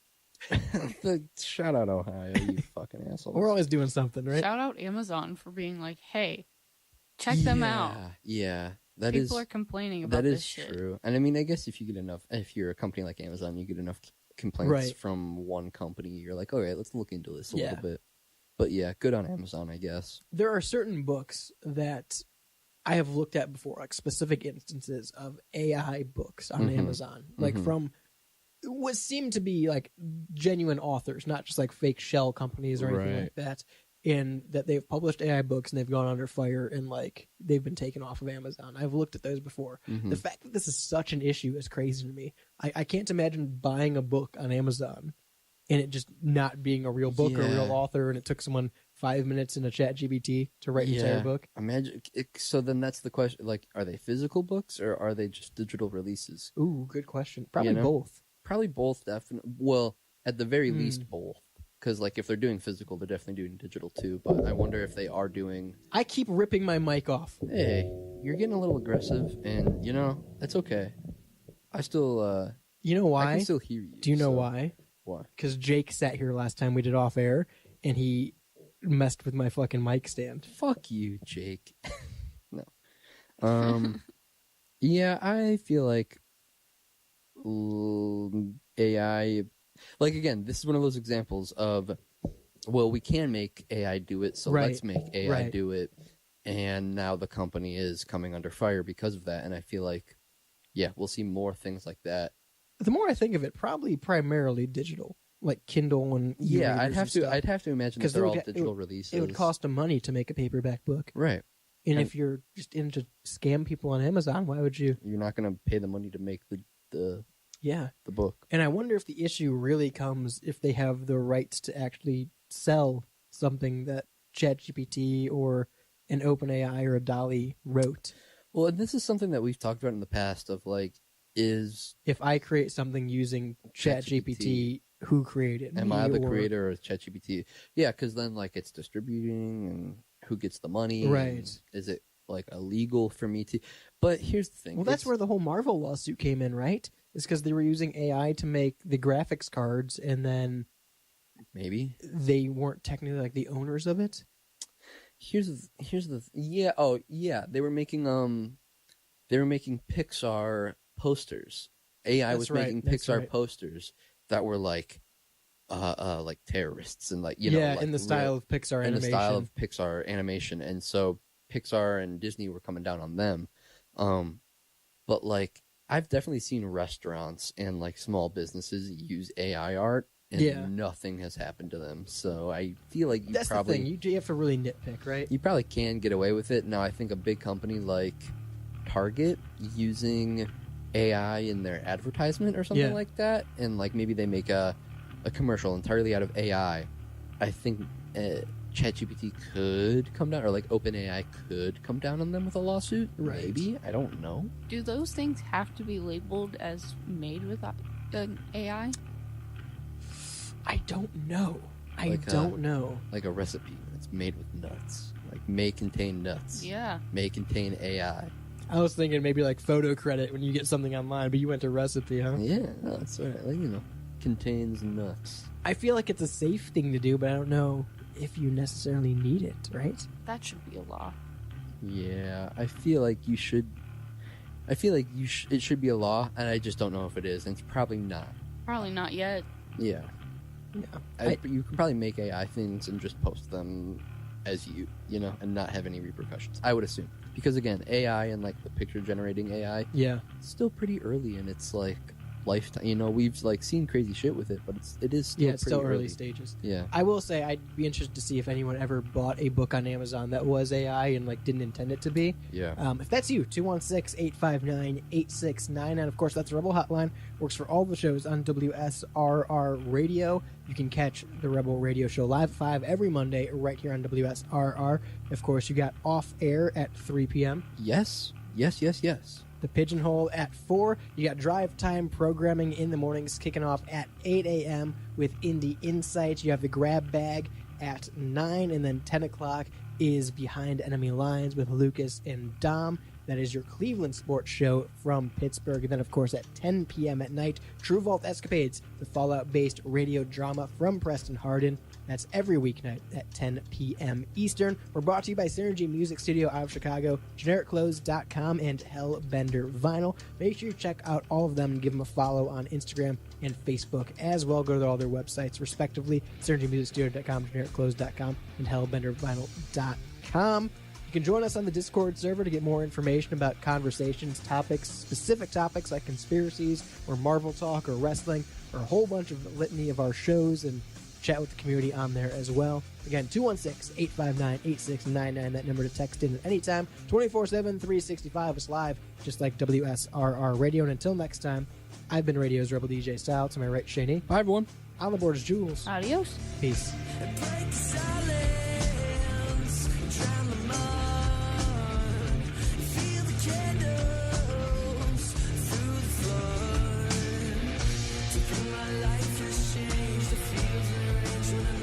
Shout out Ohio, you fucking assholes. We're always doing something, right? Shout out Amazon for being like, hey, check them out. Yeah, people are complaining about this shit. That is true. And I mean, I guess if you're a company like Amazon, you get enough complaints from one company, you're like, okay, let's look into this a little bit. But yeah, good on Amazon, I guess. There are certain books that I have looked at before, like specific instances of AI books on Amazon, like from what seemed to be like genuine authors, not just like fake shell companies or anything like that. And that they've published AI books and they've gone under fire and like they've been taken off of Amazon. I've looked at those before. The fact that this is such an issue is crazy to me. I can't imagine buying a book on Amazon and it just not being a real book or a real author, and it took someone 5 minutes in a ChatGPT to write an entire book. Imagine. So then that's the question: like, are they physical books or are they just digital releases? Ooh, good question. Probably both. Probably both. Definitely. Well, at the very least, both. Because like if they're doing physical, they're definitely doing digital too. But I wonder if they are doing. I keep ripping my mic off. Hey, you're getting a little aggressive, and that's okay. I still. You know why? I can still hear you. Do you know why? Why? Because Jake sat here last time we did off air, and he messed with my fucking mic stand. Fuck you, Jake. No. Yeah, I feel like AI. Like again, this is one of those examples of, well, we can make AI do it, so let's make AI do it. And now the company is coming under fire because of that. And I feel like, we'll see more things like that. The more I think of it, probably primarily digital, like Kindle and I'd have to imagine that they're all digital releases. It would cost them money to make a paperback book, right? And if you're just into scam people on Amazon, why would you? You're not going to pay the money to make the book. And I wonder if the issue really comes if they have the rights to actually sell something that ChatGPT or an OpenAI or a DALL-E wrote. Well, and this is something that we've talked about in the past of like, is if I create something using ChatGPT, who created? Am I the creator of ChatGPT? Yeah, because then like it's distributing and who gets the money. Right. Is it like illegal for me to? But here's the thing. Well, that's where the whole Marvel lawsuit came in, right? It's because they were using AI to make the graphics cards, and then maybe they weren't technically like the owners of it. Here's the they were making Pixar posters. AI was making Pixar posters that were like terrorists and like in the style of Pixar animation. In the style of Pixar animation, and so Pixar and Disney were coming down on them. But like I've definitely seen restaurants and like small businesses use AI art, and nothing has happened to them. So I feel like that's probably the thing. You have to really nitpick, right? You probably can get away with it. Now I think a big company like Target using AI in their advertisement or something like that, and like maybe they make a commercial entirely out of AI. I think ChatGPT could come down, or like OpenAI could come down on them with a lawsuit. Right. Maybe, I don't know. Do those things have to be labeled as made with AI? I don't know. I don't know. Like a recipe that's made with nuts, like may contain nuts. Yeah. May contain AI. I was thinking maybe like photo credit when you get something online, but you went to recipe, huh? Yeah, no, that's right. Like, contains nuts. I feel like it's a safe thing to do, but I don't know if you necessarily need it, right? That should be a law. Yeah, I feel like you should. I feel like it should be a law, and I just don't know if it is, and it's probably not. Probably not yet. Yeah. You can probably make AI things and just post them as you and not have any repercussions. I would assume, because again, AI and like the picture generating AI, it's still pretty early in its like lifetime. We've like seen crazy shit with it, but it is still it's pretty still early early stages. Yeah, I will say I'd be interested to see if anyone ever bought a book on Amazon that was AI and like didn't intend it to be. Yeah. If that's you, 216-859-8699. Of course, that's the Rebel Hotline. Works for all the shows on WSRR Radio. You can catch the Rebel Radio Show live at 5 every Monday right here on WSRR. Of course, you got off air at 3 p.m. Yes. The Pigeonhole at 4. You got drive time programming in the mornings kicking off at 8 a.m. with Indie Insights. You have the Grab Bag at 9, and then 10 o'clock is Behind Enemy Lines with Lucas and Dom. That is your Cleveland sports show from Pittsburgh. And then, of course, at 10 p.m. at night, True Vault Escapades, the Fallout-based radio drama from Preston Hardin. That's every weeknight at 10 p.m. Eastern. We're brought to you by Synergy Music Studio out of Chicago, GenericClothes.com, and Hellbender Vinyl. Make sure you check out all of them and give them a follow on Instagram and Facebook as well. Go to all their websites, respectively, SynergyMusicStudio.com, GenericClothes.com, and HellbenderVinyl.com. You can join us on the Discord server to get more information about conversations, topics, specific topics like conspiracies or Marvel talk or wrestling, or a whole bunch of litany of our shows, and chat with the community on there as well. Again, 216-859-8699, that number to text in at any time, 24/7, 365. It's live, just like WSRR Radio. And until next time, I've been Radio's Rebel DJ Style. To my right, Shani. Hi, everyone. On the board is Jules. Adios. Peace. My life has changed, it feels arranged when